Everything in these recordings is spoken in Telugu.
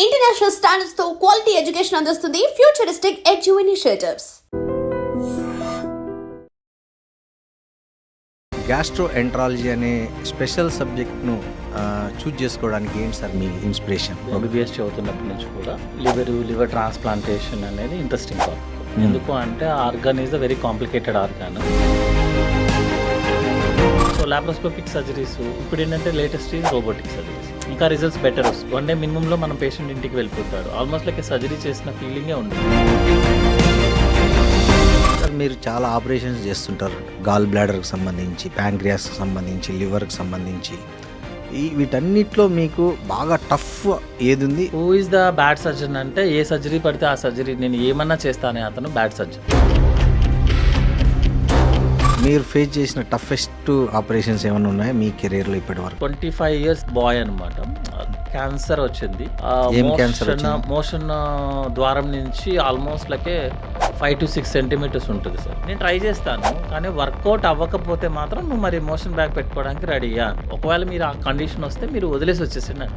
ఇంటర్నేషనల్ స్టాండర్డ్స్ తో క్వాలిటీ ఎడ్యుకేషన్ అందిస్తుంది futuristic edu initiatives. Gastro enterology అనే స్పెషల్ సబ్జెక్ట్ను చూజ్ చేసుకోవడానికి ఏంటి సార్ మీ ఇన్స్పిరేషన్? ఎంబీబీఎస్ చదువుతున్నప్పటి నుంచి కూడా లివర్ ట్రాన్స్ప్లాంటేషన్ అనేది ఇంట్రెస్టింగ్ టాపిక్. ఎందుకు అంటే organ is a very complicated organ. So laparoscopic surgeries ఇప్పుడు ఏంటంటే లేటెస్ట్ ఈజ్ రోబోటిక్ సర్జరీస్. ఇంకా రిజల్ట్స్ బెటర్ వస్తుంది. 1 day మినిమంలో మనం పేషెంట్ ఇంటికి వెళ్ళిపోతాడు. ఆల్మోస్ట్ లైక్ సర్జరీ చేసిన ఫీలింగే ఉంది. సార్ మీరు చాలా ఆపరేషన్స్ చేస్తుంటారు, గాల్ బ్లాడర్కి సంబంధించి, ప్యాంక్రియాస్కి సంబంధించి, లివర్కి సంబంధించి. వీటన్నిటిలో మీకు బాగా టఫ్ ఏది ఉంది? Who is the bad surgeon అంటే ఏ సర్జరీ పడితే ఆ సర్జరీ నేను ఏమన్నా చేస్తానే అతను బ్యాడ్ సర్జన్. మీరు ఫేస్ చేసిన టఫెస్ట్ ఆపరేషన్స్ ఏమైనా ఉన్నాయా మీ కెరీర్లో ఇప్పటి వరకు? 25 years బాయ్ అనమాట. క్యాన్సర్ వచ్చింది. ఏం క్యాన్సర్ వచ్చింది? మోషన్ ద్వారం నుంచి ఆల్మోస్ట్ లైక్ 5 to 6 centimeters ఉంటుంది సార్. నేను ట్రై చేస్తాను, కానీ వర్కౌట్ అవ్వకపోతే మాత్రం నువ్వు మరి మోషన్ బ్యాగ్ పెట్టుకోవడానికి రెడీయా. ఒకవేళ మీరు ఆ కండిషన్ వస్తే మీరు వదిలేసి వచ్చేసిండి.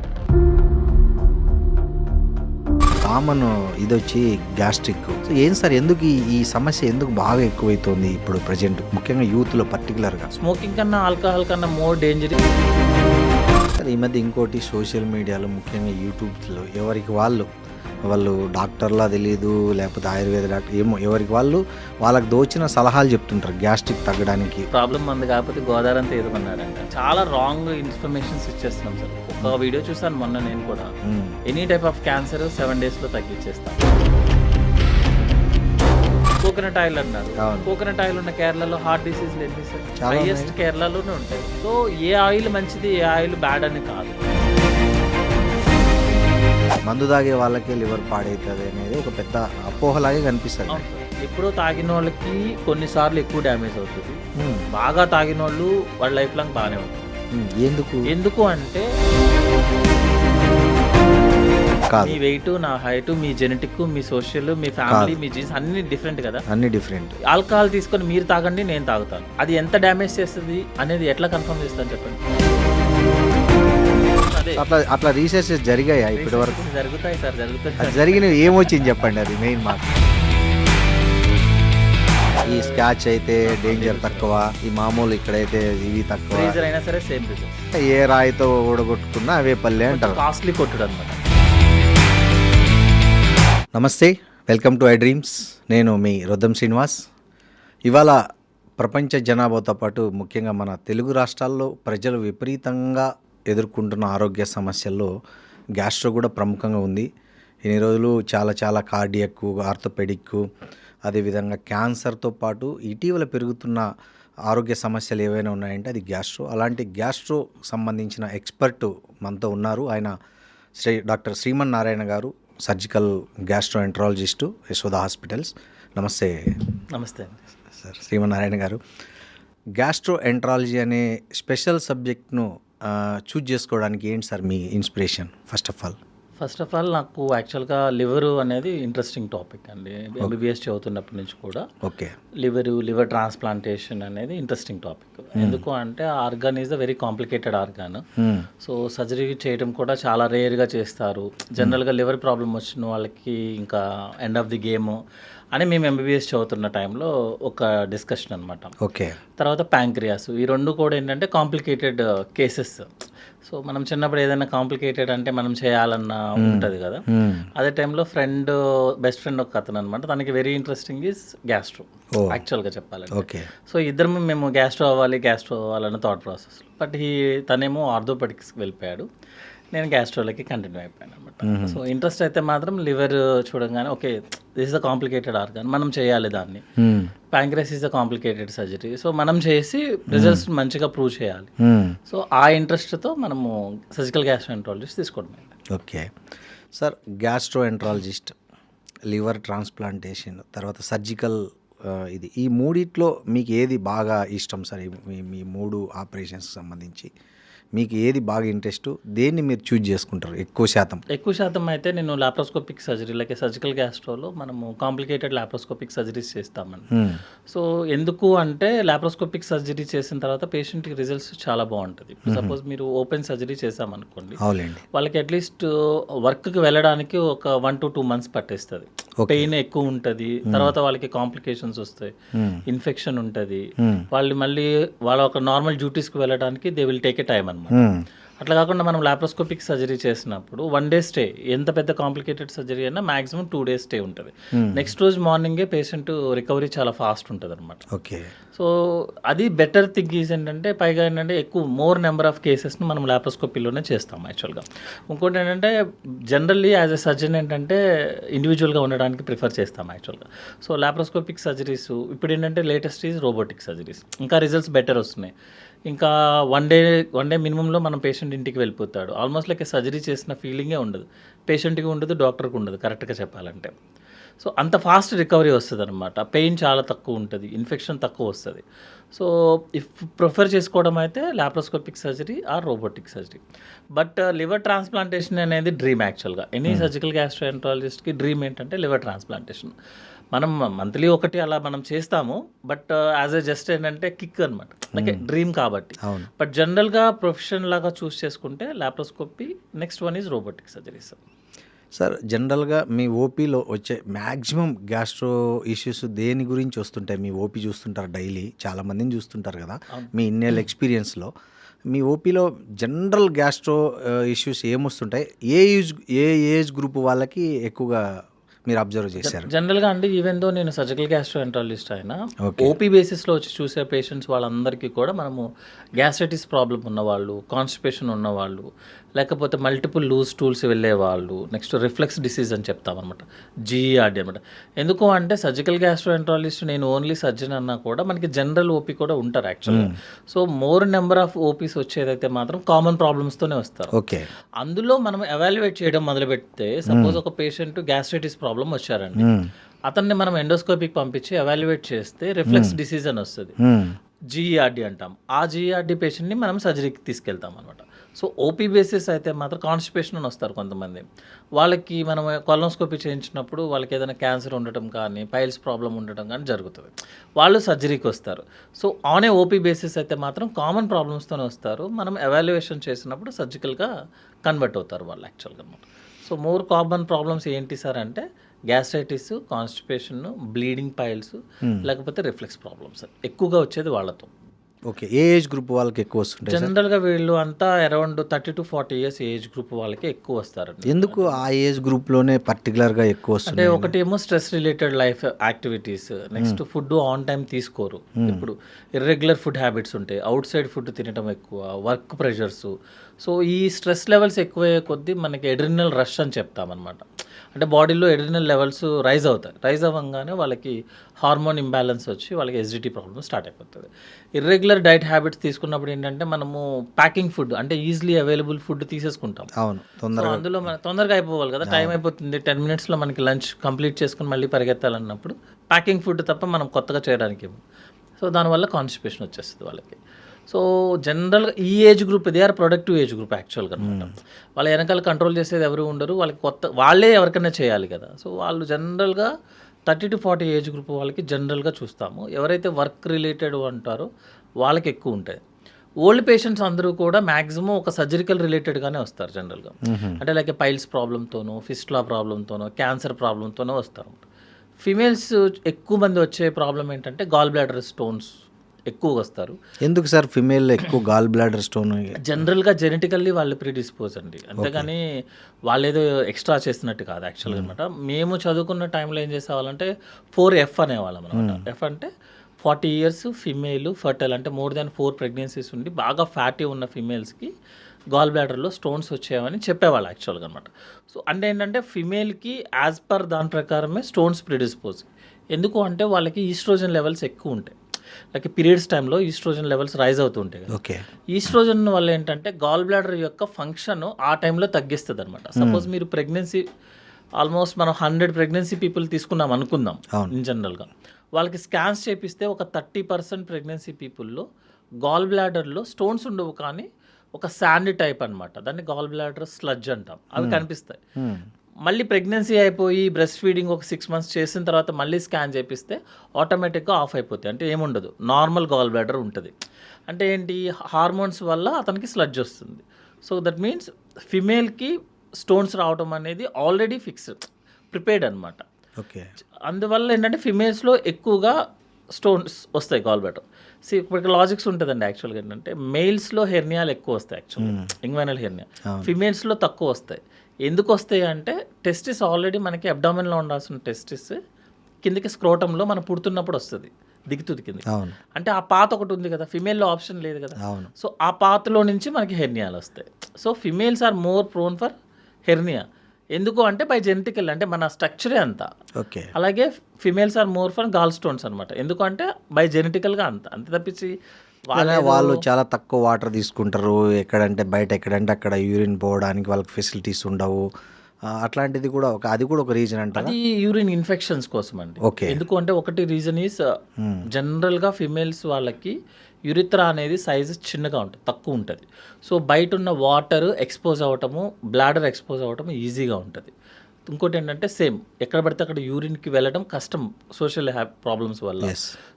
కామన్ ఇది వచ్చి గ్యాస్ట్రిక్. ఏం సార్, ఎందుకు ఈ సమస్య ఎందుకు బాగా ఎక్కువైతుంది ఇప్పుడు ప్రజెంట్, ముఖ్యంగా యూత్లో పర్టికులర్గా? స్మోకింగ్ కన్నా ఆల్కహాల్ కన్నా మోర్ డేంజర్. సార్ ఈ మధ్య ఇంకోటి సోషల్ మీడియాలో, ముఖ్యంగా యూట్యూబ్లో ఎవరికి వాళ్ళు డాక్టర్లా తెలియదు, లేకపోతే ఆయుర్వేద డాక్టర్ ఏమో, ఎవరికి వాళ్ళకి దోచిన సలహాలు చెప్తుంటారు గ్యాస్ట్రిక్ తగ్గడానికి. ప్రాబ్లం మంది కాకపోతే గోదావరి అంతా ఏదమన్నారంట. చాలా రాంగ్ ఇన్ఫర్మేషన్స్ ఇచ్చేస్తున్నాం సార్. ఒక వీడియో చూసాను మొన్న నేను కూడా. ఎనీ టైప్ ఆఫ్ క్యాన్సర్ 7 daysలో తగ్గించేస్తాం. కోకోనట్ ఆయిల్ అన్నారు. కోకోనట్ ఆయిల్ ఉన్న కేరళలో హార్ట్ డిసీజ్లు ఎన్ని సార్? హైయెస్ట్ కేరళలోనే ఉంటాయి. సో ఏ ఆయిల్ మంచిది, ఏ ఆయిల్ బ్యాడ్ అని కాదు. మందు తాగే వాళ్ళకే లివర్ పాడవుతుంది అనేది ఒక పెద్ద అపోహలాగే కనిపిస్తుంది. ఎప్పుడో తాగిన వాళ్ళకి కొన్నిసార్లు ఎక్కువ డ్యామేజ్ అవుతుంది. బాగా తాగిన వాళ్ళు వాళ్ళ లైఫ్ లాంగ్ బాగానే ఉంటుంది. ఎందుకు అంటే మీ వెయిట్, నా హైట్, మీ జెనెటిక్, మీ సోషల్, మీ ఫ్యామిలీ, మీ జీన్స్ అన్ని డిఫరెంట్ కదా. అన్ని డిఫరెంట్. ఆల్కహాల్ తీసుకొని మీరు తాగండి, నేను తాగుతాను, అది ఎంత డ్యామేజ్ చేస్తుంది అనేది ఎట్లా కన్ఫర్మ్ చేస్తాను చెప్పండి? అట్లా రీసెర్చ్ జరిగాయా ఇప్పటి వరకు? జరుగుతాయి సార్, జరుగుతాయి. అది జరిగినవి ఏమొచ్చింది చెప్పండి, అది మెయిన్ మాకు. ఈ స్కాచ్ అయితే డేంజర్ తక్కువ, ఈ మామూలు ఇక్కడైతే ఇవి తక్కువ. అయినా సరే సేమ్ రిజల్ట్. ఏ రాయితో ఓడగొట్టుకున్నా అవే పల్లె అంటారు. కాస్ట్లీ కొట్టుడు అనమాట. నమస్తే, వెల్కమ్ టు ఐ డ్రీమ్స్. నేను మీ రొద్దం శ్రీనివాస్. ఇవాళ ప్రపంచ జనాభాతో పాటు ముఖ్యంగా మన తెలుగు రాష్ట్రాల్లో ప్రజలు విపరీతంగా ఎదుర్కొంటున్న ఆరోగ్య సమస్యల్లో గ్యాస్ట్రో కూడా ప్రముఖంగా ఉంది. ఇన్ని రోజులు చాలా కార్డియక్, ఆర్థోపెడిక్, అదేవిధంగా క్యాన్సర్తో పాటు ఇటీవల పెరుగుతున్న ఆరోగ్య సమస్యలు ఏవైనా ఉన్నాయంటే అది గ్యాస్ట్రో. అలాంటి గ్యాస్ట్రో సంబంధించిన ఎక్స్పర్ట్ మనతో ఉన్నారు. ఆయన డాక్టర్ శ్రీమన్ నారాయణ గారు, surgical gastro enterologist, Yashoda hospitals. నమస్తే. నమస్తే సార్. శ్రీమన్ నారాయణ గారు, గ్యాస్ట్రో ఎంట్రాలజీ అనే స్పెషల్ సబ్జెక్ట్ను చూజ్ చేసుకోవడానికి ఏంటి sir me inspiration? First of all నాకు యాక్చువల్గా లివర్ అనేది ఇంట్రెస్టింగ్ టాపిక్ అండి. ఎంబీబీఎస్ చదువుతున్నప్పటి నుంచి కూడా ఓకే, లివర్ ట్రాన్స్ప్లాంటేషన్ అనేది ఇంట్రెస్టింగ్ టాపిక్. ఎందుకు అంటే organ is a very complicated organ. So surgery చేయడం కూడా చాలా రేర్గా చేస్తారు. జనరల్గా లివర్ ప్రాబ్లం వచ్చిన వాళ్ళకి ఇంకా ఎండ్ ఆఫ్ ది గేమ్ అని మేము ఎంబీబీఎస్ చదువుతున్న టైంలో ఒక డిస్కషన్ అనమాట. ఓకే. తర్వాత ప్యాంక్రియాస్, ఈ రెండు కూడా ఏంటంటే కాంప్లికేటెడ్ కేసెస్. సో మనం చిన్నప్పుడు ఏదైనా కాంప్లికేటెడ్ అంటే మనం చేయాలన్న ఉంటుంది కదా. అదే టైంలో బెస్ట్ ఫ్రెండ్ ఒక అతను అనమాట, తనకి వెరీ ఇంట్రెస్టింగ్ ఈజ్ గ్యాస్ట్రో యాక్చువల్గా చెప్పాలంటే. ఓకే. సో ఇద్దరం మేము గ్యాస్ట్రో అవ్వాలన్న థాట్ ప్రాసెస్. బట్ తనేమో ఆర్థోపెడిక్స్కి వెళ్ళిపోయాడు, నేను గ్యాస్ట్రోలకి కంటిన్యూ అయిపోయాను అనమాట. సో ఇంట్రెస్ట్ అయితే మాత్రం లివర్ చూడంగానే okay, this is the complicated organ, మనం చేయాలి దాన్ని. Pancreas is the complicated surgery, so మనం చేసి రిజల్ట్స్ మంచిగా ప్రూవ్ చేయాలి. సో ఆ ఇంట్రెస్ట్తో మనము సర్జికల్ గ్యాస్ట్రో ఎంట్రాలజిస్ట్ తీసుకోవడం. Okay sir, gastro enterologist, liver transplantation, తర్వాత సర్జికల్, ఈ మూడిట్లో మీకు ఏది బాగా ఇష్టం సార్? మీ 3 ఆపరేషన్స్కి సంబంధించి మీకు ఏది బాగా ఇంట్రెస్ట్, దేన్ని మీరు చూజ్ చేసుకుంటారు ఎక్కువ శాతం? ఎక్కువ శాతం అయితే నేను లాప్రోస్కోపిక్ సర్జరీ లైక్ సర్జికల్ గ్యాస్ట్రోలో మనము కాంప్లికేటెడ్ లాప్రోస్కోపిక్ సర్జరీస్ చేస్తామండి. సో ఎందుకు అంటే లాప్రోస్కోపిక్ సర్జరీ చేసిన తర్వాత పేషెంట్కి రిజల్ట్స్ చాలా బాగుంటుంది. సపోజ్ మీరు ఓపెన్ సర్జరీ చేసామనుకోండి, అవునండి. వాళ్ళకి అట్లీస్ట్ వర్క్కి వెళ్ళడానికి ఒక 1 to 2 months పట్టేస్తుంది. పెయిన్ ఎక్కువ ఉంటుంది, తర్వాత వాళ్ళకి కాంప్లికేషన్స్ వస్తాయి, ఇన్ఫెక్షన్ ఉంటుంది, వాళ్ళు మళ్ళీ వాళ్ళ ఒక నార్మల్ డ్యూటీస్కి వెళ్ళడానికి they will take a time అనమాట. అట్లా కాకుండా మనం లాప్రోస్కోపిక్ సర్జరీ చేసినప్పుడు 1 day స్టే, ఎంత పెద్ద కాంప్లికేటెడ్ సర్జరీ అయినా మాక్సిమం 2 days స్టే ఉంటుంది. నెక్స్ట్ రోజు మార్నింగే పేషెంట్ రికవరీ చాలా ఫాస్ట్ ఉంటుంది అనమాట. ఓకే. సో అది బెటర్ థింగ్ ఈజ్ ఏంటంటే, పైగా ఏంటంటే ఎక్కువ మోర్ నెంబర్ ఆఫ్ కేసెస్ని మనం లాప్రోస్కోపీలోనే చేస్తాం యాక్చువల్గా. ఇంకోటి ఏంటంటే జనరల్లీ యాజ్ ఎ సర్జన్ ఏంటంటే ఇండివిజువల్గా ఉండడానికి ప్రిఫర్ చేస్తాం యాక్చువల్గా. సో లాప్రోస్కోపిక్ సర్జరీస్ ఇప్పుడు ఏంటంటే లేటెస్ట్ ఈజ్ రోబోటిక్ సర్జరీస్, ఇంకా రిజల్ట్స్ బెటర్ వస్తున్నాయి. ఇంకా వన్ డే మినిమంలో మనం పేషెంట్ ఇంటికి వెళ్ళిపోతాడు. ఆల్మోస్ట్ లైక్ సర్జరీ చేసిన ఫీలింగే ఉండదు, పేషెంట్కి ఉండదు, డాక్టర్కి ఉండదు కరెక్ట్గా చెప్పాలంటే. సో అంత ఫాస్ట్ రికవరీ వస్తుంది అనమాట. పెయిన్ చాలా తక్కువ ఉంటుంది, ఇన్ఫెక్షన్ తక్కువ వస్తుంది. సో ఇఫ్ ప్రిఫర్ చేసుకోవడం అయితే laparoscopic surgery or robotic surgery. But liver transplantation అనేది డ్రీమ్ యాక్చువల్గా. ఎనీ సర్జికల్ గ్యాస్ట్రోఎంట్రాలజిస్ట్కి డ్రీమ్ ఏంటంటే లివర్ ట్రాన్స్ప్లాంటేషన్. మనం మంత్లీ ఒకటి అలా మనం చేస్తాము, బట్ యాజ్ ఎ జస్ట్ ఏంటంటే కిక్ అనమాట, లైక్ డ్రీమ్ కాబట్టి. బట్ జనరల్గా ప్రొఫెషన్ లాగా చూస్ చేసుకుంటే laparoscopy, next one is robotic surgeries. Sir, జనరల్గా మీ ఓపీలో వచ్చే మ్యాక్సిమం గ్యాస్ట్రో ఇష్యూస్ దేని గురించి వస్తుంటాయి? మీ ఓపీ చూస్తుంటారు, డైలీ చాలామందిని చూస్తుంటారు కదా, మీ ఇన్నేళ్ళ ఎక్స్పీరియన్స్లో మీ ఓపీలో జనరల్ గ్యాస్ట్రో ఇష్యూస్ ఏమొస్తుంటాయి? ఏ ఏజ్ గ్రూప్ వాళ్ళకి ఎక్కువగా మీరు అబ్జర్వ్ చేశారు? జనరల్గా అండి, ఈవెన్ దో నేను సర్జికల్ గ్యాస్ట్రోఎంట్రాలజిస్ట్ అయినా ఓపీ బేసిస్లో వచ్చి చూసే పేషెంట్స్ వాళ్ళందరికీ కూడా మనము గ్యాస్ట్రైటిస్ ప్రాబ్లం ఉన్నవాళ్ళు, కాన్స్టిపేషన్ ఉన్నవాళ్ళు, లేకపోతే మల్టిపుల్ లూజ్ టూల్స్ వెళ్ళేవాళ్ళు, నెక్స్ట్ రిఫ్లెక్స్ డిసీజ్ అని చెప్తామన్నమాట, జీఈఆర్డీ అనమాట. ఎందుకు అంటే సర్జికల్ గ్యాస్ట్రోఎంట్రాలజిస్ట్ నేను ఓన్లీ సర్జన్ అన్నా కూడా మనకి జనరల్ ఓపీ కూడా ఉంటారు యాక్చువల్గా. So more number of OPs వచ్చేదైతే మాత్రం కామన్ ప్రాబ్లమ్స్తోనే వస్తారు. ఓకే. అందులో మనం ఎవాల్యుయేట్ చేయడం మొదలు పెడితే, సపోజ్ ఒక పేషెంట్ గ్యాస్ట్రైటిస్ ప్రాబ్లం వచ్చారండి, అతన్ని మనం ఎండోస్కోపీకి పంపించి ఎవాల్యుయేట్ చేస్తే రిఫ్లెక్స్ డిసీజ్ అని వస్తుంది, జీఈఆర్డీ అంటాం. ఆ జీఈఆర్డీ పేషెంట్ని మనం సర్జరీకి తీసుకెళ్తాం అనమాట. సో ఓపీ బేసిస్ అయితే మాత్రం కాన్స్టిపేషన్ అని వస్తారు కొంతమంది, వాళ్ళకి మనం కొలనోస్కోపీ చేయించినప్పుడు వాళ్ళకి ఏదైనా క్యాన్సర్ ఉండటం కానీ, పైల్స్ ప్రాబ్లం ఉండటం కానీ జరుగుతుంది, వాళ్ళు సర్జరీకి వస్తారు. So on a OP basis అయితే మాత్రం కామన్ ప్రాబ్లమ్స్తోనే వస్తారు, మనం ఎవాల్యుయేషన్ చేసినప్పుడు సర్జికల్గా కన్వర్ట్ అవుతారు వాళ్ళు యాక్చువల్గా అనమాట. సో మోర్ కామన్ ప్రాబ్లమ్స్ ఏంటి సార్ అంటే గ్యాస్ట్రైటిస్, కాన్స్టిపేషన్, బ్లీడింగ్ పైల్స్, లేకపోతే రిఫ్లెక్స్ ప్రాబ్లమ్స్ ఎక్కువగా వచ్చేది వాళ్ళతో. ఓకే. ఏ ఏజ్ గ్రూప్ వాళ్ళకి ఎక్కువ వస్తుంటాయి? జనరల్గా వీళ్ళు అంతా around 30 to 40 years age group వాళ్ళకి ఎక్కువ వస్తారండి. ఎందుకు ఆ ఏజ్ గ్రూప్లోనే పర్టికులర్గా ఎక్కువ వస్తుంది? అంటే ఒకటేమో stress related life activities, next food on time తీసుకోరు, ఇప్పుడు ఇర్రెగ్యులర్ ఫుడ్ హ్యాబిట్స్ ఉంటాయి, అవుట్ సైడ్ ఫుడ్ తినడం ఎక్కువ, వర్క్ ప్రెషర్స్. సో ఈ స్ట్రెస్ లెవెల్స్ ఎక్కువయ్యే కొద్దీ మనకి ఎడ్రినల్ రష్ అని చెప్తామన్నమాట. అంటే బాడీలో ఎడ్రినల్ లెవెల్స్ రైజ్ అవుతాయి, రైజ్ అవ్వగానే వాళ్ళకి హార్మోన్ ఇంబ్యాలెన్స్ వచ్చి వాళ్ళకి ఎసిడిటీ ప్రాబ్లమ్ స్టార్ట్ అయిపోతుంది. ఇర్రెగ్యులర్ డైట్ హ్యాబిట్స్ తీసుకున్నప్పుడు ఏంటంటే మనము ప్యాకింగ్ ఫుడ్ అంటే ఈజీలీ అవైలబుల్ ఫుడ్ తీసేసుకుంటాం. అవును, తొందరగా అందులో తొందరగా అయిపోవాలి కదా, టైం అయిపోతుంది, 10 minutesలో మనకి లంచ్ కంప్లీట్ చేసుకుని మళ్ళీ పరిగెత్తాలన్నప్పుడు ప్యాకింగ్ ఫుడ్ తప్ప మనం కొత్తగా చేయడానికి. సో దానివల్ల కాన్స్టిపేషన్ వచ్చేస్తుంది వాళ్ళకి. సో జనరల్గా ఈ age group they are productive age group యాక్చువల్గా అనమాట. వాళ్ళ వెనకాల కంట్రోల్ చేసేది ఎవరు ఉండరు, వాళ్ళకి వాళ్ళే ఎవరికైనా చేయాలి కదా. సో వాళ్ళు జనరల్గా 30 to 40 ఏజ్ గ్రూప్ వాళ్ళకి జనరల్గా చూస్తాము. ఎవరైతే వర్క్ రిలేటెడ్ అంటారో వాళ్ళకి ఎక్కువ ఉంటాయి. ఓల్డ్ పేషెంట్స్ అందరూ కూడా మ్యాక్సిమం ఒక సర్జరికల్ రిలేటెడ్గానే వస్తారు జనరల్గా. అంటే లైక్ పైల్స్ ప్రాబ్లంతోనో, ఫిస్టులా ప్రాబ్లంతోనో, క్యాన్సర్ ప్రాబ్లంతోనో వస్తారు. ఫిమేల్స్ ఎక్కువ మంది వచ్చే ప్రాబ్లం ఏంటంటే గాల్ బ్లాడర్ స్టోన్స్ ఎక్కువగా వస్తారు. ఎందుకు సార్ ఫిమేల్ ఎక్కువ గాల్ బ్లాడర్ స్టోన్? జనరల్గా జెనెటికల్లీ వాళ్ళు ప్రీడిస్పోజ్ అండి, అంతేగాని వాళ్ళు ఏదో ఎక్స్ట్రా చేస్తున్నట్టు కాదు యాక్చువల్గా అనమాట. మేము చదువుకున్న టైంలో ఏం చేసేవాళ్ళంటే 4F అనేవాళ్ళం అనమాట. ఎఫ్ అంటే 40 years ఫిమేల్ ఫర్టైల్, అంటే మోర్ దాన్ 4 pregnancies ఉండి బాగా ఫ్యాటీ ఉన్న ఫిమేల్స్కి గాల్ బ్లాడర్లో స్టోన్స్ వచ్చాయని చెప్పేవాళ్ళు యాక్చువల్గా అనమాట. సో అంటే ఏంటంటే ఫిమేల్కి యాజ్ పర్ దాని ప్రకారమే స్టోన్స్ ప్రిడిస్పోజ్. ఎందుకు అంటే వాళ్ళకి ఈస్ట్రోజన్ లెవెల్స్ ఎక్కువ ఉంటాయి, లైక్ పీరియడ్స్ టైంలో ఈస్ట్రోజన్ లెవెల్స్ రైజ్ అవుతుంటాయి కదా. ఓకే. ఈస్ట్రోజన్ వల్ల ఏంటంటే గాల్ బ్లాడర్ యొక్క ఫంక్షన్ ఆ టైంలో తగ్గిస్తుంది అనమాట. సపోజ్ మీరు ప్రెగ్నెన్సీ ఆల్మోస్ట్ మనం 100 pregnancy పీపుల్ తీసుకున్నాం అనుకుందాం ఇన్ జనరల్గా, వాళ్ళకి స్కాన్స్ చేపిస్తే ఒక 30% ప్రెగ్నెన్సీ పీపుల్లో గాల్ బ్లాడర్లో స్టోన్స్ ఉండవు, కానీ ఒక శాండ్ టైప్ అనమాట, దాన్ని గాల్ బ్లాడర్ స్లడ్జ్ అంటాం, అవి కనిపిస్తాయి. మళ్ళీ ప్రెగ్నెన్సీ అయిపోయి బ్రెస్ట్ ఫీడింగ్ ఒక 6 months చేసిన తర్వాత మళ్ళీ స్కాన్ చేపిస్తే ఆటోమేటిక్గా ఆఫ్ అయిపోతాయి. అంటే ఏముండదు, నార్మల్ గాల్ బ్లాడర్ ఉంటుంది. అంటే ఏంటి, హార్మోన్స్ వల్ల అతనికి స్లడ్జ్ వస్తుంది. సో దట్ మీన్స్ ఫిమేల్కి స్టోన్స్ రావడం అనేది ఆల్రెడీ ఫిక్స్డ్, ప్రిపేర్డ్ అనమాట. ఓకే. అందువల్ల ఏంటంటే ఫిమేల్స్లో ఎక్కువగా స్టోన్స్ వస్తాయి గాల్ బ్లాడర్. ఇప్పుడు లాజిక్స్ ఉంటుందండి యాక్చువల్గా. ఏంటంటే మేల్స్లో హెర్నియాలు ఎక్కువ వస్తాయి యాక్చువల్గా, ఇంగ్వైనల్ హెర్నియా. ఫిమేల్స్లో తక్కువ వస్తాయి. ఎందుకు వస్తాయి అంటే టెస్టిస్ ఆల్రెడీ మనకి అబ్డామిన్లో ఉండాల్సిన టెస్టిస్ కిందకి స్క్రోటంలో మనం పుడుతున్నప్పుడు వస్తుంది, దిగుతుంది కింద. అంటే ఆ పాత ఒకటి ఉంది కదా, ఫిమేల్లో ఆప్షన్ లేదు కదా. సో ఆ పాతలో నుంచి మనకి హెర్నియాలు వస్తాయి. So females are more prone for hernia. ఎందుకు అంటే బై జెనెటికల్, అంటే మన స్ట్రక్చరే అంత. ఓకే. అలాగే females are more for gallstones అనమాట. ఎందుకంటే బై జెనెటికల్గా అంతే తప్పించి వాళ్ళు చాలా తక్కువ వాటర్ తీసుకుంటారు. ఎక్కడంటే బయట, ఎక్కడంటే అక్కడ యూరిన్ పోవడానికి వాళ్ళకి ఫెసిలిటీస్ ఉండవు. అట్లాంటిది కూడా అది కూడా ఒక రీజన్ అంటే అది యూరిన్ ఇన్ఫెక్షన్స్ కోసం అండి. ఓకే. ఎందుకు అంటే ఒకటి రీజన్ ఈస్ జనరల్గా ఫిమేల్స్ వాళ్ళకి యూరిత్రా అనేది సైజు చిన్నగా ఉంటుంది, తక్కువ ఉంటుంది. సో బయట ఉన్న వాటర్ ఎక్స్పోజ్ అవ్వటము, బ్లాడర్ ఎక్స్పోజ్ అవ్వటము ఈజీగా ఉంటుంది. ఇంకోటి ఏంటంటే సేమ్ ఎక్కడ పడితే అక్కడ యూరిన్కి వెళ్ళడం కష్టం, సోషల్ ప్రాబ్లమ్స్ వల్ల.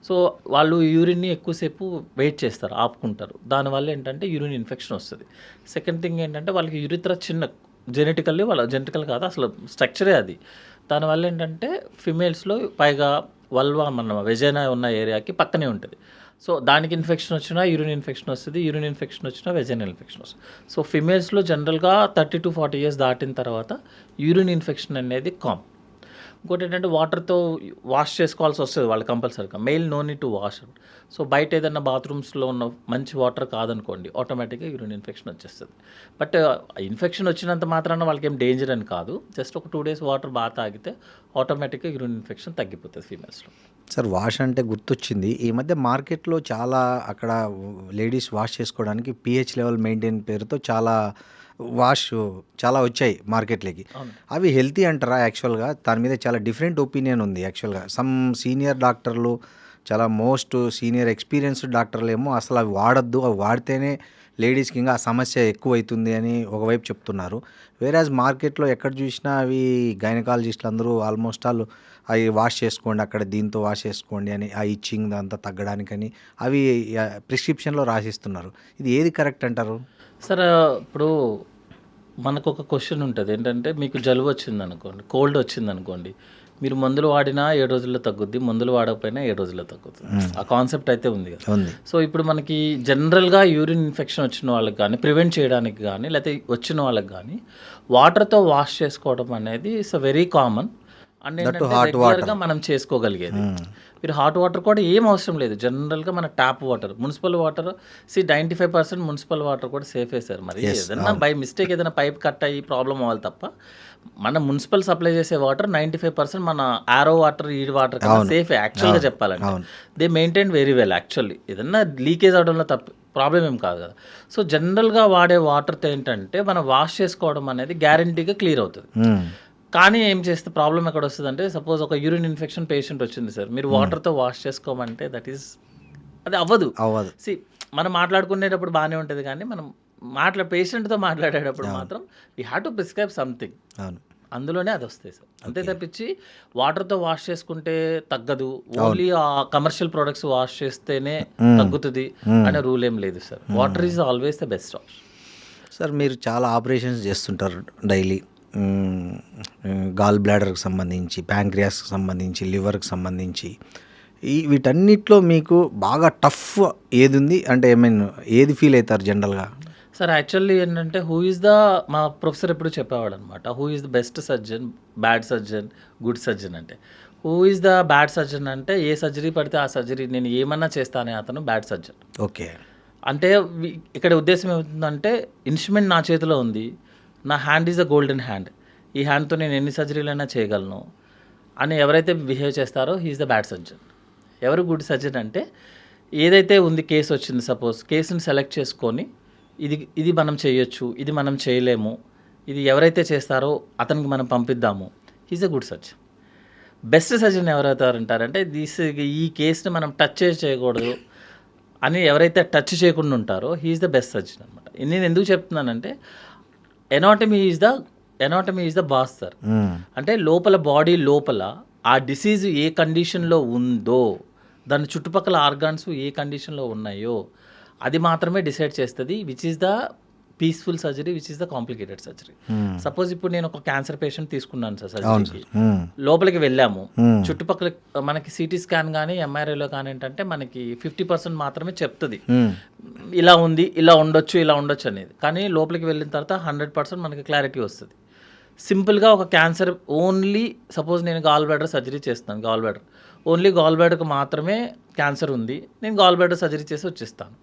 సో వాళ్ళు యూరిన్ని ఎక్కువసేపు వెయిట్ చేస్తారు, ఆపుకుంటారు. దానివల్ల ఏంటంటే యూరిన్ ఇన్ఫెక్షన్ వస్తుంది. సెకండ్ థింగ్ ఏంటంటే వాళ్ళకి యూరిత్రా చిన్న, జెనెటికల్ కాదు అసలు, స్ట్రక్చరే అది. దానివల్ల ఏంటంటే ఫిమేల్స్లో పైగా వల్వా మన వెజైనా ఉన్న ఏరియాకి పక్కనే ఉంటుంది. సో దానికి ఇన్ఫెక్షన్ వచ్చినా యూరిన్ ఇన్ఫెక్షన్ వస్తుంది, యూరిన్ ఇన్ఫెక్షన్ వచ్చినా వెజైనల్ ఇన్ఫెక్షన్ వస్తుంది. సో ఫిమేల్స్లో జనరల్గా 30 to 40 years దాటిన తర్వాత యూరిన్ ఇన్ఫెక్షన్ అనేది కామన్. ఇంకోటి ఏంటంటే వాటర్తో వాష్ చేసుకోవాల్సి వస్తుంది వాళ్ళు కంపల్సరీగా. Male no need to wash. So బయట ఏదైనా బాత్రూమ్స్లో ఉన్న మంచి వాటర్ కాదనుకోండి, ఆటోమేటిక్గా యూరిన్ ఇన్ఫెక్షన్ వచ్చేస్తుంది. బట్ ఇన్ఫెక్షన్ వచ్చినంత మాత్రాన వాళ్ళకి ఏం డేంజర్ అని కాదు. జస్ట్ ఒక 2 days వాటర్ బాగా తాగితే ఆటోమేటిక్గా యూరిన్ ఇన్ఫెక్షన్ తగ్గిపోతుంది ఫీమేల్స్లో. సార్, వాష్ అంటే గుర్తొచ్చింది, ఈ మధ్య మార్కెట్లో చాలా అక్కడ లేడీస్ వాష్ చేసుకోవడానికి pH లెవెల్ మెయింటైన్ పేరుతో చాలా వచ్చాయి మార్కెట్లోకి. అవి హెల్తీ అంటారా? యాక్చువల్గా దాని మీద చాలా డిఫరెంట్ ఒపీనియన్ ఉంది. యాక్చువల్గా సమ్ సీనియర్ డాక్టర్లు, చాలా మోస్ట్ సీనియర్ ఎక్స్పీరియన్స్డ్ డాక్టర్లు ఏమో అసలు అవి వాడద్దు, అవి వాడితేనే లేడీస్కి ఇంకా ఆ సమస్య ఎక్కువ అవుతుంది అని ఒకవైపు చెప్తున్నారు. వేరేజ్ మార్కెట్లో ఎక్కడ చూసినా అవి గైనకాలజిస్టులు అందరూ ఆల్మోస్ట్ ఆల్ అవి వాష్ చేసుకోండి, అక్కడ దీంతో వాష్ చేసుకోండి అని, ఆ ఇచ్చింగ్ అంతా తగ్గడానికని అవి ప్రిస్క్రిప్షన్లో రాసిస్తున్నారు. ఇది ఏది కరెక్ట్ అంటారు? సార్ ఇప్పుడు మనకు ఒక క్వశ్చన్ ఉంటుంది ఏంటంటే, మీకు జలుబు వచ్చింది అనుకోండి, కోల్డ్ వచ్చింది అనుకోండి, మీరు మందులు వాడినా 7 రోజుల్లో తగ్గుద్ది, మందులు వాడకపోయినా 7 రోజుల్లో తగ్గుతుంది. ఆ కాన్సెప్ట్ అయితే ఉంది కదా. సో ఇప్పుడు మనకి జనరల్గా యూరిన్ ఇన్ఫెక్షన్ వచ్చిన వాళ్ళకి కానీ, ప్రివెంట్ చేయడానికి కానీ, లేకపోతే వచ్చిన వాళ్ళకి కానీ వాటర్తో వాష్ చేసుకోవడం అనేది ఇట్స్ వెరీ కామన్. అండ్ ఏంటంటే రెగ్యులర్గా మనం చేసుకోగలిగేది. మీరు హాట్ వాటర్ కూడా ఏం అవసరం లేదు. జనరల్గా మన tap water, municipal water 95% municipal water కూడా సేఫే సార్. మరి ఏదైనా బై మిస్టేక్ ఏదైనా పైప్ కట్ అయ్యి ప్రాబ్లం అవ్వాలి తప్ప, మన మున్సిపల్ సప్లై చేసే వాటర్ 95% మన ఆరో వాటర్, ఈ వాటర్ కన్నా సేఫే యాక్చువల్గా చెప్పాలంటే. They maintain very well actually. ఏదన్నా లీకేజ్ అవడంలో తప్ప ప్రాబ్లం ఏం కాదు కదా. సో జనరల్గా వాడే వాటర్తో ఏంటంటే మనం వాష్ చేసుకోవడం అనేది గ్యారంటీగా క్లియర్ అవుతుంది. కానీ ఏం చేస్తే ప్రాబ్లం ఎక్కడ వస్తుంది అంటే, సపోజ్ ఒక యూరిన్ ఇన్ఫెక్షన్ పేషెంట్ వచ్చింది సార్, మీరు వాటర్తో వాష్ చేసుకోమంటే అది అవ్వదు. మనం మాట్లాడుకునేటప్పుడు బాగానే ఉంటుంది, కానీ మనం పేషెంట్తో మాట్లాడేటప్పుడు మాత్రం we have to prescribe something, అందులోనే అది వస్తాయి సార్. అంతే తప్పించి వాటర్తో వాష్ చేసుకుంటే తగ్గదు, ఓన్లీ ఆ కమర్షియల్ ప్రొడక్ట్స్ వాష్ చేస్తేనే తగ్గుతుంది అనే రూల్ ఏం లేదు sir. Water is always the best option. Sir, మీరు చాలా ఆపరేషన్స్ చేస్తుంటారు డైలీ, గాల్ బ్లాడర్కి సంబంధించి, ప్యాంక్రియాస్కి సంబంధించి, లివర్కి సంబంధించి, వీటన్నిటిలో మీకు బాగా టఫ్ ఏది ఉంది అంటే ఏది ఫీల్ అవుతారు జనరల్గా? సార్ యాక్చువల్లీ ఏంటంటే మా ప్రొఫెసర్ ఎప్పుడు చెప్పేవాడు అనమాట, who is the best surgeon, bad surgeon, good surgeon అంటే. Who is the bad surgeon అంటే ఏ సర్జరీ పడితే ఆ సర్జరీ నేను ఏమన్నా చేస్తానే అతను బ్యాడ్ సర్జన్. ఓకే. అంటే ఇక్కడ ఉద్దేశం ఏమవుతుందంటే, ఇన్స్ట్రుమెంట్ నా చేతిలో ఉంది, నా hand is the golden hand, ఈ హ్యాండ్తో నేను ఎన్ని సర్జరీలైనా చేయగలను అని ఎవరైతే బిహేవ్ చేస్తారో he is the bad surgeon. ఎవరు గుడ్ సర్జన్ అంటే, ఏదైతే ఉంది కేసు వచ్చింది, సపోజ్ కేసుని సెలెక్ట్ చేసుకొని ఇది మనం చేయొచ్చు, ఇది మనం చేయలేము, ఇది ఎవరైతే చేస్తారో అతనికి మనం పంపిద్దాము, he's a good surgeon. Best surgeon ఎవరైతారంటారంటే, ఈ కేసుని మనం టచ్ చేయకూడదు అని ఎవరైతే టచ్ చేయకుండా ఉంటారో హీఈస్ ద బెస్ట్ సర్జన్ అనమాట. నేను ఎందుకు చెప్తున్నానంటే anatomy is the boss sir. అంటే లోపల బాడీ లోపల ఆ డిసీజ్ ఏ కండిషన్లో ఉందో, దాని చుట్టుపక్కల ఆర్గాన్స్ ఏ కండిషన్లో ఉన్నాయో అది మాత్రమే డిసైడ్ చేస్తుంది which is the peaceful surgery, which is the complicated surgery. Suppose ఇప్పుడు నేను ఒక క్యాన్సర్ పేషెంట్ తీసుకున్నాను సార్ సర్జరీకి, లోపలికి వెళ్ళాము, చుట్టుపక్కల మనకి సిటీ స్కాన్ కానీ ఎంఆర్ఐలో కానీ ఏంటంటే మనకి 50% మాత్రమే చెప్తుంది ఇలా ఉంది, ఇలా ఉండొచ్చు అనేది. కానీ లోపలికి వెళ్ళిన తర్వాత 100% మనకి క్లారిటీ వస్తుంది. సింపుల్గా ఒక క్యాన్సర్ ఓన్లీ సపోజ్ నేను గాల్ బ్లాడర్ సర్జరీ చేస్తాను, ఓన్లీ గాల్ బ్లాడర్కి మాత్రమే క్యాన్సర్ ఉంది, నేను గాల్ బ్లాడర్ సర్జరీ చేసి వచ్చేస్తాను.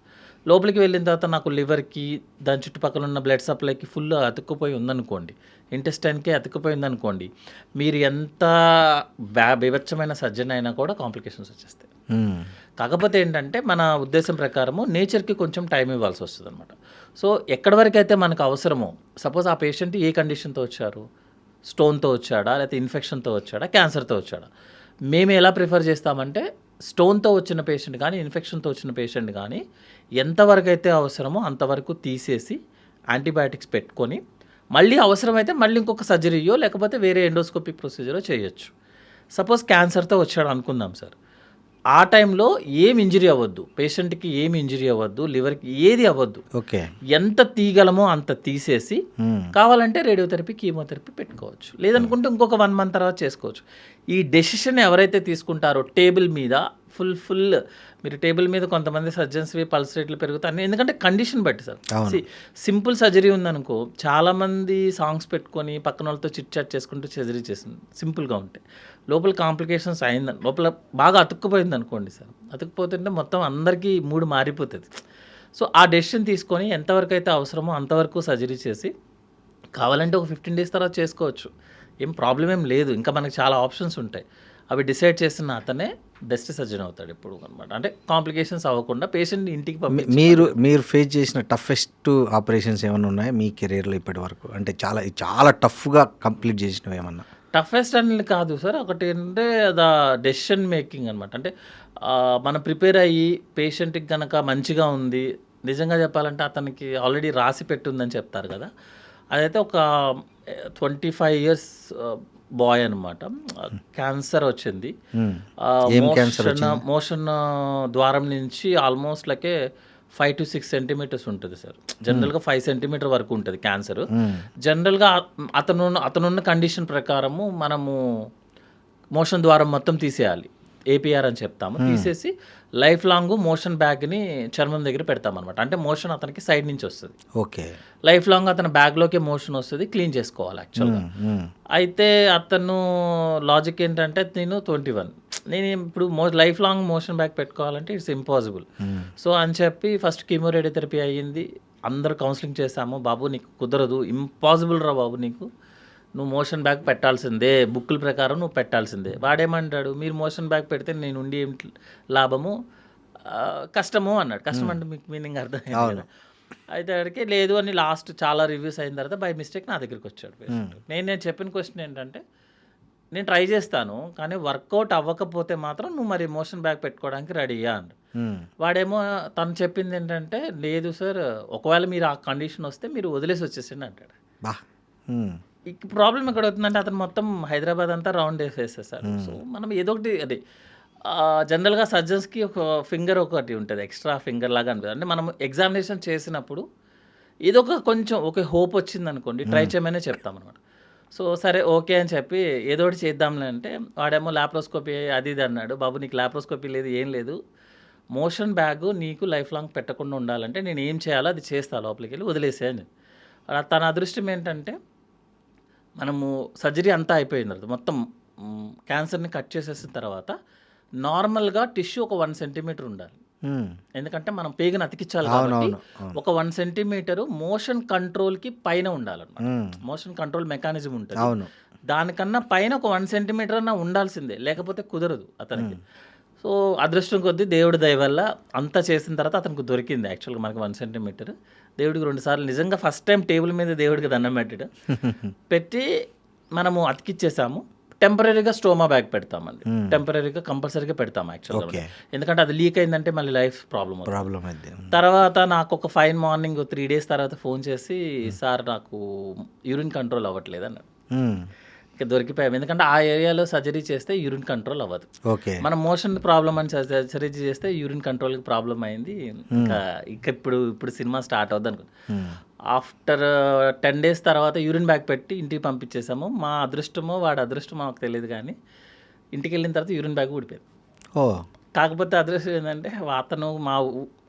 లోపలికి వెళ్ళిన తర్వాత నాకు లివర్కి దాని చుట్టుపక్కల ఉన్న బ్లడ్ సప్లైకి ఫుల్ అతుక్కుపోయి ఉందనుకోండి, ఇంటెస్టైన్కి అతుక్కుపోయి ఉందనుకోండి, మీరు ఎంత బీభత్సమైన సర్జన్ అయినా కూడా కాంప్లికేషన్స్ వచ్చేస్తాయి. కాకపోతే ఏంటంటే మన ఉద్దేశం ప్రకారము నేచర్కి కొంచెం టైం ఇవ్వాల్సి వస్తుంది అనమాట. సో ఎక్కడి వరకు అయితే మనకు అవసరమో, సపోజ్ ఆ పేషెంట్ ఏ కండిషన్తో వచ్చారు, స్టోన్తో వచ్చాడా, లేకపోతే ఇన్ఫెక్షన్తో వచ్చాడా, క్యాన్సర్తో వచ్చాడా, మేము ఎలా ప్రిఫర్ చేస్తామంటే స్టోన్తో వచ్చిన పేషెంట్ కానీ ఇన్ఫెక్షన్తో వచ్చిన పేషెంట్ కానీ ఎంతవరకు అయితే అవసరమో అంతవరకు తీసేసి యాంటీబయాటిక్స్ పెట్టుకొని మళ్ళీ అవసరమైతే మళ్ళీ ఇంకొక సర్జరీయో లేకపోతే వేరే ఎండోస్కోపిక్ ప్రొసీజరో చేయొచ్చు. సపోజ్ క్యాన్సర్తో వచ్చాడు అనుకుందాం సార్, ఆ టైంలో ఏం ఇంజరీ అవ్వద్దు, పేషెంట్కి ఏమి ఇంజరీ అవ్వద్దు, లివర్కి ఏది అవ్వద్దు, ఓకే, ఎంత తీయగలమో అంత తీసేసి కావాలంటే రేడియోథెరపీ, కీమోథెరపీ పెట్టుకోవచ్చు, లేదనుకుంటే ఇంకొక 1 month తర్వాత చేసుకోవచ్చు. ఈ డెసిషన్ ఎవరైతే తీసుకుంటారో టేబుల్ మీద ఫుల్ మీరు టేబుల్ మీద కొంతమంది సర్జన్స్వి పల్స్ రేట్లు పెరుగుతాయి, ఎందుకంటే కండిషన్ బట్టి సార్. సింపుల్ సర్జరీ ఉందనుకో, చాలామంది సాంగ్స్ పెట్టుకొని పక్కన వాళ్ళతో చిట్ చాట్ చేసుకుంటూ సర్జరీ చేసింది సింపుల్గా ఉంటే, లోపల కాంప్లికేషన్స్ అయిందని లోపల బాగా అతుక్కుపోయింది అనుకోండి సార్, అతుక్కుపోతుంటే మొత్తం అందరికీ మూడు మారిపోతుంది. సో ఆ డెసిషన్ తీసుకొని ఎంతవరకు అయితే అవసరమో అంతవరకు సర్జరీ చేసి కావాలంటే ఒక 15 days తర్వాత చేసుకోవచ్చు, ఏం ప్రాబ్లం ఏం లేదు. ఇంకా మనకి చాలా ఆప్షన్స్ ఉంటాయి, అవి డిసైడ్ చేసిన అతనే బెస్ట్ సర్జన్ అవుతాడు ఇప్పుడు అనమాట. అంటే కాంప్లికేషన్స్ అవ్వకుండా పేషెంట్ ఇంటికి మీరు ఫేస్ చేసిన టఫెస్ట్ ఆపరేషన్స్ ఏమైనా ఉన్నాయా మీ కెరీర్లో ఇప్పటి వరకు? అంటే చాలా టఫ్గా కంప్లీట్ చేసినవి ఏమన్నా? టఫెస్ట్ అనేది కాదు సార్, ఒకటి అంటే ద డెసిషన్ మేకింగ్ అనమాట. అంటే మనం ప్రిపేర్ అయ్యి పేషెంట్కి కనుక మంచిగా ఉంది, నిజంగా చెప్పాలంటే అతనికి ఆల్రెడీ రాసి పెట్టుందని చెప్తారు కదా, అదైతే ఒక 25 years బాయ్ అనమాట, క్యాన్సర్ వచ్చింది. మోషన్ ద్వారం నుంచి ఆల్మోస్ట్ లైకే 5 to 6 centimeters ఉంటుంది సార్. జనరల్గా 5 centimeter వరకు ఉంటుంది క్యాన్సర్. జనరల్గా అతనున్న కండిషన్ ప్రకారము మనము మోషన్ ద్వారం మొత్తం తీసేయాలి, ఏపీఆర్ అని చెప్తాము. తీసేసి లైఫ్ లాంగ్ మోషన్ బ్యాగ్ని చర్మం దగ్గర పెడతామన్నమాట. అంటే మోషన్ అతనికి సైడ్ నుంచి వస్తుంది, ఓకే, లైఫ్ లాంగ్ అతని బ్యాగ్లోకే మోషన్ వస్తుంది, క్లీన్ చేసుకోవాలి యాక్చువల్గా. అయితే అతను లాజిక్ ఏంటంటే నేను 21, నేను ఇప్పుడు లైఫ్ లాంగ్ మోషన్ బ్యాగ్ పెట్టుకోవాలంటే ఇట్స్ ఇంపాసిబుల్. సో అని చెప్పి ఫస్ట్ కీమో రేడియోథెరపీ అయ్యింది, అందరు కౌన్సిలింగ్ చేశాము, బాబు నీకు కుదరదు, ఇంపాసిబుల్ రా బాబు, నీకు నువ్వు మోషన్ బ్యాగ్ పెట్టాల్సిందే, బుక్కుల ప్రకారం నువ్వు పెట్టాల్సిందే. వాడేమంటాడు, మీరు మోషన్ బ్యాగ్ పెడితే నేను ఉండి ఏం లాభము, కష్టము అన్నాడు. కష్టం అంటే మీకు మీనింగ్ అర్థమైంది కదా. అయితే అడిగితే లేదు అని లాస్ట్ చాలా రివ్యూస్ అయిన తర్వాత బై మిస్టేక్ నా దగ్గరికి వచ్చాడు పేషెంట్. నేను చెప్పిన క్వశ్చన్ ఏంటంటే, నేను ట్రై చేస్తాను కానీ వర్కౌట్ అవ్వకపోతే మాత్రం నువ్వు మరి మోషన్ బ్యాగ్ పెట్టుకోవడానికి రెడీయా అండి. వాడేమో తను చెప్పింది ఏంటంటే, లేదు సార్, ఒకవేళ మీరు ఆ కండిషన్ వస్తే మీరు వదిలేసి వచ్చేసిండి అంటాడు. ప్రాబ్లం ఎక్కడ అవుతుందంటే అతను మొత్తం హైదరాబాద్ అంతా రౌండ్ వేసేసారు. సో మనం ఏదో ఒకటి అది జనరల్గా సర్జన్స్కి ఒక ఫింగర్ ఒకటి ఉంటుంది, ఎక్స్ట్రా ఫింగర్ లాగా అనిపిస్తుంది. అంటే మనం ఎగ్జామినేషన్ చేసినప్పుడు ఏదో ఒక కొంచెం ఒక హోప్ వచ్చింది అనుకోండి, ట్రై చేయమనే చెప్తాం అనమాట. సో సరే ఓకే అని చెప్పి ఏదో ఒకటి చేద్దాంలే అంటే, వాడేమో ల్యాప్రోస్కోపీ అది ఇది అన్నాడు. బాబు నీకు ల్యాప్రోస్కోపీ లేదు, ఏం లేదు, మోషన్ బ్యాగ్ నీకు లైఫ్ లాంగ్ పెట్టకుండా ఉండాలంటే నేను ఏం చేయాలో అది చేస్తా, లోపలికి వెళ్ళి వదిలేసేయని. తన అదృష్టం ఏంటంటే మనము సర్జరీ అంతా అయిపోయిన తర్వాత మొత్తం క్యాన్సర్ని కట్ చేసేసిన తర్వాత నార్మల్గా టిష్యూ ఒక 1 centimeter ఉండాలి, ఎందుకంటే మనం పేగుని అతికించాలి కాబట్టి ఒక 1 centimeter మోషన్ కంట్రోల్కి పైన ఉండాలన్నమాట. మోషన్ కంట్రోల్ మెకానిజం ఉంటుంది, దానికన్నా పైన ఒక 1 centimeter అన్నా ఉండాల్సిందే, లేకపోతే కుదరదు అతనికి. సో అదృష్టం కొద్దీ దేవుడి దయ వల్ల అంతా చేసిన తర్వాత అతనికి దొరికింది యాక్చువల్గా మనకి 1 centimeter. దేవుడికి 2 సార్లు నిజంగా ఫస్ట్ టైం టేబుల్ మీద దేవుడికి దండం పెట్టి మనము అతికిచ్చేసాము. టెంపరీగా స్టోమా బ్యాగ్ పెడతామండి. టెంపరీగా కంపల్సరీగా పెడతాం యాక్చువల్గా. ఓకే. ఎందుకంటే అది లీక్ అయిందంటే మళ్ళీ లైఫ్ ప్రాబ్లం అవుతుంది. ప్రాబ్లం అయితే తర్వాత నాకు ఒక ఫైన్ మార్నింగ్ 3 days తర్వాత ఫోన్ చేసి, సార్ నాకు యూరిన్ కంట్రోల్ అవ్వట్లేదు అన్నాడు. ఇక దొరికిపోయాం. ఎందుకంటే ఆ ఏరియాలో సర్జరీ చేస్తే యూరిన్ కంట్రోల్ అవ్వదు. ఓకే. మనం మోషన్ ప్రాబ్లం అని సర్జరీ చేస్తే యూరిన్ కంట్రోల్కి ప్రాబ్లం అయింది. ఇక ఇప్పుడు సినిమా స్టార్ట్ అవుద్ది అనుకో. ఆఫ్టర్ 10 days తర్వాత యూరిన్ బ్యాగ్ పెట్టి ఇంటికి పంపించేసాము. మా అదృష్టమో వాడి అదృష్టమో మాకు తెలియదు, కానీ ఇంటికి వెళ్ళిన తర్వాత యూరిన్ బ్యాగ్ ఊడిపోయింది. ఓ. కాకపోతే అదృష్టం ఏంటంటే అతను మా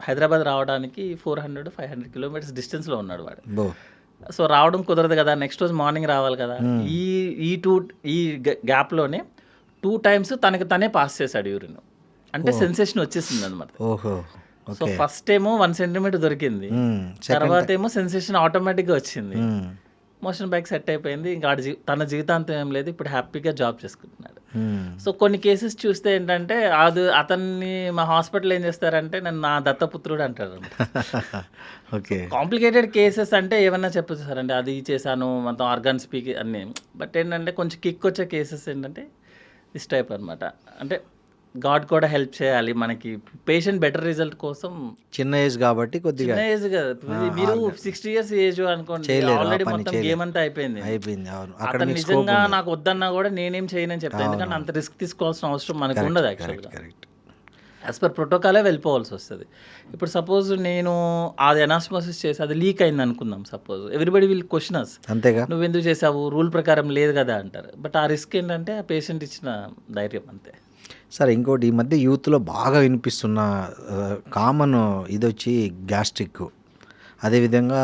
హైదరాబాద్ రావడానికి 400-500 kilometers డిస్టెన్స్లో ఉన్నాడు వాడు. బో. సో రావడం కుదరదు కదా, నెక్స్ట్ రోజు మార్నింగ్ రావాలి కదా. ఈ గ్యాప్లోనే 2 times తనకి తనే పాస్ చేశాడు యూరిన్. అంటే సెన్సేషన్ వచ్చేసింది అనమాట. ఓహో. సో ఫస్ట్ ఏమో 1 centimeter దొరికింది, తర్వాత ఏమో సెన్సేషన్ ఆటోమేటిక్గా వచ్చింది. మోషన్ బ్యాగ్ సెట్ అయిపోయింది. ఇంకా తన జీవితాంతం ఏం లేదు, ఇప్పుడు హ్యాపీగా జాబ్ చేసుకుంటున్నాడు. సో కొన్ని కేసెస్ చూస్తే ఏంటంటే అతన్ని మా హాస్పిటల్ ఏం చేస్తారంటే నన్ను నా దత్తపుత్రుడు అంటారు. ఓకే. కాంప్లికేటెడ్ కేసెస్ అంటే ఏమన్నా చెప్పేసారండి, అది చేశాను మొత్తం ఆర్గాన్ స్పీక్ అన్నీ. బట్ ఏంటంటే కొంచెం కిక్ వచ్చే కేసెస్ ఏంటంటే దిస్ టైప్ అనమాట. అంటే గాడ్ కూడా హెల్ప్ చేయాలి మనకి, పేషెంట్ బెటర్ రిజల్ట్ కోసం. చిన్న ఏజ్ కాబట్టి కొద్దిగా చిన్న ఏజ్ కదా, మీరు 60 years ఏజ్ అనుకోండి, ఆల్రెడీ మొత్తం గేమ్ అంతా అయిపోయింది. అవును. అతను నిజంగా నాకు వద్దన్నా కూడా నేనేం చేయనని చెప్తాను, ఎందుకంటే అంత రిస్క్ తీసుకోవాల్సిన అవసరం మనకు ఉండదు యాక్చువల్గా. యాజ్ పర్ ప్రోటోకాలే వెళ్ళిపోవాల్సి వస్తుంది. ఇప్పుడు సపోజ్ నేను అది ఎనాస్మోసిస్ చేసి అది లీక్ అయింది అనుకుందాం. సపోజ్ ఎవ్రీబడి విల్ క్వశ్చన్ అస్, అంతేగా, నువ్వు ఎందుకు చేసావు, రూల్ ప్రకారం లేదు కదా అంటారు. బట్ ఆ రిస్క్ ఏంటంటే ఆ పేషెంట్ ఇచ్చిన ధైర్యం అంతే. సరే, ఇంకోటి ఈ మధ్య యూత్లో బాగా వినిపిస్తున్న కామన్ ఇది వచ్చి గ్యాస్ట్రిక్, అదేవిధంగా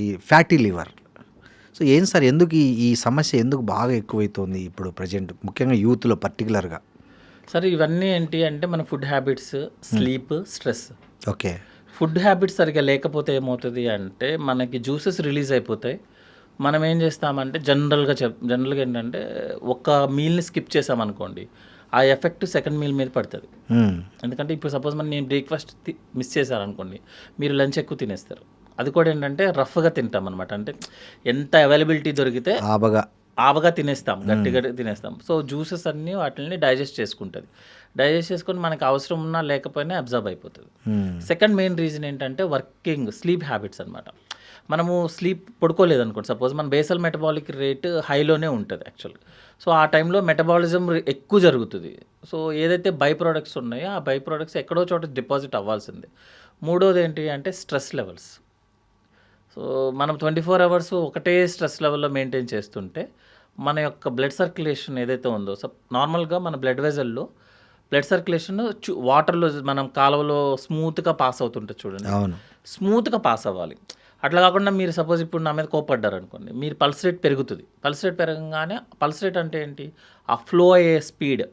ఈ ఫ్యాటీ లివర్. సో ఏం సార్, ఎందుకు ఈ సమస్య ఎందుకు బాగా ఎక్కువైతుంది ఇప్పుడు ప్రజెంట్, ముఖ్యంగా యూత్లో పర్టికులర్గా? సరే, ఇవన్నీ ఏంటి అంటే మన food habits, sleep, stress. Okay. Food habits సరిగ్గా లేకపోతే ఏమవుతుంది అంటే మనకి జ్యూసెస్ రిలీజ్ అయిపోతాయి. మనం ఏం చేస్తామంటే జనరల్గా ఏంటంటే ఒక మీల్ని స్కిప్ చేసామనుకోండి, ఆ ఎఫెక్ట్ సెకండ్ మీల్ మీద పడుతుంది. ఎందుకంటే ఇప్పుడు సపోజ్ నేను బ్రేక్ఫాస్ట్ మిస్ చేశాను అనుకోండి, మీరు లంచ్ ఎక్కువ తినేస్తారు. అది కూడా ఏంటంటే రఫ్గా తింటాం అనమాట. అంటే ఎంత అవైలబిలిటీ దొరికితే ఆబగా తినేస్తాం, గట్టిగా తినేస్తాం. సో జ్యూసెస్ అన్నీ వాటిని డైజెస్ట్ చేసుకుంటుంది. డైజెస్ట్ చేసుకొని మనకు అవసరం ఉన్నా లేకపోయినా అబ్జర్వ్ అయిపోతుంది. సెకండ్ మెయిన్ రీజన్ ఏంటంటే స్లీప్ హ్యాబిట్స్ అనమాట. మనము స్లీప్ పడుకోలేదు అనుకోండి, సపోజ్ మన బేసల్ మెటబాలిక్ రేట్ హైలోనే ఉంటుంది యాక్చువల్గా. సో ఆ టైంలో మెటబాలిజం ఎక్కువ జరుగుతుంది. సో ఏదైతే బై ప్రోడక్ట్స్ ఉన్నాయో ఆ బై ప్రోడక్ట్స్ ఎక్కడో చోట డిపాజిట్ అవ్వాల్సిందే. మూడోది ఏంటి అంటే స్ట్రెస్ లెవెల్స్. సో మనం 24 hours ఒకటే స్ట్రెస్ లెవెల్లో మెయింటైన్ చేస్తుంటే మన యొక్క బ్లడ్ సర్క్యులేషన్ ఏదైతే ఉందో, నార్మల్గా మన బ్లడ్ వెజల్లో బ్లడ్ సర్క్యులేషన్ వాటర్లో మనం కాలువలో స్మూత్గా పాస్ అవుతుంటుంది చూడండి, స్మూత్గా పాస్ అవ్వాలి. అట్లా కాకుండా మీరు సపోజ్ ఇప్పుడు నా మీద కోపడ్డారు అనుకోండి, మీరు పల్స్ రేట్ పెరుగుతుంది. పల్స్ రేట్ పెరగగానే, పల్స్ రేట్ అంటే ఏంటి, ఆ ఫ్లో అయ్యే స్పీడ్.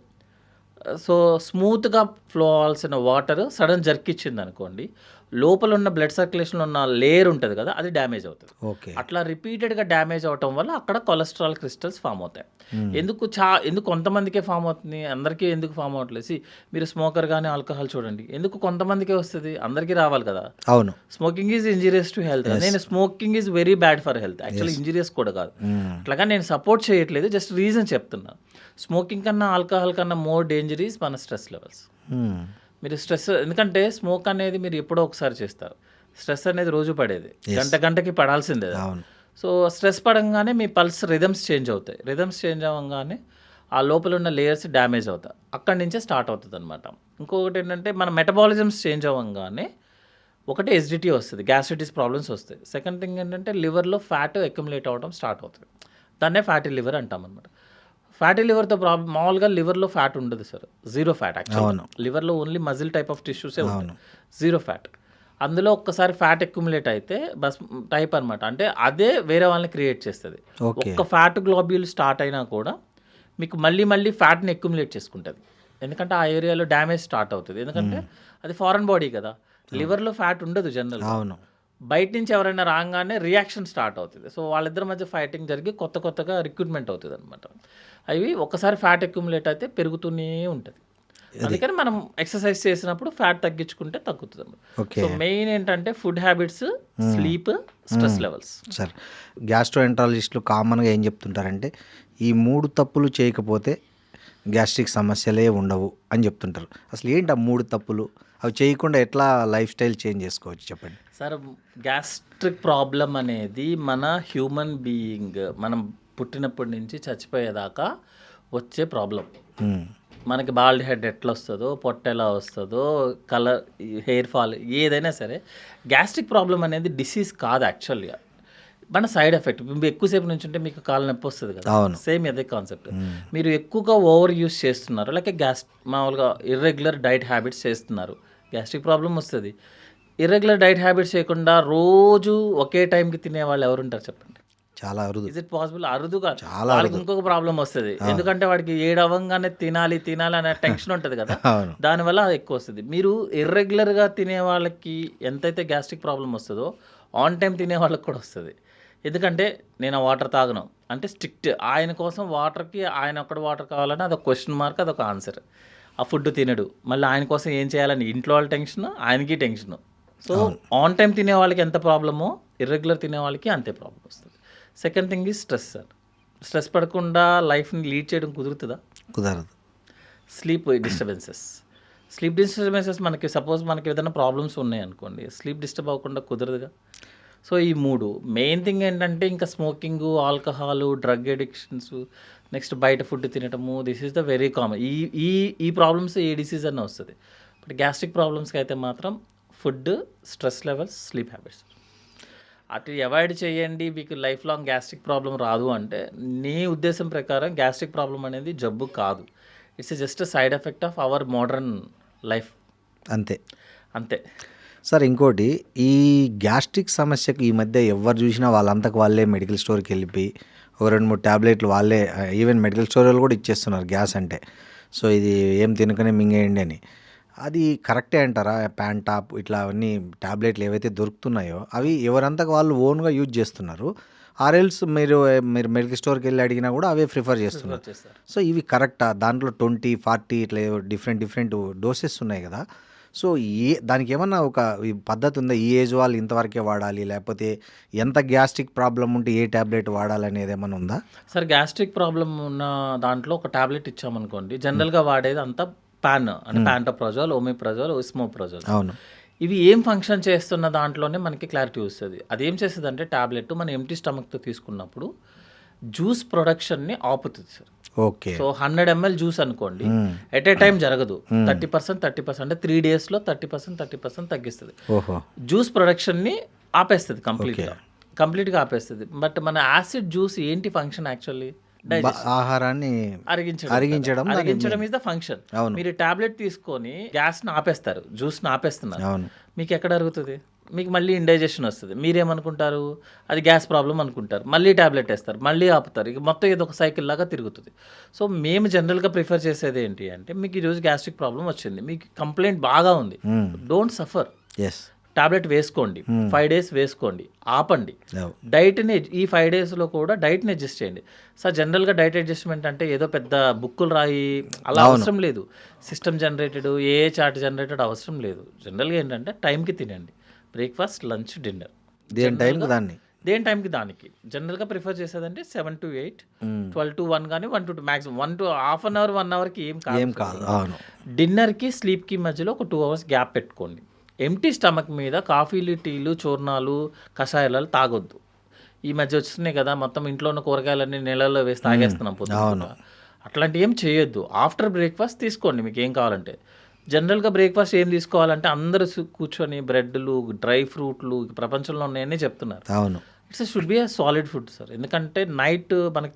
సో స్మూత్గా ఫ్లో అవ్వాల్సిన వాటర్ సడన్ జర్క్ ఇచ్చింది అనుకోండి, లోపల ఉన్న బ్లడ్ సర్క్యులేషన్లో ఉన్న లేయర్ ఉంటుంది కదా, అది డ్యామేజ్ అవుతుంది. అట్లా రిపీటెడ్గా డ్యామేజ్ అవటం వల్ల అక్కడ కొలెస్ట్రాల్ క్రిస్టల్స్ ఫామ్ అవుతాయి. ఎందుకు కొంతమందికే ఫామ్ అవుతుంది, అందరికీ ఎందుకు ఫామ్ అవ్వట్లేదు? మీరు స్మోకర్ కానీ ఆల్కహాల్ చూడండి, ఎందుకు కొంతమందికే వస్తుంది, అందరికీ రావాలి కదా. అవును, smoking is injurious to health. నేను smoking is very bad for health, actually injurious కూడా కాదు. అట్లాగా నేను సపోర్ట్ చేయట్లేదు, జస్ట్ రీజన్ చెప్తున్నాను. స్మోకింగ్ కన్నా ఆల్కహాల్ కన్నా మోర్ డేంజరీస్ మన స్ట్రెస్ లెవెల్స్. మీరు స్ట్రెస్, ఎందుకంటే స్మోక్ అనేది మీరు ఎప్పుడో ఒకసారి చేస్తారు, స్ట్రెస్ అనేది రోజు పడేది, గంటకి పడాల్సిందే. సో స్ట్రెస్ పడంగానే మీ పల్స్ రిథమ్స్ చేంజ్ అవుతాయి. రిథమ్స్ చేంజ్ అవ్వగానే ఆ లోపల ఉన్న లేయర్స్ డ్యామేజ్ అవుతాయి, అక్కడి నుంచే స్టార్ట్ అవుతుంది అనమాట. ఇంకొకటి ఏంటంటే మన మెటబాలిజమ్స్ చేంజ్ అవ్వగానే ఒకటి ఎసిడిటీ వస్తుంది, గ్యాస్ట్రైటిస్ ప్రాబ్లమ్స్ వస్తాయి. సెకండ్ థింగ్ ఏంటంటే లివర్లో ఫ్యాట్ అక్యుములేట్ అవ్వడం స్టార్ట్ అవుతుంది, దాన్నే ఫ్యాటీ లివర్ అంటాం అనమాట. ఫ్యాటీ లివర్తో ప్రాబ్లం, మామూలుగా లివర్లో ఫ్యాట్ ఉండదు సార్, జీరో ఫ్యాట్. యాక్చువల్లీ లివర్లో ఓన్లీ మజిల్ టైప్ ఆఫ్ టిష్యూసే ఉంటుంది, జీరో ఫ్యాట్. అందులో ఒక్కసారి ఫ్యాట్ అక్యుములేట్ అయితే బస్ టైప్ అనమాట, అంటే అదే వేరే వాళ్ళని క్రియేట్ చేస్తుంది. ఒక్క ఫ్యాట్ గ్లోబ్యూల్ స్టార్ట్ అయినా కూడా మీకు మళ్ళీ ఫ్యాట్ని అక్యుములేట్ చేసుకుంటుంది, ఎందుకంటే ఆ ఏరియాలో డ్యామేజ్ స్టార్ట్ అవుతుంది. ఎందుకంటే అది ఫారెన్ బాడీ కదా, లివర్లో ఫ్యాట్ ఉండదు జనరల్. అవును, బయట నుంచి ఎవరైనా రాగానే రియాక్షన్ స్టార్ట్ అవుతుంది. సో వాళ్ళిద్దరి మధ్య ఫైటింగ్ జరిగి కొత్తగా రిక్రూట్మెంట్ అవుతుంది అనమాట. అవి ఒక్కసారి ఫ్యాట్ అక్యుములేట్ అయితే పెరుగుతూనే ఉంటుంది. అందుకని మనం ఎక్సర్సైజ్ చేసినప్పుడు ఫ్యాట్ తగ్గించుకుంటే తగ్గుతుంది అన్నమాట. సో మెయిన్ ఏంటంటే food habits, sleep, stress levels. Sir, గ్యాస్ట్రోఎంట్రాలజిస్టులు కామన్గా ఏం చెప్తుంటారంటే ఈ 3 తప్పులు చేయకపోతే గ్యాస్ట్రిక్ సమస్యలే ఉండవు అని చెప్తుంటారు. అసలు ఏంటి ఆ 3 తప్పులు? అవి చేయకుండా ఎట్లా లైఫ్ స్టైల్ చేంజ్ చేసుకోవచ్చు చెప్పండి? సార్, గ్యాస్ట్రిక్ ప్రాబ్లం అనేది మన హ్యూమన్ బీయింగ్ మనం పుట్టినప్పటి నుంచి చచ్చిపోయేదాకా వచ్చే ప్రాబ్లం. మ్మ్. మనకి బాల్డ్ హెడ్ ఎట్లా వస్తుందో, పొట్ట ఎలా వస్తుందో, కలర్, హెయిర్ ఫాల్, ఏదైనా సరే గ్యాస్ట్రిక్ ప్రాబ్లం అనేది డిసీజ్ కాదు యాక్చువల్గా, మన సైడ్ ఎఫెక్ట్. మీరు ఎక్కువసేపు నుంచి ఉంటే మీకు కాలు నొప్పి వస్తుంది కదా, అవును. సేమ్ అదే కాన్సెప్ట్. మీరు ఎక్కువగా ఓవర్ యూస్ చేస్తున్నారు, లేక మామూలుగా ఇర్రెగ్యులర్ డైట్ హ్యాబిట్స్ చేస్తున్నారు, గ్యాస్ట్రిక్ ప్రాబ్లం వస్తుంది. ఇర్రెగ్యులర్ డైట్ హ్యాబిట్స్ చేయకుండా రోజు ఒకే టైంకి తినే వాళ్ళు ఎవరు ఉంటారు చెప్పండి? చాలా అరుదు. Is it possible? అరుదుగా. చాలా వాళ్ళకి ఇంకొక ప్రాబ్లం వస్తుంది, ఎందుకంటే వాడికి 7 అవ్వగానే తినాలి అనే టెన్షన్ ఉంటుంది కదా, అవును. దానివల్ల అది ఎక్కువ వస్తుంది. మీరు ఇర్రెగ్యులర్గా తినే వాళ్ళకి ఎంతైతే గ్యాస్ట్రిక్ ప్రాబ్లం వస్తుందో ఆన్ టైం తినే వాళ్ళకి కూడా వస్తుంది. ఎందుకంటే నేను ఆ వాటర్ తాగను అంటే స్ట్రిక్ట్, ఆయన కోసం వాటర్కి ఆయన ఒక్కడ వాటర్ కావాలని అదొక క్వశ్చన్ మార్క్, అదొక ఆన్సర్. ఆ ఫుడ్ తినడు, మళ్ళీ ఆయన కోసం ఏం చేయాలని ఇంట్లో వాళ్ళ టెన్షన్, ఆయనకి టెన్షన్. సో ఆన్ టైం తినే వాళ్ళకి ఎంత ప్రాబ్లమో ఇర్రెగ్యులర్ తినే వాళ్ళకి అంతే ప్రాబ్లం వస్తుంది. Second thing is stress. Sir, stress పడకుండా లైఫ్ని లీడ్ చేయడం కుదురుతుందా? కుదరదు. స్లీప్ డిస్టర్బెన్సెస్ మనకి సపోజ్ మనకి ఏదైనా ప్రాబ్లమ్స్ ఉన్నాయనుకోండి, స్లీప్ డిస్టర్బ్ అవ్వకుండా కుదరదుగా. సో ఈ 3 మెయిన్ థింగ్ ఏంటంటే ఇంకా smoking, alcohol, drug addictions, next బయట ఫుడ్ తినటము, this is the very common. ఈ ప్రాబ్లమ్స్ ఏ డిసీజ్ అన్న వస్తుంది. బట్ గ్యాస్ట్రిక్ ప్రాబ్లమ్స్కి అయితే మాత్రం food, stress levels, sleep habits అటు అవాయిడ్ చేయండి, మీకు లైఫ్ లాంగ్ గ్యాస్ట్రిక్ ప్రాబ్లం రాదు అంటే. నీ ఉద్దేశం ప్రకారం గ్యాస్ట్రిక్ ప్రాబ్లం అనేది జబ్బు కాదు, it's just side effect of our modern life, అంతే. సార్ ఇంకోటి, ఈ గ్యాస్ట్రిక్ సమస్యకు ఈ మధ్య ఎవరు చూసినా వాళ్ళంతకు వాళ్ళే మెడికల్ స్టోర్కి వెళ్ళిపోయి ఒక 2-3 ట్యాబ్లెట్లు వాళ్ళే, ఈవెన్ మెడికల్ స్టోర్ వాళ్ళు కూడా ఇచ్చేస్తున్నారు గ్యాస్ అంటే. సో ఇది ఏం తినకనే మింగేయండి అని. అది కరెక్టే అంటారా? ప్యాంటాప్ ఇట్లా అవన్నీ ట్యాబ్లెట్లు ఏవైతే దొరుకుతున్నాయో అవి ఎవరంతకు వాళ్ళు ఓన్గా యూజ్ చేస్తున్నారు. ఆర్ఎల్స్ మీరు మెడికల్ స్టోర్కి వెళ్ళి అడిగినా కూడా అవే ప్రిఫర్ చేస్తున్నారు. సో ఇవి కరెక్టా? దాంట్లో 20, 40 ఇట్లా డిఫరెంట్ డోసెస్ ఉన్నాయి కదా. సో దానికి ఏమన్నా ఒక పద్ధతి ఉందా? ఈ ఏజ్ వాళ్ళు ఇంతవరకే వాడాలి, లేకపోతే ఎంత గ్యాస్ట్రిక్ ప్రాబ్లం ఉంటే ఏ ట్యాబ్లెట్ వాడాలనేది ఏమైనా ఉందా? సార్, గ్యాస్ట్రిక్ ప్రాబ్లం ఉన్న దాంట్లో ఒక ట్యాబ్లెట్ ఇచ్చామనుకోండి, జనరల్గా వాడేది అంతా అంటే ప్యాంటోప్రజోల్, ఓమిప్రజోల్, ఇస్మోప్రజోల్. అవును. ఇవి ఏం ఫంక్షన్ చేస్తున్న దాంట్లోనే మనకి క్లారిటీ వస్తుంది. అదేం చేస్తుంది అంటే ట్యాబ్లెట్ మనం ఎంటీ స్టమక్తో తీసుకున్నప్పుడు జ్యూస్ ప్రొడక్షన్ని ఆపుతుంది sir. Okay. So 100 ml juice అనుకోండి, ఎట్ ఏ టైం జరగదు, 30% అంటే 3 daysలో 30% తగ్గిస్తుంది. జ్యూస్ ప్రొడక్షన్ని ఆపేస్తుంది కంప్లీట్గా ఆపేస్తుంది. బట్ మన యాసిడ్ జ్యూస్ ఏంటి ఫంక్షన్? యాక్చువల్లీ ఆహారాన్ని అరిగించడం ఇస్ ద ఫంక్షన్. మీరు టాబ్లెట్ తీసుకొని గ్యాస్ని ఆపేస్తారు, జ్యూస్ని ఆపేస్తున్నారు, మీకు ఎక్కడ అరుగుతుంది? మీకు మళ్ళీ ఇండైజెషన్ వస్తుంది. మీరేమనుకుంటారు? అది గ్యాస్ ప్రాబ్లం అనుకుంటారు, మళ్ళీ ట్యాబ్లెట్ వేస్తారు, మళ్ళీ ఆపుతారు, ఇక మొత్తం ఏదో ఒక సైకిల్ లాగా తిరుగుతుంది. సో మేము జనరల్గా ప్రిఫర్ చేసేది ఏంటి అంటే, మీకు ఈరోజు గ్యాస్ట్రిక్ ప్రాబ్లం వచ్చింది, మీకు కంప్లైంట్ బాగా ఉంది, డోంట్ సఫర్, టాబ్లెట్ వేసుకోండి, 5 days వేసుకోండి, ఆపండి. డైట్ని ఈ 5 daysలో కూడా డైట్ని అడ్జస్ట్ చేయండి. సార్, జనరల్గా డైట్ అడ్జస్ట్మెంట్ అంటే ఏదో పెద్ద బుక్కులు రాయి అలా అవసరం లేదు, సిస్టమ్ జనరేటెడ్, ఏ చార్ట్ జనరేటెడ్ అవసరం లేదు. జనరల్గా ఏంటంటే టైంకి తినండి, బ్రేక్ఫాస్ట్, లంచ్, డిన్నర్, దేని టైంకి దానికి. జనరల్గా ప్రిఫర్ చేసేదంటే 7 to 8, 12 to 1 కానీ 1 to 2 maximum, 1 to half an hour 1 hourకి ఏం కాదు. డిన్నర్కి స్లీప్కి మధ్యలో ఒక 2 hours గ్యాప్ పెట్టుకోండి. ఎంటీ స్టమక్ మీద కాఫీలు, టీలు, చూర్ణాలు, కషాయాలు తాగొద్దు. ఈ మధ్య వస్తున్నాయి కదా, మొత్తం ఇంట్లో ఉన్న కూరగాయలన్నీ నీళ్ళల్లో వేసి తాగేస్తున్నాం పొద్దున్న, అట్లాంటివి ఏం చేయొద్దు. ఆఫ్టర్ బ్రేక్ఫాస్ట్ తీసుకోండి మీకు ఏం కావాలంటే. జనరల్గా బ్రేక్ఫాస్ట్ ఏం తీసుకోవాలంటే అందరూ కూర్చొని బ్రెడ్లు, డ్రై ఫ్రూట్లు ప్రపంచంలో ఉన్నాయని చెప్తున్నారు. అవును. It's should be a solid food sir. ఎందుకంటే నైట్ మనకి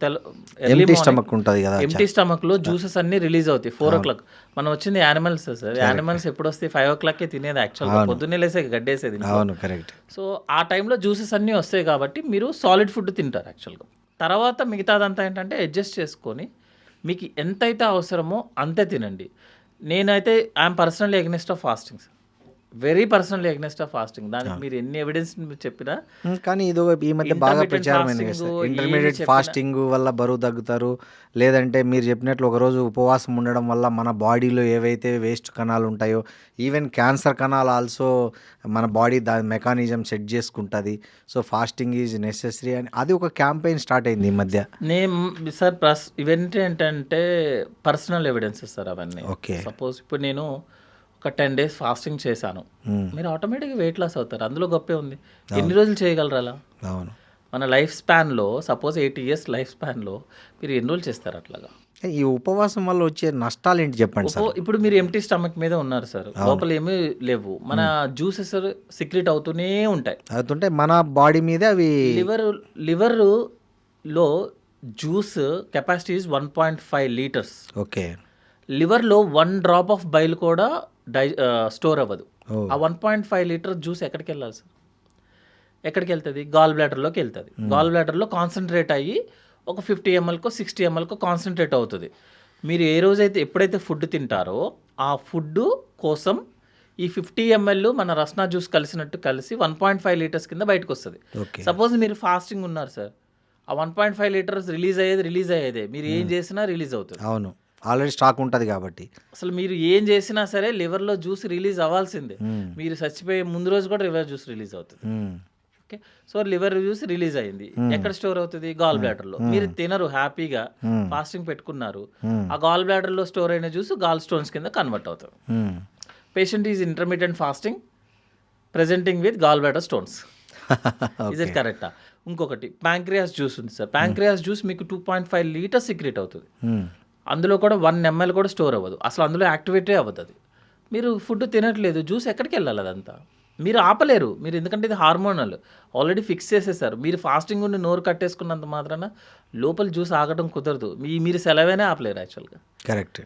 ఎంటీ స్టమక్ ఉంటుంది కదా, ఎంటీ స్టమక్లో జ్యూసెస్ అన్ని రిలీజ్ అవుతాయి 4 o'clock. మనం వచ్చింది యానిమల్స్ సార్, యానిమల్స్ ఎప్పుడు వస్తాయి? 5 o'clockకే తినేది యాక్చువల్గా, పొద్దున్నే లేసే గడ్డేసేది. సో ఆ టైంలో జ్యూసెస్ అన్నీ వస్తాయి కాబట్టి మీరు సాలిడ్ ఫుడ్ తింటారు యాక్చువల్గా. తర్వాత మిగతాదంతా ఏంటంటే అడ్జస్ట్ చేసుకొని మీకు ఎంతైతే అవసరమో అంతే తినండి. నేనైతే I'm personally against of fasting sir. Very personal against of fasting. దానికి మీరు ఎన్ని ఎవిడెన్స్ చెప్పినా కానీ ఇది ఈ మధ్య బాగా Intermittent ప్రచారమైంది కదా fasting సార్. ఏది ఇంటర్మీడియట్ చెప్పినా- ఫాస్టింగ్ వల్ల బరువు తగ్గుతారు, లేదంటే మీరు చెప్పినట్లు ఒకరోజు ఉపవాసం ఉండడం వల్ల మన బాడీలో ఏవైతే వేస్ట్ కణాలు ఉంటాయో, ఈవెన్ క్యాన్సర్ కణాలు ఆల్సో మన బాడీ దాని మెకానిజం సెట్ చేసుకుంటుంది. సో ఫాస్టింగ్ ఈజ్ నెసెసరీ అని అది ఒక క్యాంపెయిన్ స్టార్ట్ అయింది ఈ మధ్య. నేను సార్ ఇవన్నీ ఏంటంటే పర్సనల్ ఎవిడెన్సెస్ సార్ అవన్నీ. ఓకే. సపోజ్ ఇప్పుడు నేను ఒక 10 days ఫాస్టింగ్ చేశాను, మీరు ఆటోమేటిక్గా వెయిట్ లాస్ అవుతారు. అందులో గొప్పే ఉంది. ఎన్ని రోజులు చేయగలరు అలా? అవును. మన లైఫ్ స్పాన్లో సపోజ్ 80 years లైఫ్ స్పాన్లో మీరు ఎన్ని రోజులు చేస్తారు అట్లాగా? ఈ ఉపవాసం వల్ల వచ్చే నష్టాలు ఏంటి చెప్పండి సార్. ఇప్పుడు మీరు ఎంటీ స్టమక్ మీద ఉన్నారు సార్, లోపల ఏమీ లేవు, మన జ్యూసెస్ సిక్రెట్ అవుతూనే ఉంటాయి. అవుతుంటే మన బాడీ మీద అవి లివర్లో juice capacity is 1.5 liters. Okay. లివర్లో 1 drop ఆఫ్ బైల్ కూడా స్టోర్ అవ్వదు. ఆ 1.5 liters జ్యూస్ ఎక్కడికి వెళ్ళాలి సార్? ఎక్కడికి వెళ్తుంది? గాల్ బ్లాడర్లోకి వెళ్తుంది. గాల్ బ్లాడర్లో కాన్సన్ట్రేట్ అయ్యి ఒక 50 mlకో 60 mlకో కాన్సన్ట్రేట్ అవుతుంది. మీరు ఎప్పుడైతే ఫుడ్ తింటారో ఆ ఫుడ్ కోసం ఈ 50 ml మన రస్నా జ్యూస్ కలిసినట్టు కలిసి 1.5 liters కింద బయటకు వస్తుంది. ఓకే. సపోజ్ మీరు ఫాస్టింగ్ ఉన్నారు సార్, ఆ 1.5 liters రిలీజ్ అయ్యేదే మీరు ఏం చేసినా రిలీజ్ అవుతుంది. అవును, ఆల్రెడీ స్టాక్ ఉంటుంది కాబట్టి. అసలు మీరు ఏం చేసినా సరే లివర్లో జ్యూస్ రిలీజ్ అవ్వాల్సిందే. మీరు చచ్చిపోయే ముందు రోజు కూడా లివర్ జ్యూస్ రిలీజ్ అవుతుంది. Okay. So liver juice release అయింది, ఎక్కడ స్టోర్ అవుతుంది? గాల్ బ్లాడర్లో. మీరు తినరు, హ్యాపీగా ఫాస్టింగ్ పెట్టుకున్నారు, ఆ గాల్ బ్లాడర్లో స్టోర్ అయిన జ్యూస్ గాల్ స్టోన్స్ కింద కన్వర్ట్ అవుతుంది. Patient is intermediate fasting presenting with gallbladder stones. Is it కరెక్టా? ఇంకొకటి ప్యాంక్రియాస్ జ్యూస్ ఉంది సార్. ప్యాంక్రియాస్ జ్యూస్ మీకు 2.5 liters సీక్రెట్ అవుతుంది. అందులో కూడా 1 ml కూడా స్టోర్ అవ్వదు, అసలు అందులో యాక్టివేటే అవ్వదు. అది మీరు ఫుడ్ తినట్లేదు, జ్యూస్ ఎక్కడికి వెళ్ళాలి? అదంతా మీరు ఆపలేరు. మీరు ఎందుకంటే ఇది హార్మోనల్ ఆల్రెడీ ఫిక్స్ చేసేసారు. మీరు ఫాస్టింగ్ ఉండి నోరు కట్టేసుకున్నంత మాత్రాన లోపల జ్యూస్ ఆగడం కుదరదు. మీరు సెలవైనా ఆపలేరు. యాక్చువల్గా కరెక్ట్.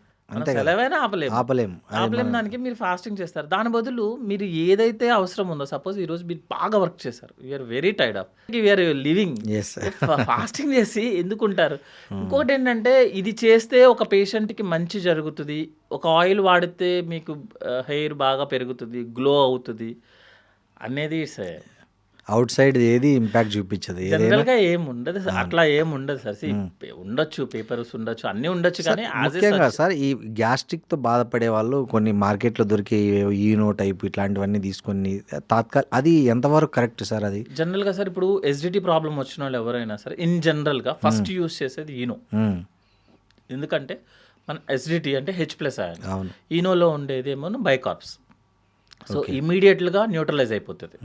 సెలవైనా ఆపలేము. ఆపలేము. దానికి మీరు ఫాస్టింగ్ చేస్తారు. దాని బదులు మీరు ఏదైతే అవసరం ఉందో, సపోజ్ ఈరోజు మీరు బాగా వర్క్ చేశారు, we are very tired of, we are living, fasting చేసి ఎందుకుంటారు? ఇంకోటి ఏంటంటే ఇది చేస్తే ఒక పేషెంట్కి మంచి జరుగుతుంది, ఒక ఆయిల్ వాడితే మీకు హెయిర్ బాగా పెరుగుతుంది, గ్లో అవుతుంది అనేది అవుట్ సైడ్ ఏది ఇంపాక్ట్ చూపించదు. జనరల్గా ఏముండదు, అట్లా ఏముండదు సార్. ఉండొచ్చు, పేపర్స్ ఉండొచ్చు, అన్నీ ఉండొచ్చు, కానీ ముఖ్యంగా సార్ ఈ గ్యాస్ట్రిక్తో బాధపడే వాళ్ళు కొన్ని మార్కెట్లో దొరికే ఈనో టైప్ ఇట్లాంటివన్నీ తీసుకొని అది ఎంతవరకు కరెక్ట్ సార్? అది జనరల్గా సార్ ఇప్పుడు ఎస్డిటి ప్రాబ్లం వచ్చిన వాళ్ళు ఎవరైనా సరే ఇన్ జనరల్గా ఫస్ట్ యూస్ చేసేది ఈనో. ఎందుకంటే మన ఎస్డిటి అంటే H+ అయాన్, ఈనోలో ఉండేదేమో బైకార్బ్స్. సో ఇమీడియట్గా న్యూట్రలైజ్ అయిపోతుంది.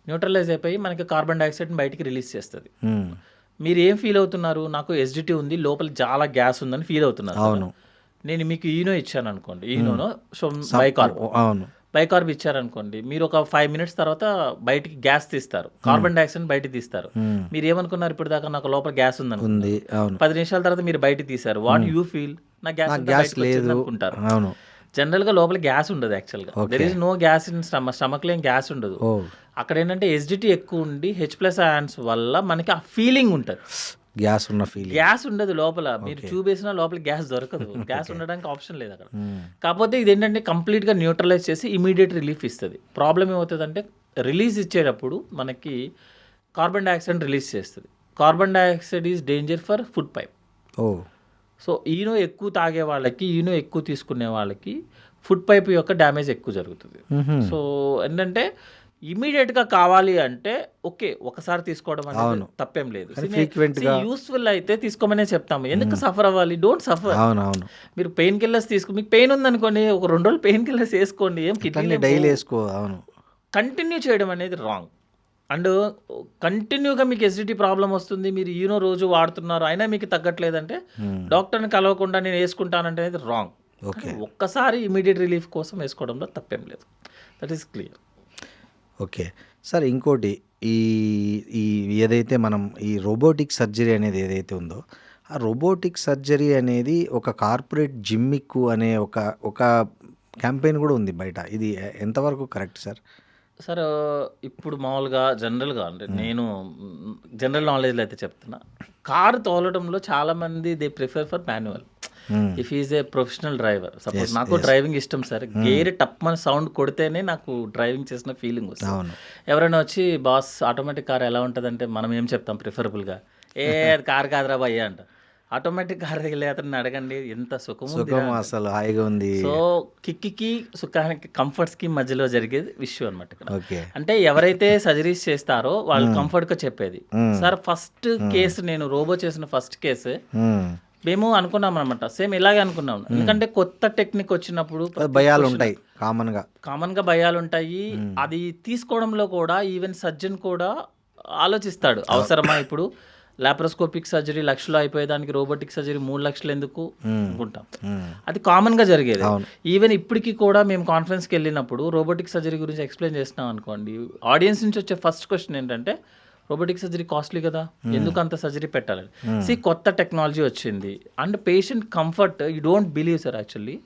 న్యూట్రలైజ్ అయిపోయి మనకి కార్బన్ డైఆక్సైడ్ని బయటికి రిలీజ్ చేస్తుంది. మీరు ఏం ఫీల్ అవుతున్నారు? నాకు ఎస్డిటి ఉంది, లోపల చాలా గ్యాస్ ఉందని ఫీల్ అవుతున్నారు. అవును. నేను మీకు ఈనో ఇచ్చాను అనుకోండి, ఈనోనో బైకార్బ్ ఇచ్చారనుకోండి, మీరు ఒక 5 minutes తర్వాత బయటికి గ్యాస్ తీస్తారు, కార్బన్ డైఆక్సైడ్ బయటికి తీస్తారు. మీరు ఏమనుకున్నారు? ఇప్పుడు దాకా నాకు లోపల గ్యాస్ ఉంది 10 నిమిషాల తర్వాత మీరు బయటికి తీశారు. What you feel? నా గ్యాస్ లేదు అనుకుంటారు. జనరల్గా లోపల గ్యాస్ ఉండదు. యాక్చువల్గా there is no gas in స్టమక్లో ఏం గ్యాస్ ఉండదు. అక్కడ ఏంటంటే ఎస్డిటి ఎక్కువ ఉండి H+ అయాన్స్ వల్ల మనకి ఆ ఫీలింగ్ ఉంటుంది. గ్యాస్ ఉన్న ఫీలింగ్, గ్యాస్ ఉండదు లోపల. మీరు ట్యూబ్ వేసినా లోపల గ్యాస్ దొరకదు. గ్యాస్ ఉండడానికి ఆప్షన్ లేదు అక్కడ. కాకపోతే ఇది ఏంటంటే కంప్లీట్గా న్యూట్రలైజ్ చేసి ఇమీడియట్ రిలీఫ్ ఇస్తుంది. ప్రాబ్లం ఏమవుతుందంటే రిలీజ్ ఇచ్చేటప్పుడు మనకి కార్బన్ డైఆక్సైడ్ రిలీజ్ చేస్తుంది. Carbon dioxide is danger for food pipe. So Eno ఎక్కువ తాగే వాళ్ళకి, ఈనో ఎక్కువ తీసుకునే వాళ్ళకి ఫుడ్ పైప్ యొక్క డ్యామేజ్ ఎక్కువ జరుగుతుంది. సో ఏంటంటే ఇమీడియట్గా కావాలి అంటే ఓకే, ఒకసారి తీసుకోవడం అనేది తప్పేం లేదు. యూస్ఫుల్ అయితే తీసుకోమనే చెప్తాము. ఎందుకు సఫర్ అవ్వాలి? Don't suffer. మీరు పెయిన్ కిల్లర్స్ మీకు పెయిన్ ఉందనుకోండి, ఒక 2 రోజులు పెయిన్ కిల్లర్స్ వేసుకోండి, ఏం కిడ్నీ డైలీ వేసుకో. కంటిన్యూ చేయడం అనేది రాంగ్. అండ్ కంటిన్యూగా మీకు ఎస్డిటి ప్రాబ్లం వస్తుంది, మీరు ఈనో రోజు వాడుతున్నారు, అయినా మీకు తగ్గట్లేదంటే డాక్టర్ని కలవకుండా నేను వేసుకుంటానంటే అనేది రాంగ్. ఒక్కసారి ఇమీడియట్ రిలీఫ్ కోసం వేసుకోవడంలో తప్పేం లేదు. That is clear. Okay sir, ఇంకోటి ఈ ఏదైతే మనం ఈ రోబోటిక్ సర్జరీ అనేది ఏదైతే ఉందో, ఆ రోబోటిక్ సర్జరీ అనేది ఒక కార్పొరేట్ జిమ్మిక్ అనే ఒక క్యాంపెయిన్ కూడా ఉంది బయట. ఇది ఎంతవరకు కరెక్ట్ సార్? సార్ ఇప్పుడు మామూలుగా జనరల్గా అంటే నేను జనరల్ నాలెడ్జ్లో అయితే చెప్తున్నా, కారు తోలడంలో చాలామంది they prefer for manual. If is a professional driver, suppose నాకు డ్రైవింగ్ ఇష్టం సార్, గేర్ టప్ మన సౌండ్ కొడితేనే నాకు డ్రైవింగ్ చేసిన ఫీలింగ్ వస్తుంది. అవును. ఎవరైనా వచ్చి బాస్ ఆటోమేటిక్ కార్ ఎలా ఉంటుందంటే మనం ఏం చెప్తాం ప్రిఫరబుల్గా, అది కార్ కాదురా భయ్యా అంట. ఆటోమేటిక్ కార్ వెళ్ళి అతన్ని అడగండి ఎంత సుఖం అసలు హాయిగా ఉంది. సో కిక్కి సుఖానికి కంఫర్ట్స్కి మధ్యలో జరిగేది విషయం అనమాట ఇక్కడ. ఓకే. అంటే ఎవరైతే సర్జరీస్ చేస్తారో వాళ్ళు కంఫర్ట్గా చెప్పేది. సార్ ఫస్ట్ కేసు నేను రోబో చేసిన ఫస్ట్ కేసు మేము అనుకున్నాం అనమాట, సేమ్ ఇలాగే అనుకున్నాం. ఎందుకంటే కొత్త టెక్నిక్ వచ్చినప్పుడు భయాలు ఉంటాయి, కామన్గా భయాలు ఉంటాయి. అది తీసుకోవడంలో కూడా ఈవెన్ సర్జన్ కూడా ఆలోచిస్తాడు, అవసరమా ఇప్పుడు లాప్రోస్కోపిక్ సర్జరీ లక్షలు అయిపోయేదానికి రోబోటిక్ సర్జరీ 3 లక్షలు ఎందుకు అనుకుంటాం. అది కామన్గా జరిగేది. ఈవెన్ ఇప్పటికీ కూడా మేము కాన్ఫరెన్స్కి వెళ్ళినప్పుడు రోబోటిక్ సర్జరీ గురించి ఎక్స్ప్లెయిన్ చేస్తున్నాం అనుకోండి, ఆడియన్స్ నుంచి వచ్చే ఫస్ట్ క్వశ్చన్ ఏంటంటే రోబోటిక్ సర్జరీ కాస్ట్లీ కదా, ఎందుకు అంత సర్జరీ పెట్టాలని. కొత్త టెక్నాలజీ వచ్చింది and patient comfort, you don't believe sir. Actually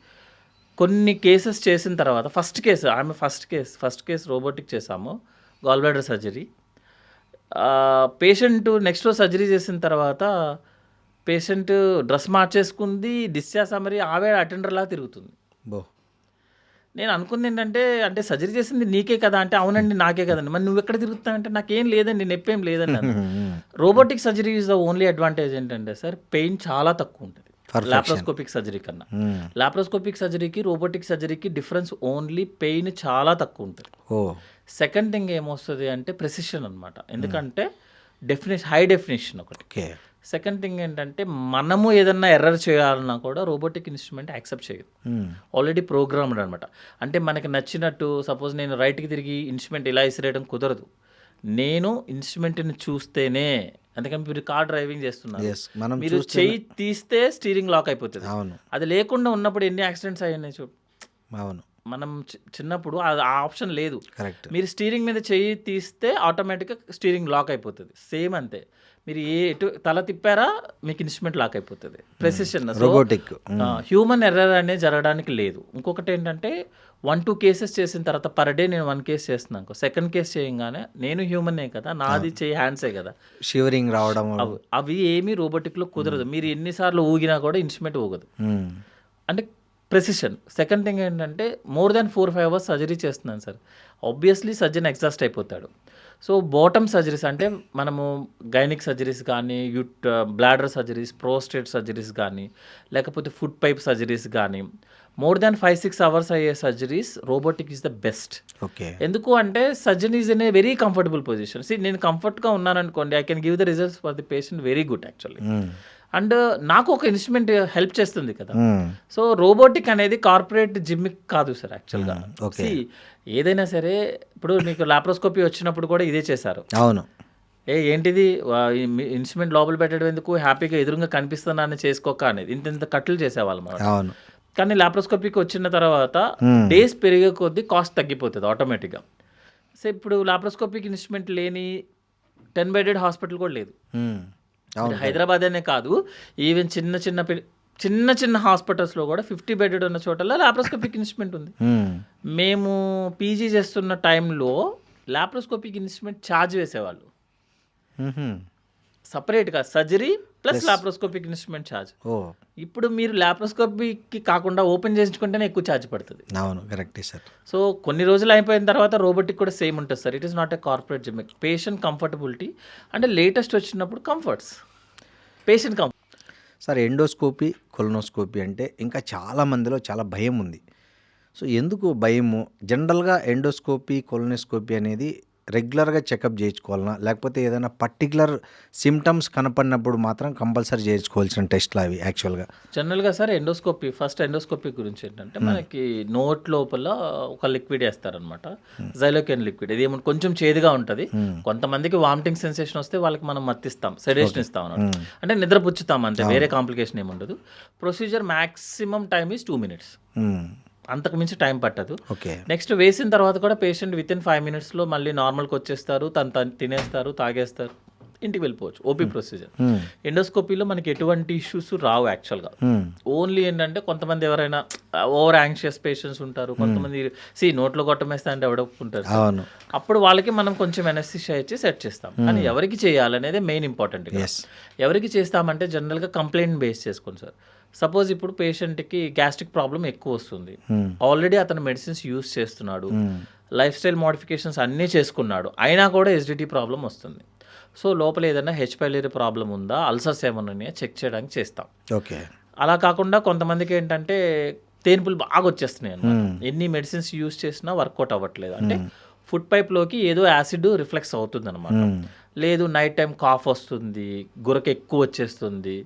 కొన్ని కేసెస్ చేసిన తర్వాత ఫస్ట్ కేసు రోబోటిక్ చేసాము, gallbladder surgery. Patient next రోజు సర్జరీ చేసిన తర్వాత పేషెంట్ డ్రెస్ మార్చేసుకుంది, డిశ్చార్జ్ అమరి ఆవే అటెండర్లా తిరుగుతుంది. నేను అనుకుంది ఏంటంటే, అంటే సర్జరీ చేసింది నీకే కదా అంటే, అవునండి నాకే కదండి. మరి నువ్వు ఎక్కడ తిరుగుతావంటే, నాకేం లేదండి, నొప్పేం లేదండి. Robotic surgery is the only advantage ఏంటంటే సార్, పెయిన్ చాలా తక్కువ ఉంటుంది లాప్రోస్కోపిక్ సర్జరీ కన్నా. లాప్రోస్కోపిక్ సర్జరీకి రోబోటిక్ సర్జరీకి డిఫరెన్స్ ఓన్లీ పెయిన్ చాలా తక్కువ ఉంటుంది. సెకండ్ థింగ్ ఏమొస్తుంది అంటే ప్రెసిషన్ అనమాట. ఎందుకంటే హై డెఫినేషన్ ఒకటి. సెకండ్ థింగ్ ఏంటంటే మనము ఏదన్నా ఎర్రర్ చేయాలన్నా కూడా రోబోటిక్ ఇన్స్ట్రుమెంట్ యాక్సెప్ట్ చేయదు, ఆల్రెడీ ప్రోగ్రామ్డ్ అనమాట. అంటే మనకి నచ్చినట్టు సపోజ్ నేను రైట్కి తిరిగి ఇన్స్ట్రుమెంట్ ఇలా ఇసిరేయడం కుదరదు, నేను ఇన్స్ట్రుమెంట్ని చూస్తేనే. అందుకని మీరు కార్ డ్రైవింగ్ చేస్తున్నారు, మీరు చెయ్యి తీస్తే స్టీరింగ్ లాక్ అయిపోతుంది. అది లేకుండా ఉన్నప్పుడు ఎన్ని యాక్సిడెంట్స్ అయ్యాయి చూడు. అవును, మనం చిన్నప్పుడు ఆ ఆప్షన్ లేదు. మీరు స్టీరింగ్ మీద చెయ్యి తీస్తే ఆటోమేటిక్గా స్టీరింగ్ లాక్ అయిపోతుంది. సేమ్ అంతే, మీరు ఎటు తల తిప్పారా మీకు ఇన్స్ట్రుమెంట్ లాక్ అయిపోతుంది. Precision robotic. హ్యూమన్ ఎర్రర్ అనేది జరగడానికి లేదు. ఇంకొకటి ఏంటంటే 1-2 కేసెస్ చేసిన తర్వాత పర్ డే నేను 1 కేసు చేస్తున్నాను, సెకండ్ కేసు చేయగానే నేను హ్యూమనే కదా, నాది చేయి హ్యాండ్సే కదా, షివరింగ్ రావడం అవి ఏమీ రోబోటిక్లో కుదరదు. మీరు ఎన్నిసార్లు ఊగినా కూడా ఇన్స్ట్రుమెంట్ ఊగదు. అంటే ప్రెసిషన్. సెకండ్ థింగ్ ఏంటంటే మోర్ దాన్ 4-5 అవర్స్ సర్జరీ చేస్తున్నాను సార్, ఆబ్వియస్లీ సర్జన్ ఎగ్జాస్ట్ అయిపోతాడు. సో బాటమ్ సర్జరీస్ అంటే మనము గైనిక్ సర్జరీస్ కానీ, బ్లాడర్ సర్జరీస్, ప్రోస్టేట్ సర్జరీస్ కానీ, లేకపోతే ఫుడ్ పైప్ సర్జరీస్ కానీ, మోర్ దాన్ 5-6 అవర్స్ అయ్యే surgeries robotic is the best. ఎందుకు అంటే surgeon is in a very comfortable position. నేను కంఫర్ట్గా ఉన్నాను అనుకోండి, I can give the results for the patient very good actually. And నాకు ఒక ఇన్స్ట్రుమెంట్ హెల్ప్ చేస్తుంది కదా. సో రోబోటిక్ అనేది కార్పొరేట్ జిమ్మిక్ కాదు సార్ యాక్చువల్గా. ఏదైనా సరే ఇప్పుడు మీకు లాప్రోస్కోపీ వచ్చినప్పుడు కూడా ఇదే చేశారు. అవును, ఏంటిది ఇన్స్ట్రుమెంట్ లోపల పెట్టడం ఎందుకు, హ్యాపీగా ఎదురుగా కనిపిస్తున్నానని చేసుకోక అనేది ఇంత కట్లు చేసేవాళ్ళం. అవును, కానీ లాప్రోస్కోపీకి వచ్చిన తర్వాత డేస్ పెరిగే కొద్దీ కాస్ట్ తగ్గిపోతుంది ఆటోమేటిక్గా. సో ఇప్పుడు లాప్రోస్కోపిక్ ఇన్స్ట్రుమెంట్ లేని 10 బెడెడ్ హాస్పిటల్ కూడా లేదు. హైదరాబాద్ అనే కాదు, ఈవెన్ చిన్న చిన్న హాస్పిటల్స్లో కూడా 50 బెడెడ్ ఉన్న చోటల్లో లాప్రోస్కోపిక్ ఇన్స్ట్రుమెంట్ ఉంది. మేము పీజీ చేస్తున్న టైంలో లాప్రోస్కోపిక్ ఇన్స్ట్రుమెంట్ ఛార్జ్ వేసేవాళ్ళు సపరేట్గా, surgery plus laparoscopic instrument charge. ఇప్పుడు మీరు లాప్రోస్కోపీకి కాకుండా ఓపెన్ చేయించుకుంటేనే ఎక్కువ ఛార్జ్ పడుతుంది. అవును, కరెక్టే సార్. సో కొన్ని రోజులు అయిపోయిన తర్వాత రోబోటిక్ కూడా సేమ్ ఉంటుంది sir. It is not a corporate gym. Patient comfortability అంటే లేటెస్ట్ వచ్చినప్పుడు comforts, patient comfort. Sir endoscopy, colonoscopy అంటే ఇంకా చాలా మందిలో చాలా భయం ఉంది. సో ఎందుకు భయము? జనరల్గా ఎండోస్కోపీ, కొలనోస్కోపీ అనేది రెగ్యులర్గా చెకప్ చేయించుకోవాలన్నా, లేకపోతే ఏదైనా పర్టికులర్ సిమ్టమ్స్ కనపడినప్పుడు మాత్రం కంపల్సరీ చేయించుకోవాల్సిన టెస్ట్లు అవి యాక్చువల్గా? జనరల్గా సార్ ఫస్ట్ ఎండోస్కోపీ గురించి ఏంటంటే మనకి నోట్ లోపల ఒక లిక్విడ్ వేస్తారనమాట, జైలోకెన్ లిక్విడ్. ఇది ఏమన్నా కొంచెం చేదుగా ఉంటుంది. కొంతమందికి వామిటింగ్ సెన్సేషన్ వస్తే వాళ్ళకి మనం మత్తిస్తాం, సెడేషన్ ఇస్తాం అన్నమాట, అంటే నిద్రపుచ్చుతాం అంతే, వేరే కాంప్లికేషన్ ఏమి ఉండదు. Procedure maximum time is 2 minutes, అంతకు మించి టైం పట్టదు. నెక్స్ట్ వేసిన తర్వాత కూడా పేషెంట్ వితిన్ 5 minutesలో మళ్ళీ నార్మల్కి వచ్చేస్తారు, తను తినేస్తారు, తాగేస్తారు, ఇంటికి వెళ్ళిపోవచ్చు. OP procedure. ఎండోస్కోపీలో మనకి ఎటువంటి ఇష్యూస్ రావు యాక్చువల్గా. ఓన్లీ ఏంటంటే కొంతమంది ఎవరైనా ఓవర్ యాంగ్షియస్ పేషెంట్స్ ఉంటారు, కొంతమంది నోట్లో కొట్టమేస్తే అంటే ఎవడొప్పుకుంటారు, అప్పుడు వాళ్ళకి మనం కొంచెం ఎనస్థీషియా ఇచ్చి సెట్ చేస్తాం. కానీ ఎవరికి చేయాలనేది మెయిన్ ఇంపార్టెంట్. ఎవరికి చేస్తామంటే జనరల్గా కంప్లైంట్ బేస్ చేసుకోండి సార్. సపోజ్ ఇప్పుడు పేషెంట్కి గ్యాస్ట్రిక్ ప్రాబ్లం ఎక్కువ వస్తుంది, ఆల్రెడీ అతను మెడిసిన్స్ యూస్ చేస్తున్నాడు, లైఫ్ స్టైల్ మోడిఫికేషన్స్ అన్నీ చేసుకున్నాడు, అయినా కూడా ఎసిడిటీ ప్రాబ్లం వస్తుంది. సో లోపల ఏదైనా హెచ్ పైలరీ ప్రాబ్లం ఉందా, అల్సర్స్ ఏమైనా ఉన్నాయా చెక్ చేయడానికి చేస్తాం. ఓకే. అలా కాకుండా కొంతమందికి ఏంటంటే తేన్పులు బాగా వచ్చేస్తున్నాయి అన్నమాట. ఎన్ని మెడిసిన్స్ యూస్ చేసినా వర్కౌట్ అవ్వట్లేదు. అంటే ఫుడ్ పైప్లోకి ఏదో యాసిడ్ రిఫ్లెక్స్ అవుతుంది అనమాట. లేదు నైట్ టైం కాఫ్ వస్తుంది, గురక ఎక్కువ వచ్చేస్తుంది,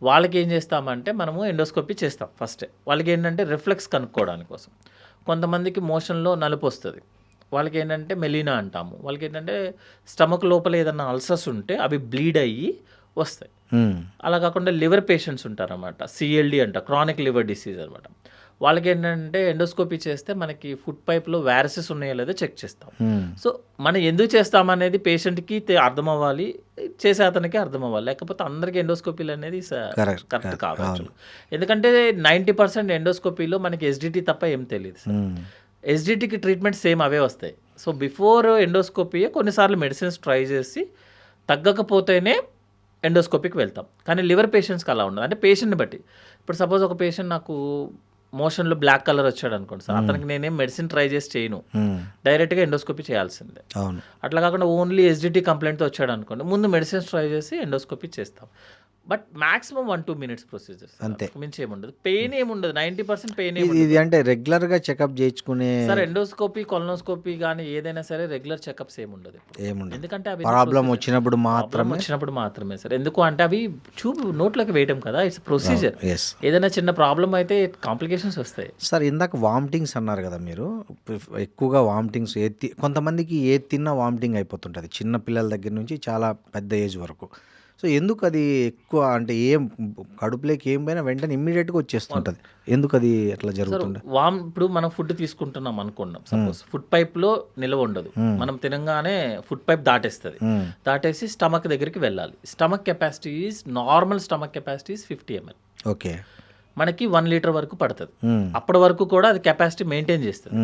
వాళ్ళకి ఏం చేస్తామంటే మనము ఎండోస్కోపీ చేస్తాం ఫస్ట్. వాళ్ళకి ఏంటంటే రిఫ్లెక్స్ కనుక్కోవడానికి కోసం. కొంతమందికి మోషన్లో నలుపు వస్తుంది, వాళ్ళకి ఏంటంటే మెలీనా అంటాము. వాళ్ళకి ఏంటంటే స్టమక్ లోపల ఏదన్నా అల్సర్స్ ఉంటే అవి బ్లీడ్ అయ్యి వస్తాయి. అలా కాకుండా లివర్ పేషెంట్స్ ఉంటారన్నమాట, సిఎల్డి అంట, క్రానిక్ లివర్ డిసీజ్ అనమాట. వాళ్ళకి ఏంటంటే ఎండోస్కోపీ చేస్తే మనకి ఫుడ్ పైప్లో వైరసెస్ ఉన్నాయో లేదో చెక్ చేస్తాం. సో మనం ఎందుకు చేస్తామనేది పేషెంట్కి అర్థం అవ్వాలి, చేసే అతనికి అర్థం అవ్వాలి. లేకపోతే అందరికీ ఎండోస్కోపీలు అనేది కరెక్ట్ కావచ్చు. ఎందుకంటే 90% ఎండోస్కోపీలో మనకి ఎస్డిటీ తప్ప ఏం తెలియదు. ఎస్డిటీకి ట్రీట్మెంట్ సేమ్ అవే వస్తాయి. సో బిఫోర్ ఎండోస్కోపీ కొన్నిసార్లు మెడిసిన్స్ ట్రై చేసి తగ్గకపోతేనే ఎండోస్కోపీకి వెళ్తాం. కానీ లివర్ పేషెంట్స్కి అలా ఉండదు. అంటే పేషెంట్ని బట్టి. ఇప్పుడు సపోజ్ ఒక పేషెంట్ నాకు మోషన్లో బ్లాక్ కలర్ వచ్చాడు అనుకోండి సార్, అతనికి నేనేం మెడిసిన్ ట్రై చేసి చేయను, డైరెక్ట్గా ఎండోస్కోపీ చేయాల్సిందే. అట్లా కాకుండా ఓన్లీ ఎస్డిటీ కంప్లైంట్తో వచ్చాడు అనుకోండి, ముందు మెడిసిన్స్ ట్రై చేసి ఎండోస్కోపీ చేస్తాం. బట్ మాక్సిమం 1-2 minutes ప్రొసీజర్ అంతే, మించి ఏముండదు. పెయిన్ ఏముండదు, 90% పెయిన్ ఇది అంటే రెగ్యులర్గా చెకప్ చేయించుకునే సార్. ఎండోస్కోపీ, కొలనోస్కోపీ కానీ ఏదైనా సరే రెగ్యులర్ చెకప్స్ ఏముండదు. ఎందుకంటే అవి ప్రాబ్లం వచ్చినప్పుడు మాత్రమే సార్. ఎందుకు అంటే అవి నోట్లోకి వేయటం కదా, ఇట్స్ ప్రొసీజర్. ఏదైనా చిన్న ప్రాబ్లం అయితే కాంప్లికేషన్స్ వస్తాయి. సార్ ఇందాక వామిటింగ్స్ అన్నారు కదా మీరు, ఎక్కువగా వామిటింగ్స్ కొంతమందికి ఏది తిన్నా వామిటింగ్ అయిపోతుంటుంది, చిన్న పిల్లల దగ్గర నుంచి చాలా పెద్ద ఏజ్ వరకు. సో ఎందుకు అది ఎక్కువ, అంటే ఏం కడుపులోకి ఏం పోయినా వెంటనే ఇమ్మీడియట్గా వచ్చేస్తుంటుంది, ఎందుకు అది అట్లా జరుగుతుంది? ఇప్పుడు మనం ఫుడ్ తీసుకుంటున్నాం అనుకున్నాం, సపోజ్ ఫుడ్ పైప్లో నిల్వ ఉండదు, మనం తినగానే ఫుడ్ పైప్ దాటేస్తుంది, దాటేసి స్టమక్ దగ్గరికి వెళ్ళాలి. Stomach capacity is normal stomach capacity is 50 ml. Okay. మనకి 1 liter వరకు పడుతుంది. అప్పటి వరకు కూడా అది కెపాసిటీ మెయింటైన్ చేస్తుంది.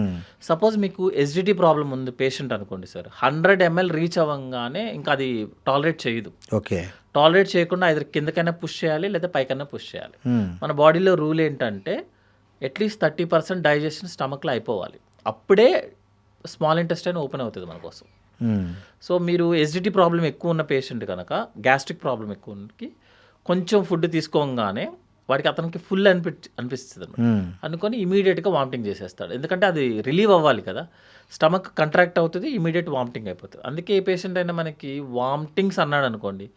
సపోజ్ మీకు ఎస్డిటీ ప్రాబ్లం ఉంది పేషెంట్ అనుకోండి సార్, 100 ml రీచ్ అవ్వగానే ఇంకా అది టాలరేట్ చేయదు. ఓకే. టాలరేట్ చేయకుండా ఐదర్ కిందకైనా పుష్ చేయాలి లేదా పైకైనా పుష్ చేయాలి. మన బాడీలో రూల్ ఏంటంటే అట్లీస్ట్ 30% డైజెషన్ స్టమక్లో అయిపోవాలి, అప్పుడే స్మాల్ ఇంటెస్టైన్ ఓపెన్ అవుతుంది మన కోసం. సో మీరు ఎస్డిటీ ప్రాబ్లం ఎక్కువ ఉన్న పేషెంట్ కనుక, గ్యాస్ట్రిక్ ప్రాబ్లం ఎక్కువ ఉన్నకి కొంచెం ఫుడ్ తీసుకోగానే వాడికి అతనికి ఫుల్ అనిపిస్తుంది అనమాట. అనుకొని ఇమీడియట్గా వామిటింగ్ చేసేస్తాడు. ఎందుకంటే అది రిలీవ్ అవ్వాలి కదా, స్టమక్ కంట్రాక్ట్ అవుతుంది, ఇమీడియట్ వామిటింగ్ అయిపోతుంది. అందుకే ఏ పేషెంట్ అయినా మనకి వామిటింగ్స్ అన్నాడు అనుకోండి,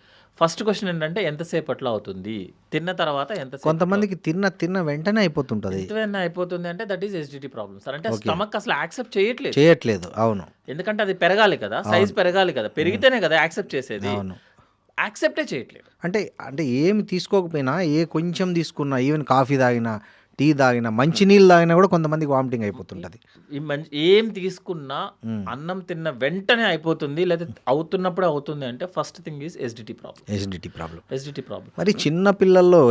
ఫస్ట్ క్వశ్చన్ ఏంటంటే ఎంతసేపట్లో అవుతుంది, తిన్న తర్వాత ఎంతసేపు. కొంతమందికి తిన్న వెంటనే అయిపోతుంది అంటే that is SDT problem sir. అంటే స్టమక్ అసలు యాక్సెప్ట్ చేయట్లేదు. అవును. ఎందుకంటే అది పెరగాలి కదా, సైజ్ పెరగాలి కదా, పెరిగితేనే కదా యాక్సెప్ట్ చేసేది. యాక్సెప్టే చేయట్లేదు. అంటే ఏమి తీసుకోకపోయినా, కొంచెం తీసుకున్నా, ఈవెన్ కాఫీ తాగినా, టీ తాగినా, మంచినీళ్ళు తాగినా కూడా కొంతమందికి వామిటింగ్ అయిపోతుంటుంది. ఏం తీసుకున్నా అన్నం తిన్న వెంటనే అయిపోతుంది, లేదా అవుతున్నప్పుడు అవుతుంది అంటే first thing is SDT problem. మరి చిన్న పిల్లల్లో,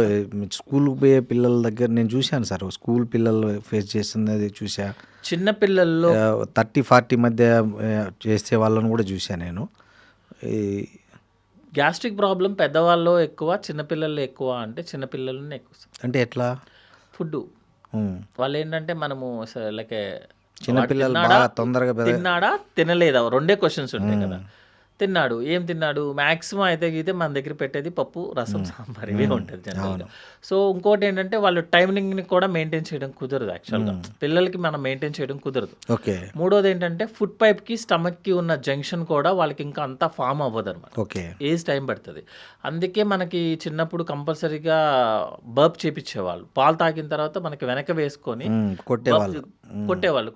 స్కూల్కి పోయే పిల్లల దగ్గర నేను చూశాను సార్, స్కూల్ పిల్లలు ఫేస్ చేస్తున్నది చూసా. చిన్న పిల్లల్లో 30-40 మధ్య చేసే వాళ్ళని కూడా చూశాను నేను. గ్యాస్ట్రిక్ ప్రాబ్లం పెద్దవాళ్ళు ఎక్కువ, చిన్నపిల్లలు ఎక్కువ. అంటే చిన్నపిల్లలనే ఎక్కువ. అంటే ఎట్లా? ఫుడ్ వాళ్ళు ఏంటంటే మనము లైక్ చిన్నపిల్లలు తొందరగా తిన్నాడా తినలేదా, రెండే క్వశ్చన్స్ ఉంటాయి కదా. తిన్నాడు, ఏం తిన్నాడు, మ్యాక్సిమం అయితే గీతే మన దగ్గర పెట్టేది పప్పు, రసం, సాంబార్ ఇవే ఉంటుంది జనరల్గా. సో ఇంకోటి ఏంటంటే వాళ్ళు టైమింగ్ని కూడా మెయింటైన్ చేయడం కుదరదు. యాక్చువల్గా పిల్లలకి మనం మెయింటైన్ చేయడం కుదరదు. ఓకే. మూడోది ఏంటంటే ఫుడ్ పైప్కి స్టమక్కి ఉన్న జంక్షన్ కూడా వాళ్ళకి ఇంకా అంతా ఫామ్ అవ్వదు అనమాట. ఓకే. ఏజ్ టైం పడుతుంది. అందుకే మనకి చిన్నప్పుడు కంపల్సరీగా బర్ప్ చేపించేవాళ్ళు. పాలు తాగిన తర్వాత మనకి వెనక వేసుకొని కొట్టేవాళ్ళు.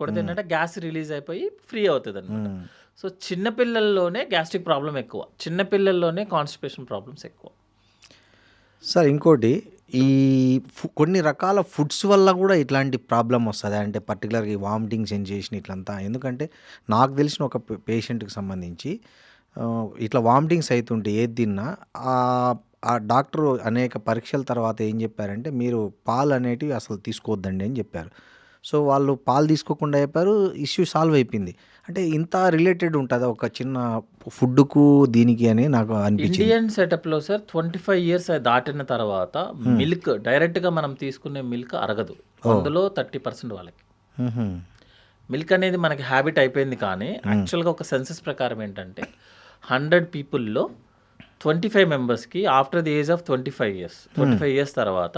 కొడితే ఏంటంటే గ్యాస్ రిలీజ్ అయిపోయి ఫ్రీ అవుతుంది అనమాట. సో చిన్నపిల్లల్లోనే గ్యాస్ట్రిక్ ప్రాబ్లం ఎక్కువ, చిన్నపిల్లల్లోనే కాన్స్టిపేషన్ ప్రాబ్లమ్స్ ఎక్కువ. సార్ ఇంకోటి, ఈ కొన్ని రకాల ఫుడ్స్ వల్ల కూడా ఇట్లాంటి ప్రాబ్లం వస్తుంది, అంటే పర్టికులర్గా ఈ వామిటింగ్ సెన్సేషన్ ఇట్లంతా. ఎందుకంటే నాకు తెలిసిన ఒక పేషెంట్కి సంబంధించి ఇట్లా వామిటింగ్స్ అవుతుంటే ఏది తిన్నా ఆ డాక్టర్ అనేక పరీక్షల తర్వాత ఏం చెప్పారంటే, మీరు పాలు అనేటివి అసలు తీసుకోవద్దండి అని చెప్పారు. సో వాళ్ళు పాలు తీసుకోకుండా అయిపోయారు, ఇష్యూ సాల్వ్ అయిపోయింది. అంటే ఇంత రిలేటెడ్ ఉంటుందా ఒక చిన్న ఫుడ్కు దీనికి అని నాకు అనిపించింది. ఇండియన్ సెటప్లో సార్ 25 ఇయర్స్ దాటిన తర్వాత మిల్క్ డైరెక్ట్గా మనం తీసుకునే మిల్క్ అరగదు. అందులో 30% వాళ్ళకి మ్హూ. మిల్క్ అనేది మనకి హ్యాబిట్ అయిపోయింది. కానీ యాక్చువల్గా ఒక సెన్సస్ ప్రకారం ఏంటంటే 100 పీపుల్లో 25 మెంబర్స్కి after the age of 25 years తర్వాత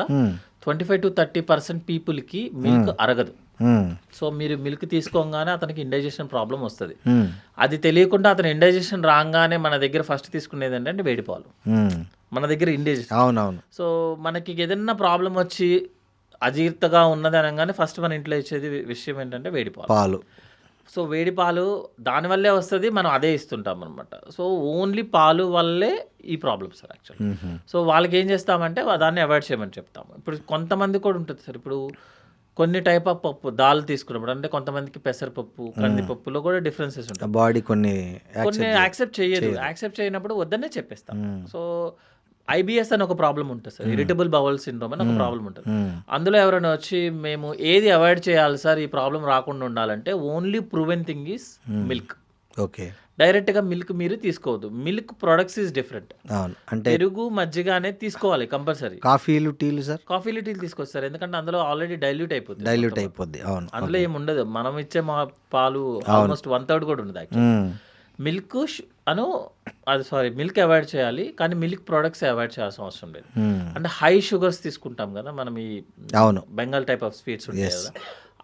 25 to 30% పీపుల్కి మిల్క్ అరగదు. మ్, సో మీరు మిల్క్ తీసుకోగానే అతనికి ఇండైజెషన్ ప్రాబ్లం వస్తుంది. మ్, అది తెలియకుండా అతను ఇండైజెషన్ రాగానే మన దగ్గర ఫస్ట్ తీసుకునేది ఏంటంటే వేడి పాలు. మ్. మన దగ్గర ఇండైజెషన్. అవునవును. సో మనకి ఏదైనా ప్రాబ్లం వచ్చి అజీర్తగా ఉన్నది అనగానే ఫస్ట్ మన ఇంట్లో ఇచ్చేది విషయం ఏంటంటే వేడి పాలు. పాలు. సో వేడి పాలు దానివల్లే వస్తుంది, మనం అదే ఇస్తుంటాం అనమాట. సో ఓన్లీ పాలు వల్లే ఈ ప్రాబ్లమ్స్ సార్ యాక్చువల్లీ. మ్హూ. సో వాళ్ళకి ఏం చేస్తామంటే దాన్ని అవాయిడ్ చేయమని చెప్తాము. ఇప్పుడు కొంతమంది కూడా ఉంటుంది సార్, ఇప్పుడు కొన్ని టైప్ ఆఫ్ పప్పు దాల్ తీసుకున్నప్పుడు అంటే కొంతమందికి పెసరపప్పు కందిపప్పులో కూడా డిఫరెన్సెస్ ఉంటాయి. బాడీ కొన్ని కొన్ని యాక్సెప్ట్ చేయదు. యాక్సెప్ట్ చేయనప్పుడు వద్దనే చెప్పేస్తాం. సో ఐబిఎస్ అని ఒక ప్రాబ్లం ఉంటుంది సార్, ఇరిటబుల్ బౌల్ సిండ్రోమ్ అని ఒక ప్రాబ్లం ఉంటుంది. అందులో ఎవరైనా వచ్చి మేము ఏది అవాయిడ్ చేయాలి సార్ ఈ ప్రాబ్లం రాకుండా ఉండాలంటే only proven thing is milk. Okay. డైరెక్ట్గా మిల్క్ మీరు తీసుకోవద్దు. Milk products is different. అవును. అంటే పెరుగు మజ్జిగ అనేది తీసుకోవాలి కంపల్సరీ. కాఫీలు టీలు సార్ కాఫీలు టీలు తీసుకొస్తారు ఎందుకంటే అందులో ఆల్రెడీ డైల్యూట్ అయిపోతుంది. డైల్యూట్ అయిపోద్ది. అవును. అందులో ఏమి ఉండదు. మనం ఇచ్చే మా పాలు ఆల్మోస్ట్ 1/3 కూడా ఉండదు యాక్చువల్లీ. మ్, మిల్క్ మిల్క్ అవాయిడ్ చేయాలి, కానీ మిల్క్ ప్రొడక్ట్స్ అవాయిడ్ చేయాల్సిన అవసరం లేదు. మ్. అంటే హై షుగర్స్ తీసుకుంటాం కదా మనం, ఈ అవును. బెంగాల్ టైప్ ఆఫ్ స్వీట్స్ ఉంటాయి కదా,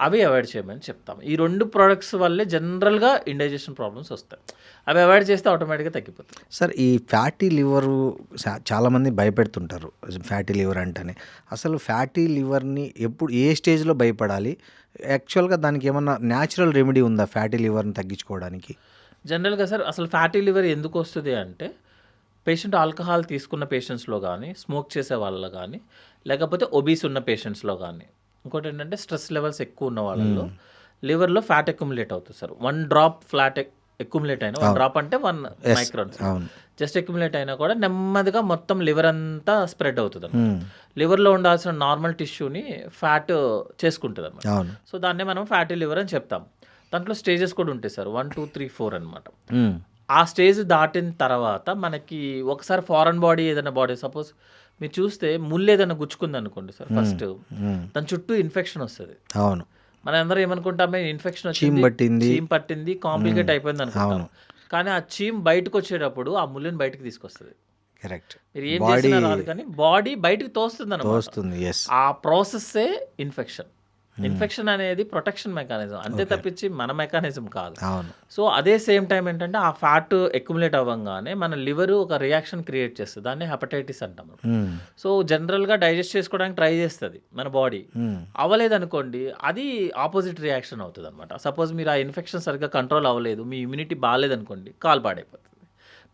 అవి అవాయిడ్ చేయమని చెప్తాం. ఈ 2 ప్రొడక్ట్స్ వల్లే జనరల్గా ఇండైజెషన్ ప్రాబ్లమ్స్ వస్తాయి. అవి అవాయిడ్ చేస్తే ఆటోమేటిక్గా తగ్గిపోతుంది. సార్ ఈ ఫ్యాటీ లివరు చాలామంది భయపెడుతుంటారు ఫ్యాటీ లివర్ అంటేనే. అసలు ఫ్యాటీ లివర్ని ఎప్పుడు ఏ స్టేజ్లో భయపడాలి? యాక్చువల్గా దానికి ఏమన్నా న్యాచురల్ రెమెడీ ఉందా ఫ్యాటీ లివర్ని తగ్గించుకోవడానికి? జనరల్గా సార్ అసలు ఫ్యాటీ లివర్ ఎందుకు వస్తుంది అంటే పేషెంట్ ఆల్కహాల్ తీసుకున్న పేషెంట్స్లో కానీ, స్మోక్ చేసే వాళ్ళలో కానీ, లేకపోతే ఒబీస్ ఉన్న పేషెంట్స్లో కానీ, ఇంకోటి ఏంటంటే స్ట్రెస్ లెవెల్స్ ఎక్కువ ఉన్న వాళ్ళలో లివర్లో ఫ్యాట్ అక్యుములేట్ అవుతుంది సార్. 1 డ్రాప్ ఫ్లాట్ అక్యుములేట్ అయినా, 1 డ్రాప్ అంటే 1 మైక్రాన్స్ అవును. జస్ట్ అక్యుములేట్ అయినా కూడా నెమ్మదిగా మొత్తం లివర్ అంతా స్ప్రెడ్ అవుతుంది అనమాట. లివర్లో ఉండాల్సిన నార్మల్ టిష్యూని ఫ్యాట్ చేసుకుంటుంది అనమాట. అవును. సో దాన్నే మనం ఫ్యాటీ లివర్ అని చెప్తాం. దాంట్లో స్టేజెస్ కూడా ఉంటాయి సార్, 1, 2, 3, 4 అనమాట. మ్, ఆ స్టేజ్ దాటిన తర్వాత మనకి ఒకసారి ఫారెన్ బాడీ ఏదైనా బాడీ సపోజ్ మీరు చూస్తే ముళ్ళు ఏదైనా గుచ్చుకుంది అనుకోండి సార్, ఫస్ట్ దాని చుట్టూ ఇన్ఫెక్షన్ వస్తుంది. అవును. మనం అందరూ ఏమనుకుంటామే ఇన్ఫెక్షన్ చీమ్ పట్టింది. చీమ్ పట్టింది కాంప్లికేట్ అయిపోయింది అనుకుంటాం. కానీ ఆ చీమ్ బయటకు వచ్చేటప్పుడు ఆ ముళ్ళని బయటకు తీసుకొస్తుంది. కరెక్ట్. మీరు ఏం చేసినా రాదు కానీ బాడీ బయటకు తోస్తుంది అనమాట. వస్తుంది. ఎస్. ఆ ప్రాసెస్సే ఇన్ఫెక్షన్. ఇన్ఫెక్షన్ అనేది ప్రొటెక్షన్ మెకానిజం అంతే తప్పించి మన మెకానిజం కాదు. అవును. సో అదే సేమ్ టైం ఏంటంటే ఆ ఫ్యాట్ అక్యుములేట్ అవ్వగానే మన లివర్ ఒక రియాక్షన్ క్రియేట్ చేస్తుంది, దాన్ని హెపటైటిస్ అంటాం. మ్, సో జనరల్గా డైజెస్ట్ చేసుకోవడానికి ట్రై చేస్తుంది మన బాడీ, మ్, అవ్వలేదనుకోండి అది ఆపోజిట్ రియాక్షన్ అవుతుంది అనమాట. సపోజ్ మీరు ఆ ఇన్ఫెక్షన్ సరిగ్గా కంట్రోల్ అవ్వలేదు, మీ ఇమ్యూనిటీ బాగాలేదనుకోండి కాలు పాడైపోతుంది.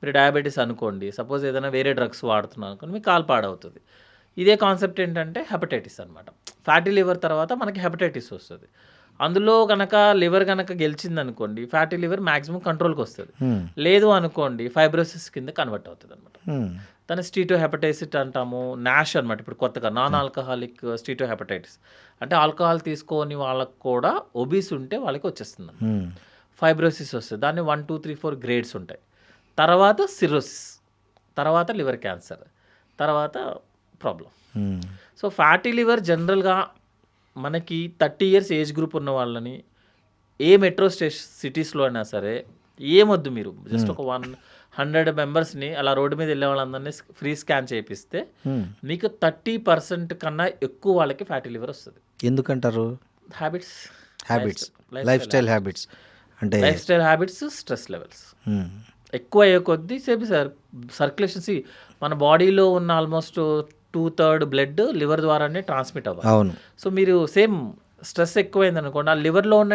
మీరు డయాబెటీస్ అనుకోండి, సపోజ్ ఏదైనా వేరే డ్రగ్స్ వాడుతున్నారు అనుకోండి, మీ కాలు పాడవుతుంది. ఇదే కాన్సెప్ట్ ఏంటంటే హెపటైటిస్ అనమాట. ఫ్యాటీ లివర్ తర్వాత మనకి హెపటైటిస్ వస్తుంది. అందులో కనుక లివర్ కనుక గెలిచింది అనుకోండి ఫ్యాటీ లివర్ మ్యాక్సిమం కంట్రోల్కి వస్తుంది. మ్, లేదు అనుకోండి ఫైబ్రోసిస్ కింద కన్వర్ట్ అవుతుంది అనమాట. మ్, దాన్ని స్టీటో హెపటైటిస్ అంటాము. నాష్ అనమాట ఇప్పుడు కొత్తగా నాన్ ఆల్కహాలిక్ స్టీటో హెపటైటిస్ అంటే ఆల్కహాల్ తీసుకోని వాళ్ళకు కూడా ఒబీస్ ఉంటే వాళ్ళకి వచ్చేస్తుంది. మ్, ఫైబ్రోసిస్ వస్తుంది. దాన్ని 1, 2, 3, 4 గ్రేడ్స్ ఉంటాయి. తర్వాత సిరోసిస్, తర్వాత లివర్ క్యాన్సర్, తర్వాత ప్రాబ్లం. మ్, సో ఫ్యాటీ లివర్ జనరల్గా మనకి 30 ఇయర్స్ ఏజ్ గ్రూప్ ఉన్న వాళ్ళని ఏ మెట్రో సిటీస్లో అయినా సరే ఏమొద్దు, మీరు జస్ట్ ఒక 100 మెంబర్స్ని అలా రోడ్డు మీద వెళ్ళే వాళ్ళందరినీ ఫ్రీ స్కాన్ చేయిస్తే మ్. మీకు 30% కన్నా ఎక్కువ వాళ్ళకి ఫ్యాటీ లివర్ వస్తుంది. ఎందుకంటారు? హ్యాబిట్స్ లైఫ్ స్టైల్ హ్యాబిట్స్ అంటే lifestyle habits, stress levels మ్, ఎక్కువ అయ్యే కొద్దీ సేపు సర్క్యులేషన్స్ మన బాడీలో ఉన్న ఆల్మోస్ట్ 2/3 బ్లడ్ లివర్ ద్వారానే ట్రాన్స్మిట్ అవ్వాలి. అవును. సో మీరు సేమ్ స్ట్రెస్ ఎక్కువైంది అనుకోండి, ఆ లివర్లో ఉన్న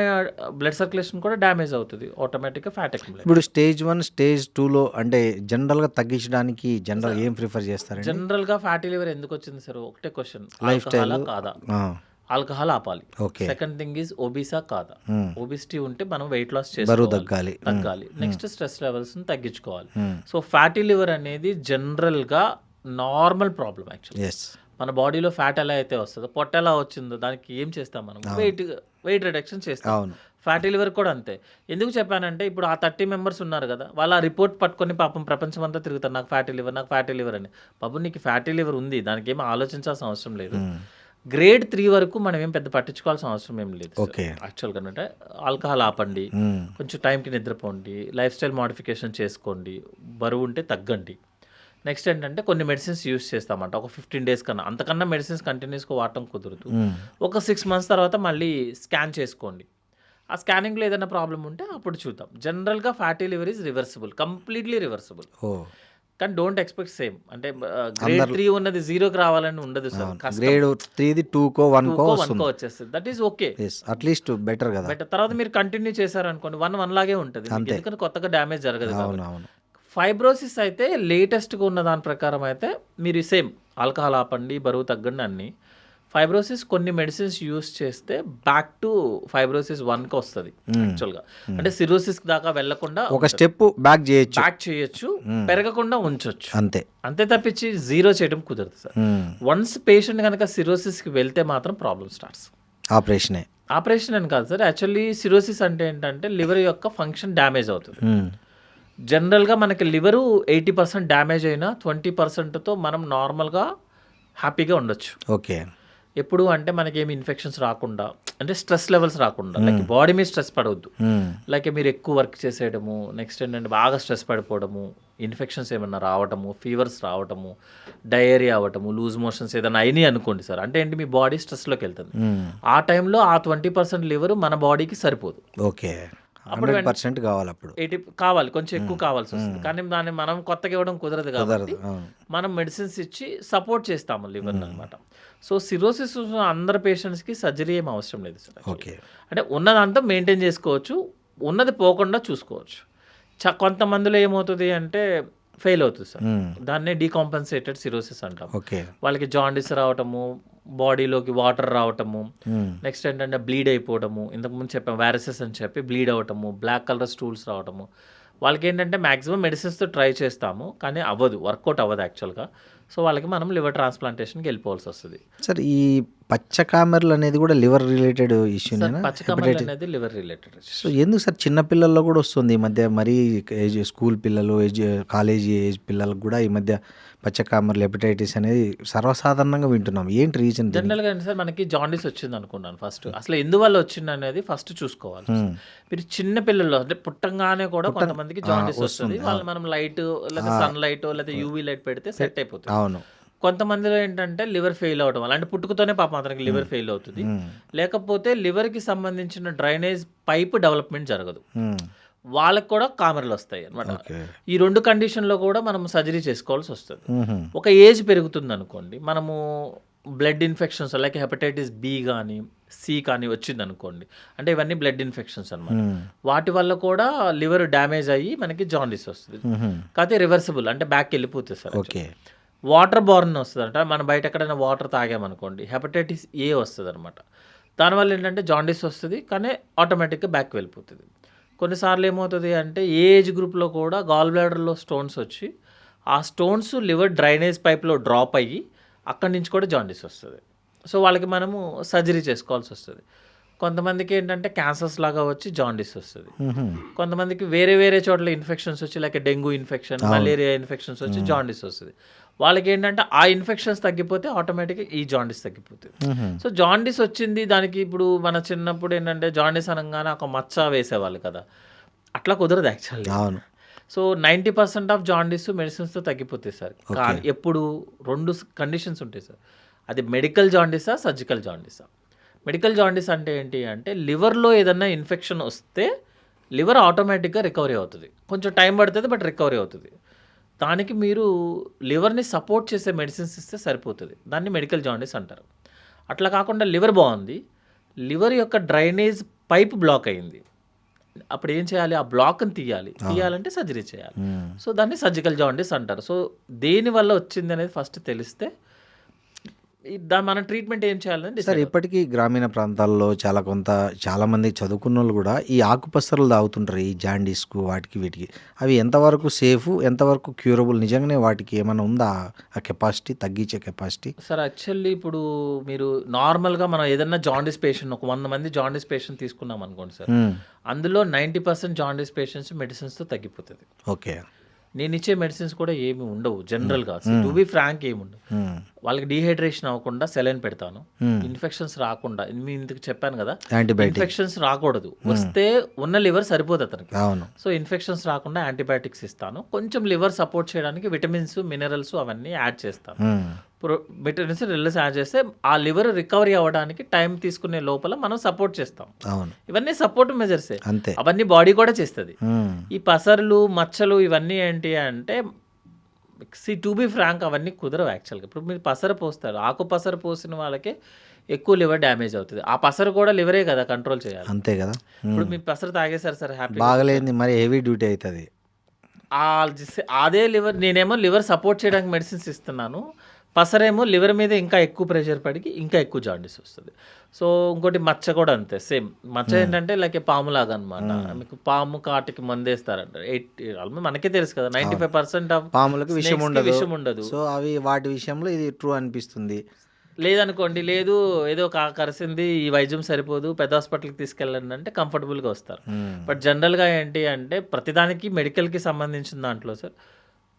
బ్లడ్ సర్క్యులేషన్ కూడా డ్యామేజ్ అవుతుంది, ఆటోమేటిక్గా ఫ్యాట్ అక్యుములేట్. ఇప్పుడు స్టేజ్ 1 స్టేజ్ 2లో అంటే జనరల్గా తగ్గించడానికి జనరల్ ఏం ప్రిఫర్ చేస్తారండి? జనరల్గా ఫ్యాటీ లివర్ ఎందుకు వచ్చింది సార్? ఒకటే క్వశ్చన్, లైఫ్ స్టైల్ కాదా? ఆ, ఆల్కహాల్ ఆపాలి. ఓకే. సెకండ్ థింగ్ ఈజ్ ఒబీసా కాదా? మ్, ఒబిసిటీ ఉంటే మనం వెయిట్ లాస్ బరువు చేసుకోవాలి, తగ్గాలి. తగ్గాలి. నెక్స్ట్ స్ట్రెస్ లెవెల్స్ని తగ్గించుకోవాలి. మ్, సో ఫ్యాటీ లివర్ అనేది జనరల్గా నార్మల్ ప్రాబ్లం యాక్చువల్లీ. ఎస్. మన బాడీలో ఫ్యాట్ ఎలా అయితే వస్తుందో, పొట్ట ఎలా వచ్చిందో దానికి ఏం చేస్తాం మనం, వెయిట్ రిడక్షన్ చేస్తాం. అవును. ఫ్యాటీ లివర్ కూడా అంతే. ఎందుకు చెప్పానంటే ఇప్పుడు ఆ 30 మెంబర్స్ ఉన్నారు కదా, వాళ్ళు ఆ రిపోర్ట్ పట్టుకొని పాపం ప్రపంచం అంతా తిరుగుతారు, నాకు ఫ్యాటీ లివర్ అని. బాబు నీకు ఫ్యాటీ లివర్ ఉంది, దానికి ఏం ఆలోచించాల్సిన అవసరం లేదు. గ్రేడ్ 3 వరకు మనం ఏం పెద్ద పట్టించుకోవాల్సిన అవసరం ఏం లేదు. ఓకే. యాక్చువల్గా అంటే ఆల్కహాల్ ఆపండి, కొంచెం టైంకి నిద్రపోండి, లైఫ్ స్టైల్ మోడిఫికేషన్ చేసుకోండి, బరువు ఉంటే తగ్గండి. నెక్స్ట్ ఏంటంటే కొన్ని మెడిసిన్స్ యూస్ చేస్తామంట ఒక 15 డేస్ కన్నా, అంతకన్నా మెడిసిన్స్ కంటిన్యూస్గా వాడటం కుదరదు. ఒక 6 months తర్వాత మళ్ళీ స్కాన్ చేసుకోండి. ఆ స్కానింగ్లో ఏదైనా ప్రాబ్లం ఉంటే అప్పుడు చూద్దాం. జనరల్గా fatty liver is reversible, completely reversible. కానీ డోంట్ ఎక్స్పెక్ట్ సేమ్ అంటే గ్రేడ్ 3 ఉన్నది 0కి రావాలని ఉండదు సార్. గ్రేడ్ 3ది 2కో 1కో వచ్చేస్తుంది, that is okay, at least better కదా. బెటర్. తర్వాత మీరు కంటిన్యూ చేశారనుకోండి 1 లాగే ఉంటుంది, ఎందుకంటే కొత్తగా డ్యామేజ్ జరగదు. అవునవును. ఫైబ్రోసిస్ అయితే లేటెస్ట్గా ఉన్న దాని ప్రకారం అయితే మీరు సేమ్ ఆల్కహాల్ ఆపండి, బరువు తగ్గండి అన్ని. ఫైబ్రోసిస్ కొన్ని మెడిసిన్స్ యూస్ చేస్తే బ్యాక్ టు ఫైబ్రోసిస్ 1కి వస్తుంది యాక్చువల్గా. అంటే సిరోసిస్ దాకా వెళ్లకుండా ఒక స్టెప్ బ్యాక్ చేయొచ్చు, పెరగకుండా ఉంచొచ్చు, అంతే తప్పించి 0 చేయడం కుదరదు సార్. వన్స్ పేషెంట్ కనుక సిరోసిస్కి వెళ్తే మాత్రం ప్రాబ్లమ్ స్టార్ట్స్. ఆపరేషన్ అని కాదు సార్, యాక్చువల్లీ సిరోసిస్ అంటే ఏంటంటే లివర్ యొక్క ఫంక్షన్ డ్యామేజ్ అవుతుంది. జనరల్గా మనకి లివరు 80% డ్యామేజ్ అయినా 20%తో మనం నార్మల్గా హ్యాపీగా ఉండొచ్చు. ఓకే. ఎప్పుడు అంటే మనకేమి ఇన్ఫెక్షన్స్ రాకుండా, అంటే స్ట్రెస్ లెవెల్స్ రాకుండా, లైక్ బాడీ మీద స్ట్రెస్ పడవద్దు, లైక్ మీరు ఎక్కువ వర్క్ చేసేయడము, నెక్స్ట్ ఏంటంటే బాగా స్ట్రెస్ పడిపోవడము, ఇన్ఫెక్షన్స్ ఏమన్నా రావటము, ఫీవర్స్ రావటము, డయేరియా అవ్వటము, లూజ్ మోషన్స్ ఏదైనా అయినాయి అనుకోండి సార్, అంటే ఏంటి మీ బాడీ స్ట్రెస్లోకి వెళ్తుంది. ఆ టైంలో ఆ 20% లివర్ మన బాడీకి సరిపోదు. ఓకే. 100% కావాలి, అప్పుడు 80 కావాలి, కొంచెం ఎక్కువ కావాల్సి వస్తుంది. కానీ దాన్ని మనం కొత్తగా ఇవ్వడం కుదరదు కాబట్టి మనం మెడిసిన్స్ ఇచ్చి సపోర్ట్ చేస్తాము లివర్ని అనమాట. సో సిరోసిస్ అందరు పేషెంట్స్కి సర్జరీ ఏం అవసరం లేదు సార్. అంటే ఉన్నదంతా మెయింటైన్ చేసుకోవచ్చు, ఉన్నది పోకుండా చూసుకోవచ్చు. కొంతమందిలో ఏమవుతుంది అంటే ఫెయిల్ అవుతుంది సార్, దాన్నే డీకాంపెన్సేటెడ్ సిరోసిస్ అంటాం. వాళ్ళకి జాండిస్ రావటము, బాడీలోకి వాటర్ రావటము, నెక్స్ట్ ఏంటంటే బ్లీడ్ అయిపోవడము, ఇంతకుముందు చెప్పాము వైరసెస్ అని చెప్పి బ్లీడ్ అవటము, బ్లాక్ కలర్ స్టూల్స్ రావటము. వాళ్ళకి ఏంటంటే మ్యాక్సిమం మెడిసిన్స్తో ట్రై చేస్తాము, కానీ అవ్వదు, వర్కౌట్ అవ్వదు యాక్చువల్గా. సో వాళ్ళకి మనం లివర్ ట్రాన్స్ప్లాంటేషన్కి వెళ్ళిపోవాల్సి వస్తుంది. సార్ ఈ పచ్చకామెర్లు అనేది కూడా లివర్ రిలేటెడ్ ఇష్యూ? పచ్చకామెర్లు అనేది లివర్ రిలేటెడ్. సో ఎందుకు సార్ చిన్నపిల్లల్లో కూడా వస్తుంది ఈ మధ్య, మరీ ఏజ్ స్కూల్ పిల్లలు, కాలేజీ ఏజ్ పిల్లలకు కూడా ఈ మధ్య పచ్చకామెర్లు, హెపటైటిస్ అనేది సర్వసాధారణంగా వింటున్నాం. ఏంటి రీజన్? జనరల్గా అంటే సార్ మనకి జాండీస్ వచ్చింది అనుకున్నాను ఫస్ట్, అసలు ఎందువల్ల వచ్చింది అనేది ఫస్ట్ చూసుకోవాలి. మీరు చిన్న పిల్లల్లో అంటే పుట్టంగానే కూడా కొంతమందికి జాండీస్ వస్తుంది, వాళ్ళు మనం లైట్ లేదా సన్ లైట్ లేదా యూవీ లైట్ పెడితే సెట్ అయిపోతుంది. అవును. కొంతమందిలో ఏంటంటే లివర్ ఫెయిల్ అవడం వల్ల, అంటే పుట్టుకతోనే పాపం అతనికి లివర్ ఫెయిల్ అవుతుంది, లేకపోతే లివర్కి సంబంధించిన డ్రైనేజ్ పైప్ డెవలప్మెంట్ జరగదు, వాళ్ళకి కూడా కామెర్లు వస్తాయి అనమాట. ఈ 2 కండిషన్లో కూడా మనం సర్జరీ చేసుకోవాల్సి వస్తుంది. ఒక ఏజ్ పెరుగుతుంది అనుకోండి, మనము blood infections like hepatitis B కానీ సి కానీ వచ్చింది అనుకోండి, అంటే ఇవన్నీ బ్లడ్ ఇన్ఫెక్షన్స్ అనమాట, వాటి వల్ల కూడా లివర్ డ్యామేజ్ అయ్యి మనకి జాండీస్ వస్తుంది. కాకపోతే రివర్సిబుల్, అంటే బ్యాక్ వెళ్ళిపోతుంది సార్. వాటర్ బార్న్ వస్తుంది, అంటే మనం బయట ఎక్కడైనా వాటర్ తాగామనుకోండి హెపటైటిస్ ఏ వస్తుంది అనమాట. దానివల్ల ఏంటంటే జాండీస్ వస్తుంది, కానీ ఆటోమేటిక్గా బ్యాక్ వెళ్ళిపోతుంది. కొన్నిసార్లు ఏమవుతుంది అంటే ఏజ్ గ్రూప్లో కూడా గాల్ బ్లాడర్లో స్టోన్స్ వచ్చి ఆ స్టోన్స్ లివర్ డ్రైనేజ్ పైప్లో డ్రాప్ అయ్యి అక్కడి నుంచి కూడా జాండీస్ వస్తుంది. సో వాళ్ళకి మనము సర్జరీ చేసుకోవాల్సి వస్తుంది. కొంతమందికి ఏంటంటే క్యాన్సర్స్ లాగా వచ్చి జాండీస్ వస్తుంది. కొంతమందికి వేరే వేరే చోట్ల ఇన్ఫెక్షన్స్ వచ్చి like dengue infection, malaria infections వచ్చి జాండీస్ వస్తుంది. వాళ్ళకి ఏంటంటే ఆ ఇన్ఫెక్షన్స్ తగ్గిపోతే ఆటోమేటిక్గా ఈ జాండీస్ తగ్గిపోతుంది. సో జాండీస్ వచ్చింది, దానికి ఇప్పుడు మన చిన్నప్పుడు ఏంటంటే జాండీస్ అనగానే ఒక మచ్చ వేసేవాళ్ళు కదా, అట్లా కుదరదు యాక్చువల్లీ. సో 90% ఆఫ్ జాండీస్ మెడిసిన్స్తో తగ్గిపోతాయి సార్. కానీ ఎప్పుడు 2 కండిషన్స్ ఉంటాయి సార్, అది మెడికల్ జాండీసా, సర్జికల్ జాండీసా. మెడికల్ జాండీస్ అంటే ఏంటి అంటే లివర్లో ఏదన్నా ఇన్ఫెక్షన్ వస్తే లివర్ ఆటోమేటిక్గా రికవరీ అవుతుంది, కొంచెం టైం పడుతుంది బట్ రికవరీ అవుతుంది. దానికి మీరు లివర్ని సపోర్ట్ చేసే మెడిసిన్స్ ఇస్తే సరిపోతుంది, దాన్ని మెడికల్ జాండీస్ అంటారు. అట్లా కాకుండా లివర్ బాగుంది, లివర్ యొక్క డ్రైనేజ్ పైప్ బ్లాక్ అయింది, అప్పుడు ఏం చేయాలి, ఆ బ్లాక్ని తీయాలంటే సర్జరీ చేయాలి. సో దాన్ని సర్జికల్ జాండీస్ అంటారు. సో దేనివల్ల వచ్చింది అనేది ఫస్ట్ తెలిస్తే మన ట్రీట్మెంట్ ఏం చేయాలని సార్ డిసైడ్. ఇప్పటికీ గ్రామీణ ప్రాంతాల్లో చాలామంది చదువుకున్న వాళ్ళు కూడా ఈ ఆకుపసరలు తాగుతుంటారు ఈ జాండీస్కు వాటికి వీటికి. అవి ఎంతవరకు సేఫ్, ఎంతవరకు క్యూరబుల్? నిజంగానే వాటికి ఏమైనా ఉందా ఆ కెపాసిటీ, తగ్గించే కెపాసిటీ? సార్ యాక్చువల్లీ ఇప్పుడు మీరు నార్మల్గా మనం ఏదైనా జాండీస్ పేషెంట్ ఒక 100 మంది జాండీస్ పేషెంట్ తీసుకున్నాం అనుకోండి సార్, అందులో 90% జాండీస్ పేషెంట్స్ మెడిసిన్స్తో తగ్గిపోతుంది. ఓకే. నేను ఇచ్చే మెడిసిన్స్ కూడా ఏమి ఉండవు జనరల్గా, టు బి ఫ్రాంక్ ఏమి ఉండవు. వాళ్ళకి డీహైడ్రేషన్ అవ్వకుండా సెలైన్ పెడతాను, ఇన్ఫెక్షన్స్ రాకుండా. నేను ఇందుకు చెప్పాను కదా, యాంటీబయాటిక్ ఇన్ఫెక్షన్స్ రాకూడదు, వస్తే ఉన్న లివర్ సరిపోతుంది అతనికి. అవును. సో ఇన్ఫెక్షన్స్ రాకుండా యాంటీబయాటిక్స్ ఇస్తాను, కొంచెం లివర్ సపోర్ట్ చేయడానికి విటమిన్స్, మినరల్స్ అవన్నీ యాడ్ చేస్తాను. విటమిన్స్, మినరల్స్ యాడ్ చేస్తే ఆ లివర్ రికవరీ అవ్వడానికి టైం తీసుకునే లోపల మనం సపోర్ట్ చేస్తాం. అవును. ఇవన్నీ సపోర్ట్ మెజర్సే, అంతే. అవన్నీ బాడీ కూడా చేస్తుంది. ఈ పసర్లు, మచ్చలు ఇవన్నీ ఏంటి అంటే టు బి ఫ్రాంక్ అవన్నీ కుదరవు యాక్చువల్గా. ఇప్పుడు మీరు పసర పోస్తారు, ఆకు పసర పోసిన వాళ్ళకే ఎక్కువ లివర్ డ్యామేజ్ అవుతుంది. ఆ పసరు కూడా లివరే కదా కంట్రోల్ చేయాలి. అంతే కదా. ఇప్పుడు మీరు పసరు తాగేశారు సార్, హ్యాపీ బాగలేని మరి హెవీ డ్యూటీ అవుతుంది. అదే లివర్, నేనేమో లివర్ సపోర్ట్ చేయడానికి మెడిసిన్స్ ఇస్తున్నాను, పసరేమో లివర్ మీద ఇంకా ఎక్కువ ప్రెషర్ పడికి ఇంకా ఎక్కువ జాండీస్ వస్తుంది. సో ఇంకోటి మచ్చ కూడా అంతే సేమ్. మచ్చ ఏంటంటే లైక్ పాములాగా అనమాట. మీకు పాము కాటికి మందేస్తారంట, ఆల్మోస్ట్ మనకే తెలుసు కదా, 95% ఆఫ్ పాములకు విషయం ఉండదు. సో అవి వాటి విషయంలో ఇది ట్రూ అనిపిస్తుంది. లేదనుకోండి, లేదు ఏదో కరిసింది, ఈ వైద్యం సరిపోదు, పెద్ద హాస్పిటల్కి తీసుకెళ్ళండి అంటే కంఫర్టబుల్గా వస్తారు. బట్ జనరల్గా ఏంటి అంటే ప్రతిదానికి మెడికల్కి సంబంధించిన దాంట్లో సార్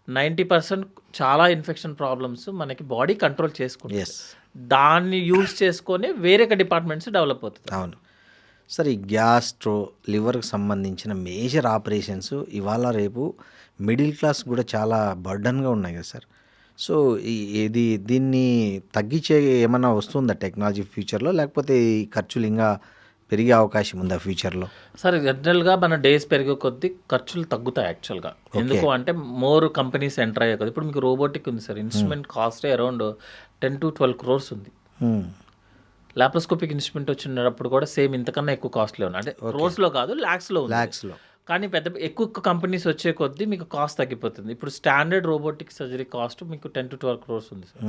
90% చాలా ఇన్ఫెక్షన్ ప్రాబ్లమ్స్ మనకి బాడీ కంట్రోల్ చేసుకుంటుంది. దాన్ని యూజ్ చేసుకొని వేరే డిపార్ట్మెంట్స్ డెవలప్ అవుతుంది. అవును సార్. ఈ గ్యాస్ట్రో లివర్కి సంబంధించిన మేజర్ ఆపరేషన్స్ ఇవాళ రేపు మిడిల్ క్లాస్ కూడా చాలా బర్డన్గా ఉన్నాయి కదా సార్. సో దీన్ని తగ్గించే ఏమైనా వస్తుందా టెక్నాలజీ ఫ్యూచర్లో, లేకపోతే ఈ ఖర్చులు ఇంకా పెరిగే అవకాశం ఉందా ఫ్యూచర్లో? సార్ జనరల్గా మన డేస్ పెరిగే కొద్దీ ఖర్చులు తగ్గుతాయి యాక్చువల్గా. ఎందుకు అంటే మోర్ కంపెనీస్ ఎంటర్ అయ్యే కదా. ఇప్పుడు మీకు రోబోటిక్ ఉంది sir, instrument cost around 10 to 12 crores ఉంది. లాప్రోస్కోపిక్ ఇన్స్ట్రుమెంట్ వచ్చినప్పుడు కూడా సేమ్ ఇంతకన్నా ఎక్కువ కాస్ట్లీ ఉన్నాయి, అంటే క్రోర్స్లో కాదు ల్యాక్స్లో. కానీ ఎక్కువ కంపెనీస్ వచ్చే కొద్దీ మీకు కాస్ట్ తగ్గిపోతుంది. ఇప్పుడు స్టాండర్డ్ రోబోటిక్ సర్జరీ కాస్ట్ మీకు 10 to 12 crores ఉంది సార్.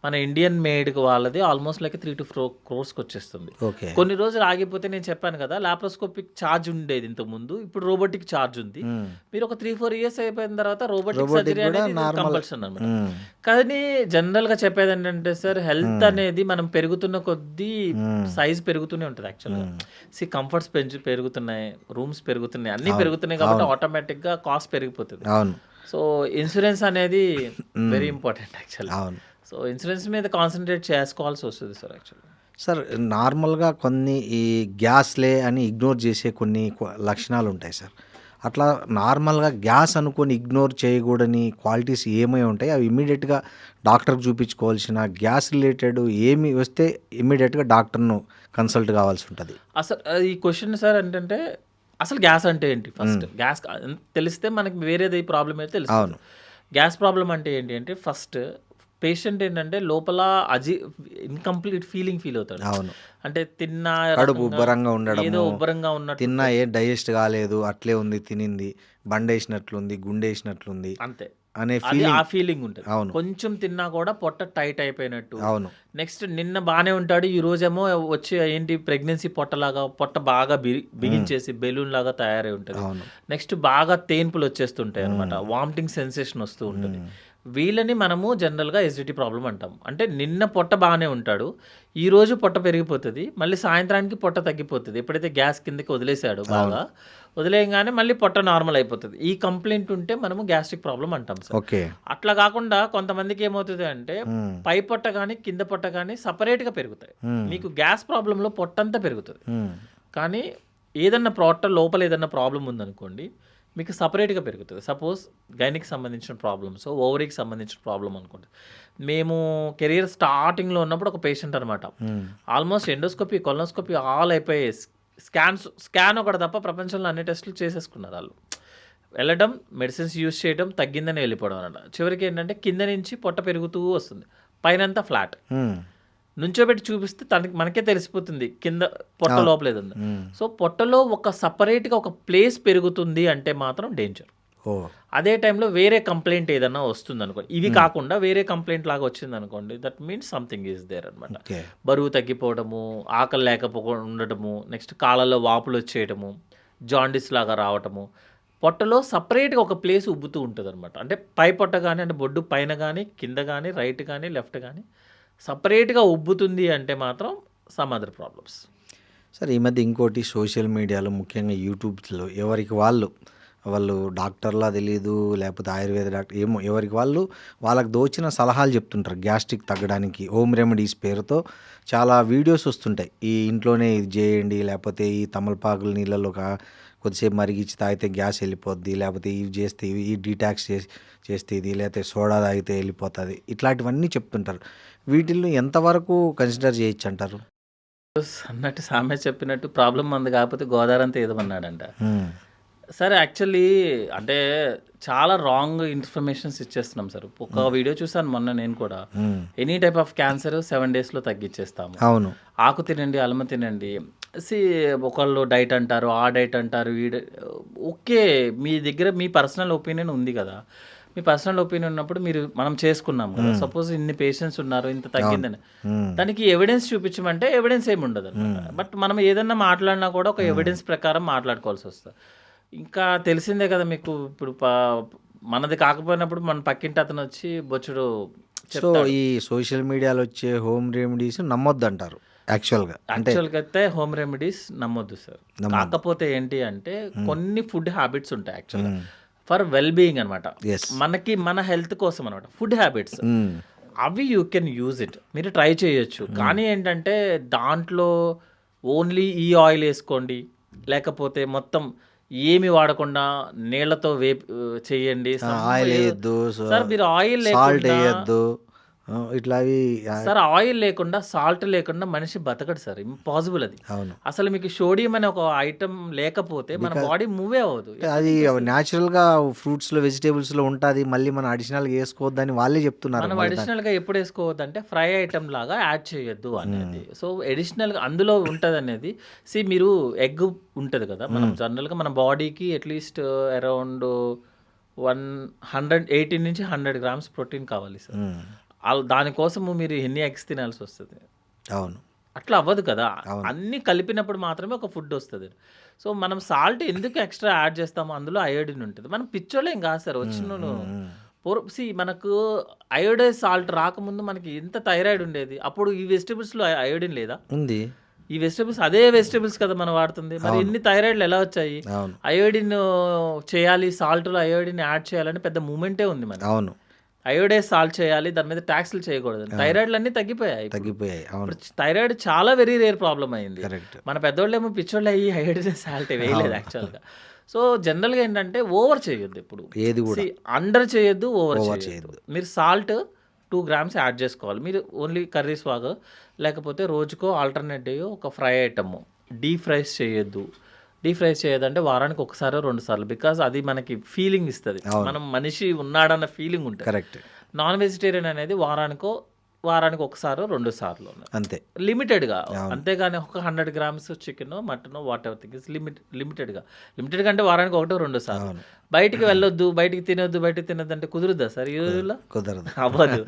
మన ఇండియన్ మేడ్ వాళ్ళది ఆల్మోస్ట్ లైక్ 3 to 4 crores వచ్చేస్తుంది. కొన్ని రోజులు ఆగిపోతే నేను చెప్పాను కదా, లాప్రోస్కోపిక్ ఛార్జ్ ఉండేది ఇంతకుముందు, ఇప్పుడు రోబోటిక్ ఛార్జ్ ఉంది. మీరు ఒక 3-4 years అయిపోయిన తర్వాత రోబోటిక్ సర్జరీ అనేది కంపల్సరీ అనమాట. కానీ జనరల్గా చెప్పేది ఏంటంటే సార్, హెల్త్ అనేది మనం పెరుగుతున్న కొద్దీ సైజ్ పెరుగుతూనే ఉంటుంది యాక్చువల్గా. కంఫర్ట్స్ పెరుగుతున్నాయి, రూమ్స్ పెరుగుతున్నాయి, అన్ని పెరుగుతున్నాయి కాబట్టి ఆటోమేటిక్గా కాస్ట్ పెరిగిపోతుంది. సో ఇన్సూరెన్స్ అనేది very important actually. So insurance మీద కాన్సన్ట్రేట్ చేసుకోవాల్సి వస్తుంది సార్ యాక్చువల్లీ. సార్ నార్మల్గా కొన్ని ఈ గ్యాస్లే అని ఇగ్నోర్ చేసే కొన్ని లక్షణాలు ఉంటాయి సార్. అట్లా నార్మల్గా గ్యాస్ అనుకొని ఇగ్నోర్ చేయకూడని క్వాలిటీస్ ఏమై ఉంటాయి, అవి ఇమ్మీడియట్గా డాక్టర్కి చూపించుకోవాల్సిన, గ్యాస్ రిలేటెడ్ ఏమి వస్తే ఇమ్మీడియట్గా డాక్టర్ను కన్సల్ట్ కావాల్సి ఉంటుంది? అసలు ఈ క్వశ్చన్ సార్ ఏంటంటే అసలు గ్యాస్ అంటే ఏంటి? ఫస్ట్ గ్యాస్ తెలిస్తే మనకి వేరేది ప్రాబ్లం అయితే తెలుసు. గ్యాస్ ప్రాబ్లం అంటే ఏంటి అంటే ఫస్ట్ పేషెంట్ ఏంటంటే లోపల ఇన్కంప్లీట్ ఫీల్ అవుతాడు. అంటే తిన్నా ఉబ్బరంగా ఉండడం, ఏదో ఉబ్బరంగా ఉన్నట్టు, తిన్నా ఏ డైజెస్ట్ కాలేదు, అట్లే ఉంది, తినింది బండేసినట్లుంది, గుండేసినట్లుంది అంతే అనే ఫీలింగ్ ఉంటుంది. కొంచెం తిన్నా కూడా పొట్ట టైట్ అయిపోయినట్టు. నెక్స్ట్ నిన్న బాగానే ఉంటాడు, ఈ రోజేమో వచ్చి ఏంటి ప్రెగ్నెన్సీ పొట్టలాగా, పొట్ట బాగా బిగించేసి బెలూన్ లాగా తయారై ఉంటుంది. నెక్స్ట్ బాగా తేన్పులు వచ్చేస్తుంటాయి అనమాట, వామిటింగ్ సెన్సేషన్ వస్తూ ఉంటుంది. వీళ్ళని మనము జనరల్గా ఎసిడిటీ ప్రాబ్లం అంటాం. అంటే నిన్న పొట్ట బాగానే ఉంటాడు, ఈ రోజు పొట్ట పెరిగిపోతుంది, మళ్ళీ సాయంత్రానికి పొట్ట తగ్గిపోతుంది. ఎప్పుడైతే గ్యాస్ కిందకి వదిలేసాడో బాగా వదిలేయగానే మళ్ళీ పొట్ట నార్మల్ అయిపోతుంది. ఈ కంప్లైంట్ ఉంటే మనము గ్యాస్ట్రిక్ ప్రాబ్లం అంటాం సార్. అట్లా కాకుండా కొంతమందికి ఏమవుతుంది అంటే పై పొట్ట కానీ కింద పొట్ట కానీ సపరేట్గా పెరుగుతాయి. మీకు గ్యాస్ ప్రాబ్లంలో పొట్టంతా పెరుగుతుంది, కానీ ఏదన్నా పొట్ట లోపల ఏదన్నా ప్రాబ్లం ఉందనుకోండి మీకు సపరేట్గా పెరుగుతుంది. సపోజ్ గైనికి సంబంధించిన ప్రాబ్లమ్స్, ఓవరీకి సంబంధించిన ప్రాబ్లం అనుకోండి. మేము కెరీర్ స్టార్టింగ్లో ఉన్నప్పుడు ఒక పేషెంట్ అనమాట, ఆల్మోస్ట్ ఎండోస్కోపీ, కొలనోస్కోపీ ఆల్ అయిపోయి స్కాన్ ఒకటి తప్ప ప్రపంచంలో అన్ని టెస్టులు చేసేసుకున్నారు. వాళ్ళు వెళ్ళడం, మెడిసిన్స్ యూజ్ చేయడం, తగ్గిందని వెళ్ళిపోవడం అనమాట. చివరికి ఏంటంటే కింద నుంచి పొట్ట పెరుగుతూ వస్తుంది, పైనంతా ఫ్లాట్. నుంచోబెట్టి చూపిస్తే మనకే తెలిసిపోతుంది కింద పొట్ట లోపల ఏదన్నా. సో పొట్టలో ఒక సపరేట్గా ఒక ప్లేస్ పెరుగుతుంది అంటే మాత్రం డేంజర్. ఓ అదే టైంలో వేరే కంప్లైంట్ ఏదన్నా వస్తుంది అనుకోండి, ఇది కాకుండా వేరే కంప్లైంట్ లాగా వచ్చింది అనుకోండి, that means something is there అనమాట. ఓకే. బరువు తగ్గిపోవడము, ఆకలి లేకపోవడం ఉండటము, నెక్స్ట్ కాళ్ళలో వాపులు వచ్చేయటము, జాండిస్ లాగా రావటము, పొట్టలో సపరేట్గా ఒక ప్లేస్ ఉబ్బుతూ ఉంటుంది అనమాట. అంటే పై పొట్ట కానీ, అంటే బొడ్డు పైన కానీ, కింద కానీ, రైట్ కానీ, లెఫ్ట్ కానీ సపరేట్గా ఉబ్బుతుంది అంటే మాత్రం సమ్ అదర్ ప్రాబ్లమ్స్. సరే, ఈ మధ్య ఇంకోటి సోషల్ మీడియాలో ముఖ్యంగా యూట్యూబ్స్లో ఎవరికి వాళ్ళు డాక్టర్లా తెలియదు, లేకపోతే ఆయుర్వేద డాక్టర్ ఏమో, ఎవరికి వాళ్ళకి దోచిన సలహాలు చెప్తుంటారు గ్యాస్ట్రిక్ తగ్గడానికి. హోమ్ రెమెడీస్ పేరుతో చాలా వీడియోస్ వస్తుంటాయి. ఈ ఇంట్లోనే ఇది చేయండి, లేకపోతే ఈ తమలపాకుల నీళ్ళలో కొద్దిసేపు మరిగించి తాగితే గ్యాస్ వెళ్ళిపోద్ది, లేకపోతే ఇవి చేస్తే ఈ డీటాక్స్ చేస్తే ఇది, లేకపోతే సోడా తాగితే వెళ్ళిపోతుంది, ఇట్లాంటివన్నీ చెప్తుంటారు. వీటిల్లో ఎంతవరకు కన్సిడర్ చేయొచ్చు అంటారు? అన్నట్టు సామెత చెప్పినట్టు ప్రాబ్లం మంది కాకపోతే గోదావరి అంతా ఏదమన్నాడంట. మ్మ్. సరే, యాక్చువల్లీ అంటే చాలా రాంగ్ ఇన్ఫర్మేషన్స్ ఇచ్చేస్తున్నాం సార్. ఒక వీడియో చూసాను మొన్న నేను కూడా, ఎనీ టైప్ ఆఫ్ క్యాన్సర్ 7 daysలో తగ్గించేస్తాము, అవును. ఆకు తినండి, అల్లం తినండి. ఒకళ్ళు డైట్ అంటారు, ఆ డైట్ అంటారు, ఓకే, మీ దగ్గర మీ పర్సనల్ ఒపీనియన్ ఉంది కదా. మీ పర్సనల్ ఒపీనియన్ ఉన్నప్పుడు మనం చేసుకున్నాం కదా. సపోజ్ ఇన్ని పేషెంట్స్ ఉన్నారు, ఇంత తగ్గిందని, దానికి ఎవిడెన్స్ చూపించమంటే ఎవిడెన్స్ ఏమి ఉండదు అనమాట. బట్ మనం ఏదన్నా మాట్లాడినా కూడా ఒక ఎవిడెన్స్ ప్రకారం మాట్లాడుకోవాల్సి వస్తుంది. ఇంకా తెలిసిందే కదా మీకు, ఇప్పుడు మనది కాకపోయినప్పుడు మన పక్కింటి అతను వచ్చి బొచ్చుడు సో ఈ సోషల్ మీడియాలో వచ్చే హోమ్ రెమెడీస్ నమ్మొద్దు అంటారు యాక్చువల్గా. యాక్చువల్గా అయితే హోమ్ రెమెడీస్ నమ్మొద్దు సార్. కాకపోతే ఏంటి అంటే కొన్ని ఫుడ్ హ్యాబిట్స్ ఉంటాయి యాక్చువల్గా ఫర్ వెల్ బీయింగ్ అనమాట, మనకి మన హెల్త్ కోసం అనమాట. ఫుడ్ హ్యాబిట్స్ అవి యూ కెన్ యూజ్ ఇట్, మీరు ట్రై చేయొచ్చు. కానీ ఏంటంటే దాంట్లో ఓన్లీ ఈ ఆయిల్ వేసుకోండి, లేకపోతే మొత్తం ఏమి వాడకుండా నీళ్లతో చేయండి ఆయిల్ వేయద్దు, సార్. మీరు ఆయిల్ సాల్ట్ వేయద్దు, ఇట్లా సార్ ఆయిల్ లేకుండా, సాల్ట్ లేకుండా మనిషి బతకడు సార్, ఇంపాసిబుల్ అది. అవును. అసలు మీకు సోడియం అనే ఒక ఐటమ్ లేకపోతే మన బాడీ మూవే అవ్వదు. అది న్యాచురల్గా ఫ్రూట్స్లో వెజిటేబుల్స్లో ఉంటుంది, మళ్ళీ మనం అడిషనల్గా వేసుకోవద్దని వాళ్ళే చెప్తున్నారు. మనం అడిషనల్గా ఎప్పుడు వేసుకోవద్దు అంటే ఫ్రై ఐటమ్ లాగా యాడ్ చేయొద్దు అనేది. సో అడిషనల్గా అందులో ఉంటుంది అనేది. మీరు ఎగ్ ఉంటుంది కదా, మనం జనరల్గా మన బాడీకి అట్లీస్ట్ అరౌండ్ 180 నుంచి 100 grams ప్రోటీన్ కావాలి సార్. దానికోసము మీరు ఎన్ని ఎగ్స్ తినాల్సి వస్తుంది? అవును. అట్లా అవ్వదు కదా. అన్నీ కలిపినప్పుడు మాత్రమే ఒక ఫుడ్ వస్తుంది. సో మనం సాల్ట్ ఎందుకు ఎక్స్ట్రా యాడ్ చేస్తామో, అందులో అయోడిన్ ఉంటుంది. మనం పిచ్చోళ్ళేం కాదు సార్, వచ్చిన మనకు అయోడైజ్ సాల్ట్ రాకముందు మనకి ఎంత థైరాయిడ్ ఉండేది. అప్పుడు ఈ వెజిటబుల్స్లో అయోడిన్ లేదా? ఉంది. ఈ వెజిటబుల్స్ అదే వెజిటబుల్స్ కదా మనం వాడుతుంది. మరి ఎన్ని థైరాయిడ్లు ఎలా వచ్చాయి? అయోడిన్ చేయాలి, సాల్ట్లో అయోడిన్ యాడ్ చేయాలని పెద్ద మూమెంటే ఉంది మనకి. అవును. అయోడైజ్ సాల్ట్ చేయాలి, దాని మీద ట్యాక్స్లు చేయకూడదు. థైరాయిడ్లు అన్నీ తగ్గిపోయాయి. థైరాయిడ్ చాలా వెరీ రేర్ ప్రాబ్లం అయింది. మన పెద్దోళ్ళు ఏమో పిచ్చోళ్ళు అయ్యి అయోడైజ్ సాల్ట్ వేయలేదు యాక్చువల్గా. సో జనరల్గా ఏంటంటే ఓవర్ చేయొద్దు, ఎప్పుడు అండర్ చేయొద్దు, ఓవర్ చేయొద్దు. మీరు సాల్ట్ 2 grams యాడ్ చేసుకోవాలి. మీరు ఓన్లీ కర్రీస్ వాగా, లేకపోతే రోజుకో ఆల్టర్నేటివ్ ఒక ఫ్రై ఐటమ్. డీప్ ఫ్రైస్ చేయొద్దు. డీప్ ఫ్రై చేయదంటే వారానికి 1 or 2 సార్లు, బికాస్ అది మనకి ఫీలింగ్ ఇస్తుంది, మనం మనిషి ఉన్నాడన్న ఫీలింగ్ ఉంటుంది. కరెక్ట్. నాన్ వెజిటేరియన్ అనేది వారానికి 1 or 2 సార్లు అంతే, లిమిటెడ్గా. అంతేగాని ఒక 100 grams chicken, mutton, what ever thing is లిమిటెడ్గా అంటే వారానికి 1 or 2 సార్లు. బయటికి వెళ్ళొద్దు, బయటికి తినొద్దు అంటే కుదురుద్దా సార్? ఈ రోజుల్లో కుదరదు, అవ్వదు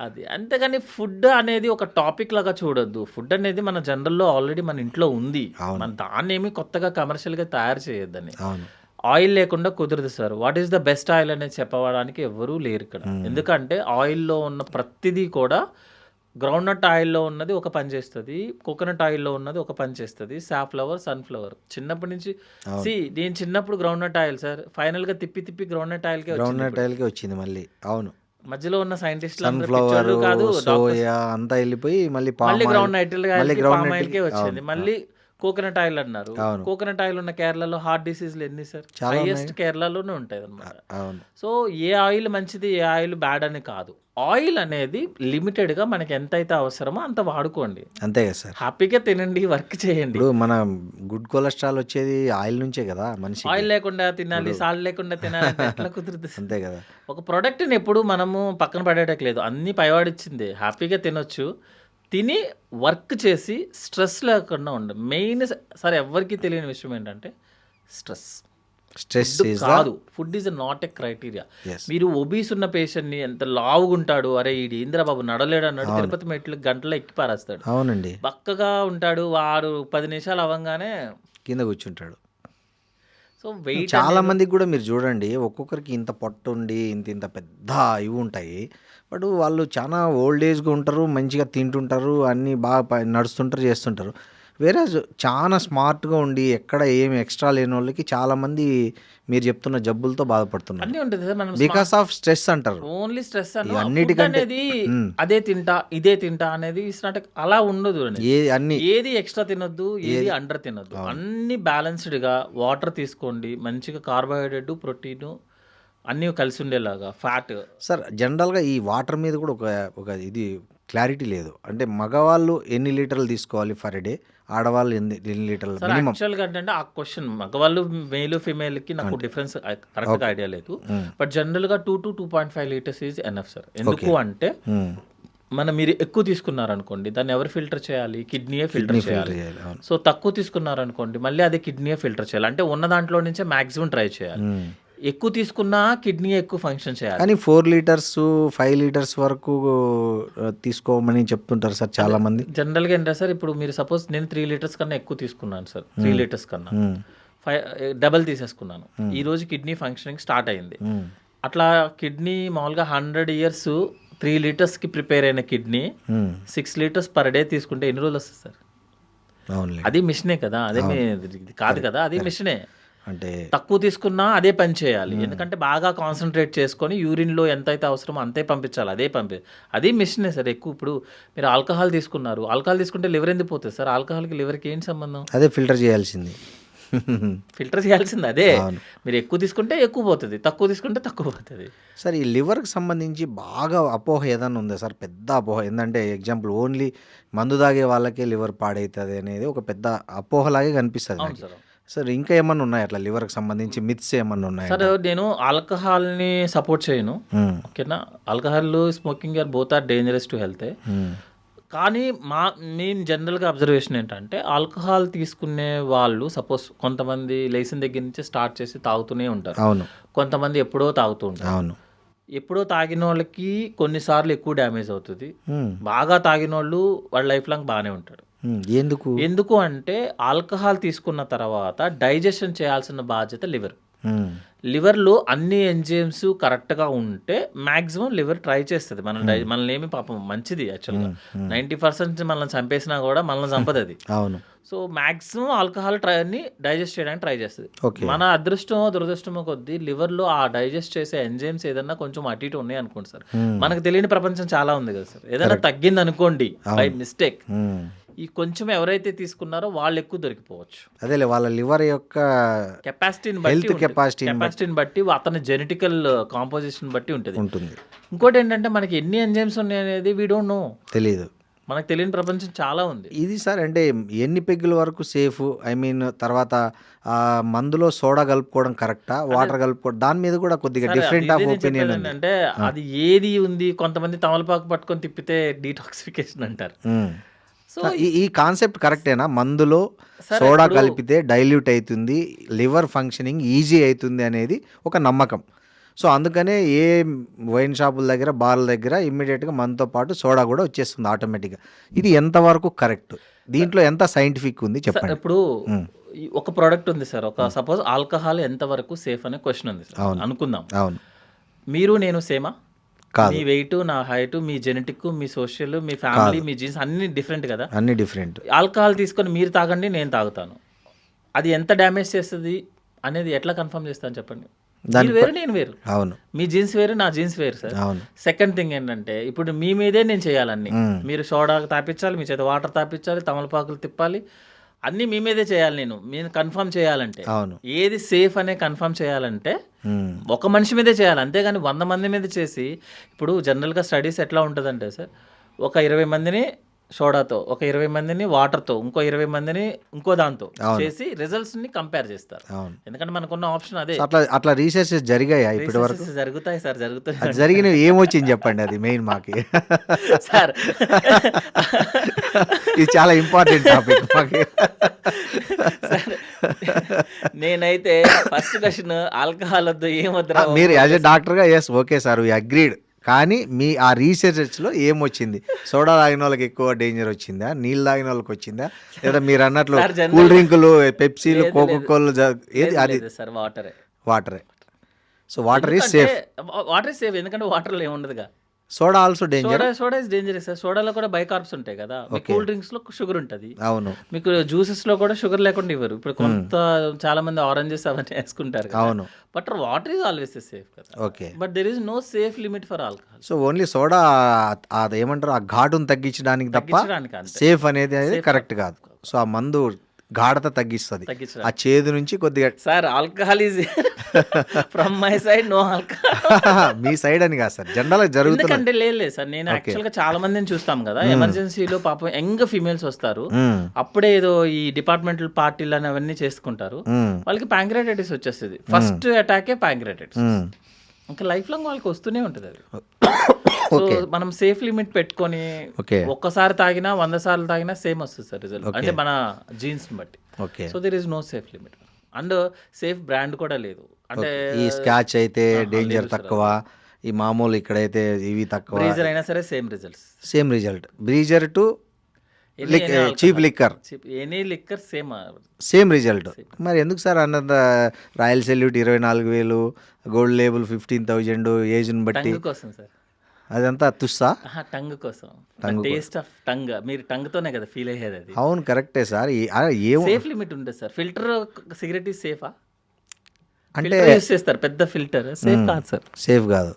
అది. అంతేగాని ఫుడ్ అనేది ఒక టాపిక్ లాగా చూడొద్దు. ఫుడ్ అనేది మన జనరల్లో ఆల్రెడీ మన ఇంట్లో ఉంది, మన దాన్ని ఏమి కొత్తగా కమర్షియల్గా తయారు చేయొద్దని. ఆయిల్ లేకుండా కుదరదు sir. What is the best oil అనేది చెప్పడానికి ఎవరూ లేరు ఇక్కడ. ఎందుకంటే ఆయిల్లో ఉన్న ప్రతిదీ కూడా, గ్రౌండ్ నట్ ఆయిల్లో ఉన్నది ఒక పని చేస్తుంది, కోకోనట్ ఆయిల్లో ఉన్నది ఒక పని చేస్తుంది, సాఫ్లవర్, సన్ఫ్లవర్. చిన్నప్పటి నుంచి నేను చిన్నప్పుడు గ్రౌండ్ నట్ ఆయిల్ సార్, ఫైనల్గా తిప్పి గ్రౌండ్ నట్ ఆయిల్కే వచ్చింది మళ్ళీ. అవును. మధ్యలో ఉన్న సైంటిస్టులు కాదు, సోయా అంతా వెళ్ళిపోయి మళ్ళీ గ్రౌండ్ ఆయిల్కే వచ్చింది. మళ్ళీ కోకోనట్ ఆయిల్ అన్నారు. కోకోనట్ ఆయిల్ ఉన్న కేరళలో హార్ట్ డిసీజ్లు ఎన్ని సార్? హైయెస్ట్ కేరళలోనే ఉంటాయి అనమాట. సో ఏ ఆయిల్ మంచిది, ఏ ఆయిల్ బ్యాడ్ అని కాదు. ఆయిల్ అనేది లిమిటెడ్గా మనకి ఎంతైతే అవసరమో అంత వాడుకోండి, అంతే కదా సార్. హ్యాపీగా తినండి, వర్క్ చేయండి. మన గుడ్ కొలెస్ట్రాల్ వచ్చేది ఆయిల్ నుంచే కదా. మనిషి ఆయిల్ లేకుండా తినాలి, సాల్ట్ లేకుండా తినాలి ఎట్లా కుదురుతుంది? అంతే కదా. ఒక ప్రోడక్ట్ని ఎప్పుడు మనము పక్కన పడేటట్లేదు, అన్ని పైవాడిచ్చింది, హ్యాపీగా తినొచ్చు. తిని వర్క్ చేసి స్ట్రెస్ లేకుండా ఉండాలి. మెయిన్ సార్ ఎవరికి తెలియని విషయం ఏంటంటే స్ట్రెస్. స్ట్రెస్ ఫుడ్ ఈజ్ కాదు, food is not a criteria. Yes. మీరు ఒబీస్ ఉన్న పేషెంట్ని ఎంత లావుగుంటాడు, అరే ఈడు ఇంద్రబాబు నడలేడు అన్నాడు, తిరుపతి మెట్లు గంటలో ఎక్కి పారేస్తాడు. అవునండి, బక్కగా ఉంటాడు, వాడు 10 నిమిషాలు అవ్వగానే కింద కూర్చుంటాడు. సో వెయిట్ చాలా మందికి కూడా మీరు చూడండి, ఒక్కొక్కరికి ఇంత పొట్ట ఉండి ఇంత పెద్ద ఇవి ఉంటాయి. బట్ వాళ్ళు చాలా ఓల్డ్ ఏజ్గా ఉంటారు, మంచిగా తింటుంటారు, అన్నీ బాగా నడుస్తుంటారు, చేస్తుంటారు. వేరే చాలా స్మార్ట్గా ఉండి ఎక్కడ ఏమి ఎక్స్ట్రా లేని వాళ్ళకి చాలామంది మీరు చెప్తున్న జబ్బులతో బాధపడుతున్నారు. అన్నీ ఉంటుంది సార్. మనం బికాస్ ఆఫ్ స్ట్రెస్ అంటారు. ఓన్లీ స్ట్రెస్ అన్నిటికంటే అనేది అదే తింటా ఇదే తింటా అనేది ఇట్స్ నాట్ అలా ఉండదు. అన్ని ఏది ఎక్స్ట్రా తినొద్దు, ఏది అండర్ తినొద్దు, అన్ని బ్యాలెన్స్డ్గా వాటర్ తీసుకోండి, మంచిగా కార్బోహైడ్రేట్, ప్రోటీన్ అన్నీ కలిసి ఉండేలాగా, ఫ్యాట్. సార్ జనరల్గా ఈ వాటర్ మీద కూడా ఒక ఇది క్లారిటీ లేదు. అంటే మగవాళ్ళు ఎన్ని లీటర్లు తీసుకోవాలి ఫర్ డే, ఆడవాళ్ళు ఎన్ని లీటర్లు మినిమం? యాక్చువల్గా అంటే ఆ క్వశ్చన్ మగవాళ్ళు మేల్ ఫీమేల్కి నాకు డిఫరెన్స్ కరెక్ట్గా ఐడియా లేదు. బట్ జనరల్గా 2 to 2.5 litres is enough sir. ఎందుకు అంటే మీరు ఎక్కువ తీసుకున్నారనుకోండి, దాన్ని ఎవరు ఫిల్టర్ చేయాలి? కిడ్నీయే ఫిల్టర్ చేయాలి. సో తక్కువ తీసుకున్నారనుకోండి, మళ్ళీ అదే కిడ్నీయే ఫిల్టర్ చేయాలి. అంటే ఉన్న దాంట్లో నుంచే మ్యాక్సిమం ట్రై చేయాలి. ఎక్కువ తీసుకున్నా కిడ్నీ ఎక్కువ ఫంక్షన్ చేయాలి. కానీ 4 లీటర్స్ 5 లీటర్స్ వరకు తీసుకోమని చెప్తుంటారు సార్ చాలా మంది. జనరల్గా ఏంటంటే సార్, ఇప్పుడు మీరు సపోజ్ నేను 3 లీటర్స్ కన్నా ఎక్కువ తీసుకున్నాను సార్, 3 లీటర్స్ కన్నా 5 డబల్ తీసేసుకున్నాను. ఈ రోజు కిడ్నీ ఫంక్షనింగ్ స్టార్ట్ అయింది. అట్లా కిడ్నీ మామూలుగా 100 years 3 లీటర్స్కి ప్రిపేర్ అయిన కిడ్నీ 6 లీటర్స్ పర్ డే తీసుకుంటే ఎన్ని రోజులు వస్తుంది సార్? అది మిషనే కదా, అదే కాదు కదా, అది మిషనే. అంటే తక్కువ తీసుకున్నా అదే పని చేయాలి. ఎందుకంటే బాగా కాన్సన్ట్రేట్ చేసుకొని యూరిన్లో ఎంత అయితే అవసరమో అంతే పంపించాలి, అది మిషనే సార్. ఎక్కువ ఇప్పుడు మీరు ఆల్కహాల్ తీసుకున్నారు, ఆల్కహాల్ తీసుకుంటే లివర్ ఎందుకు పోతుంది సార్? ఆల్కహాల్కి లివర్కి ఏంటి సంబంధం? అదే ఫిల్టర్ చేయాల్సింది. ఫిల్టర్ చేయాల్సింది అదే. మీరు ఎక్కువ తీసుకుంటే ఎక్కువ పోతుంది, తక్కువ తీసుకుంటే తక్కువ పోతుంది. సార్ ఈ లివర్కి సంబంధించి బాగా అపోహ ఏదైనా ఉందా సార్? పెద్ద అపోహ ఏంటంటే ఎగ్జాంపుల్ ఓన్లీ మందు తాగే వాళ్ళకే లివర్ పాడవుతుంది అనేది ఒక పెద్ద అపోహలాగే కనిపిస్తుంది నాకు. సార్ ఇంకా ఏమన్నా ఉన్నాయి అట్లా లివర్కి సంబంధించి మిత్స్ ఏమన్నా ఉన్నాయి? సార్ నేను ఆల్కహాల్ని సపోర్ట్ చేయను, ఓకేనా. Alcohol, smoking or both are dangerous to health. కానీ మెయిన్ జనరల్గా అబ్జర్వేషన్ ఏంటంటే, ఆల్కహాల్ తీసుకునే వాళ్ళు సపోజ్ కొంతమంది లేచిన దగ్గర నుంచి స్టార్ట్ చేసి తాగుతూనే ఉంటారు. అవును. కొంతమంది ఎప్పుడో తాగుతూ ఉంటారు. అవును. ఎప్పుడో తాగిన వాళ్ళకి కొన్నిసార్లు ఎక్కువ డ్యామేజ్ అవుతుంది. బాగా తాగిన వాళ్ళు వాళ్ళ లైఫ్ లాంగ్ బాగానే ఉంటాడు. ఎందుకు అంటే ఆల్కహాల్ తీసుకున్న తర్వాత డైజెషన్ చేయాల్సిన బాధ్యత లివర్లో అన్ని ఎంజైమ్స్ కరెక్ట్గా ఉంటే మ్యాక్సిమం లివర్ ట్రై చేస్తుంది మనల్ని ఏమి పాపం మంచిది. యాక్చువల్గా 90% మనల్ని చంపేసినా కూడా మనల్ని చంపదు అది. అవును. సో మ్యాక్సిమం ఆల్కహాల్ అన్ని డైజెస్ట్ చేయడానికి ట్రై చేస్తుంది. మన అదృష్టమో దురదృష్టమో కొద్దీ లివర్లో ఆ డైజెస్ట్ చేసే ఎంజైమ్స్ ఏదన్నా కొంచెం అటు ఇటు ఉన్నాయి అనుకోండి సార్, మనకు తెలియని ప్రపంచం చాలా ఉంది కదా సార్. ఏదైనా తగ్గింది అనుకోండి బై మిస్టేక్, ఈ కొంచెం ఎవరైతే తీసుకున్నారో వాళ్ళు ఎక్కువ దొరికిపోవచ్చు. అదే వాళ్ళ లివర్ యొక్క కెపాసిటీని బట్టి అతని జెనెటికల్ కాంపోజిషన్ బట్టి ఉంటుంది. ఇంకోటి ఏంటంటే మనకి ఎన్ని ఎంజైమ్స్ ఉన్నాయి అనేది వీ డోంట్ నో, తెలియదు. మనకు తెలియని ప్రపంచం చాలా ఉంది. ఇది సార్ అంటే ఎన్ని పెగ్గుల వరకు సేఫ్? ఐ మీన్ తర్వాత మందులో సోడా కలుపుకోవడం కరెక్టా, వాటర్ కలుపుకోవడం, దాని మీద కూడా కొద్దిగా డిఫరెంట్ ఆఫ్ ఒపీనియన్ ఉంది. అంటే అది ఏది ఉంది, కొంతమంది తమలపాకు పట్టుకొని తిప్పితే డీటాక్సిఫికేషన్ అంటారు. సో ఈ కాన్సెప్ట్ కరెక్టేనా? మందులో సోడా కలిపితే డైల్యూట్ అవుతుంది, లివర్ ఫంక్షనింగ్ ఈజీ అవుతుంది అనేది ఒక నమ్మకం. సో అందుకనే ఏ వైన్ షాపుల దగ్గర, బార్ల దగ్గర ఇమ్మీడియట్గా మనతో పాటు సోడా కూడా వచ్చేస్తుంది ఆటోమేటిక్గా. ఇది ఎంతవరకు కరెక్ట్? దీంట్లో ఎంత సైంటిఫిక్ ఉంది చెప్పండి. ఇప్పుడు ఒక ప్రోడక్ట్ ఉంది సార్, ఒక సపోజ్ ఆల్కహాల్ ఎంతవరకు సేఫ్ అనే క్వశ్చన్ ఉంది సార్ అనుకుందాం. అవును. మీరు నేను సేమా? మీ వెయిట్, నా హైట్, మీ జెనెటిక్, మీ సోషల్, మీ ఫ్యామిలీ, మీ జీన్స్ అన్ని డిఫరెంట్ కదా. అన్ని డిఫరెంట్. ఆల్కహాల్ తీసుకొని మీరు తాగండి, నేను తాగుతాను, అది ఎంత డ్యామేజ్ చేస్తుంది అనేది ఎట్లా కన్ఫర్మ్ చేస్తాను చెప్పండి? మీరు వేరు, నేను వేరు. అవును. మీ జీన్స్ వేరు, నా జీన్స్ వేరు సార్. అవును. సెకండ్ థింగ్ ఏంటంటే, ఇప్పుడు మీ మీదే నేను చేయాలన్నీ. మీరు సోడా తాపించాలి, మీ చేత వాటర్ తాపించాలి, తమలపాకులు తిప్పాలి, అన్నీ మీ మీదే చేయాలి. నేను కన్ఫర్మ్ చేయాలంటే, ఏది సేఫ్ అనే కన్ఫర్మ్ చేయాలంటే ఒక మనిషి మీదే చేయాలి, అంతేగాని 100 మంది మీద చేసి. ఇప్పుడు జనరల్గా స్టడీస్ ఎట్లా ఉంటుందంటే సార్, ఒక 20 మందిని సోడాతో, ఒక 20 మందిని వాటర్తో, ఇంకో 20 మందిని ఇంకో దాంతో చేసి రిజల్ట్స్ని కంపేర్ చేస్తారు. ఎందుకంటే మనకున్న ఆప్షన్ అదే. అట్లా రీసెర్చ్ జరిగాయా ఇప్పటి వరకు? జరుగుతాయి సార్, జరుగుతాయి. జరిగినవి ఏమొచ్చింది చెప్పండి, అది మెయిన్ మాకి సార్. ఇది చాలా ఇంపార్టెంట్ టాపిక్ మాకి. నేనైతే ఫస్ట్ క్వశ్చన్ ఆల్కహాల్ వద్దు ఏమొద్దురా మీరు యాజ్ ఎ డాక్టర్గా yes okay sir we agreed, కానీ మీ ఆ రీసెర్చ్లో ఏమొచ్చింది? సోడా తాగిన వాళ్ళకి ఎక్కువ డేంజర్ వచ్చిందా, నీళ్ళు తాగిన వాళ్ళకి వచ్చిందా, లేదా మీరు అన్నట్లు సార్, general- కూల్ డ్రింకులు, పెప్సీలు, కోకోకోలు ఏది అది? సార్ వాటరే. వాటరే. So water is safe. Water safe, ఎందుకంటే వాటర్లో ఏముండదుగా. Soda also danger. Soda is dangerous sir. సోడాలో కూడా బైకార్బ్స్ ఉంటాయి కదా. కూల్ డ్రింక్స్ లో షుగర్ ఉంటుంది, అవును మీకు జ్యూసెస్ లో కూడా షుగర్ లేకుండా ఇవ్వరు. ఇప్పుడు కొంత చాలా మంది ఆరెంజెస్ అవన్నీ వేసుకుంటారు కదా. అవును. But water is always safe కదా. Okay. But there is no safe limit for alcohol. So only soda అది ఏమంటారు ఆ ఘాటును తగ్గించడానికి తప్ప తగ్గించడానికి అంతే. సేఫ్ అనేది కరెక్ట్ కాదు. సో ఆ మందు గాఢత తగ్గిస్తుంది, ఆ చేదు నుంచి కొద్దిగా. Sir alcohol is from my side no alcohol. మీ సైడ్ అని కాదు సార్, జనరల్ జరుగుతుంది. ఎందుకంటే లేదు సార్, నేను యాక్చువల్ గా చాలా మందిని చూస్తాం కదా, ఎమర్జెన్సీలో పాపం యంగ్ ఫీమేల్స్ వస్తారు, అప్పుడే ఏదో ఈ డిపార్ట్మెంటల్ పార్టీలు అని అవన్నీ చేసుకుంటారు, వాళ్ళకి ప్యాంక్రియాటైటిస్ వచ్చేస్తుంది. ఫస్ట్ అటాకే ప్యాంక్రియాటైటిస్, ఇంకా లైఫ్ లాంగ్ వాళ్ళకి వస్తూనే ఉంటుంది అది. సో మనం సేఫ్ లిమిట్ పెట్టుకొని ఒక్కసారి తాగినా 100 సార్లు తాగినా సేమ్ వస్తుంది సార్ రిజల్ట్, అంటే మన జీన్స్ బట్టి. So there is no safe limit and safe brand కూడా లేదు. అంటే ఈ స్కాచ్ అయితే డేంజర్ తక్కువ, ఈ మామూలు ఇక్కడైతే ఇవి తక్కువ. బ్రీజర్ అయినా సరే same results, same result. Breezer to cheap liquor, any liquor same result. మరి ఎందుకు సార్ అన్నంత రాయల్ సెల్యూట్ 24,000, గోల్డ్ లేబుల్ 15,000 ఏజ్ని బట్టి కోసం సార్? అదంతా తుస్సా? టంగ్ కోసం, టేస్ట్ ఆఫ్ టంగ్. మీరు టంగ్ తోనే కదా ఫీల్ అయ్యేది అది. అవును కరెక్టే సార్. సేఫ్ లిమిట్ ఉంటుంది సార్. ఫిల్టర్ సిగరెట్ ఈజ్ సేఫా? అంటే యూస్ చేస్తారు పెద్ద ఫిల్టర్, సేఫ్ కాదు సార్. సేఫ్ కాదు.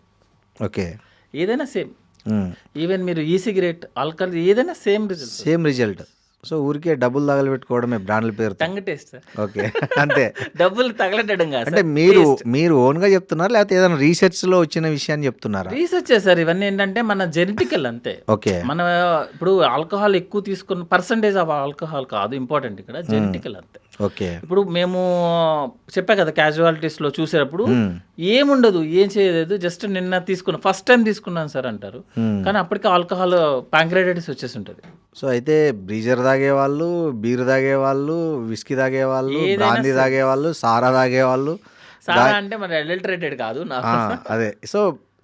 ఓకే. ఏదైనా సేమ్, ఈవెన్ మీరు ఈ సిగరెట్, ఆల్కహాల్ ఏదైనా same result. Same result. So ఊరికే డబ్బులు తగలబెట్టుకోవడమే బ్రాండ్ల పేరు. Tongue taste sir. ఓకే అంతే. డబ్బులు తగలటడం కాదు. అంటే మీరు ఓన్ గా చెప్తున్నారా లేకపోతే ఏదైనా రీసెర్చ్ లో వచ్చిన విషయాన్ని చెప్తున్నారా? రీసెర్చ్ చేశారు. ఇవన్నీ ఏంటంటే మన జెనెటికల్ అంతే. ఓకే. మన ఇప్పుడు ఆల్కహాల్ ఎక్కువ తీసుకున్న పర్సంటేజ్ ఆఫ్ ఆల్కహాల్ కాదు ఇంపార్టెంట్, ఇక్కడ జెనెటికల్ అంతే. ఓకే. ఇప్పుడు మేము చెప్పా కదా క్యాజువాలిటీస్ లో చూసేటప్పుడు ఏముండదు, ఏం చేయలేదు, జస్ట్ నిన్న తీసుకున్నా, ఫస్ట్ టైం తీసుకున్నాను సార్ అంటారు, కానీ అప్పటికి ఆల్కహాల్ ప్యాంక్రియాటైటిస్ వచ్చేసి ఉంటుంది. సో అయితే బ్రీజర్ తాగేవాళ్ళు, బీర్ తాగేవాళ్ళు, విస్కీ తాగేవాళ్ళు, బ్రాందీ తాగేవాళ్ళు, సారా తాగేవాళ్ళు. సారా అంటే మరి అడల్టరేటెడ్ కాదు అదే. సో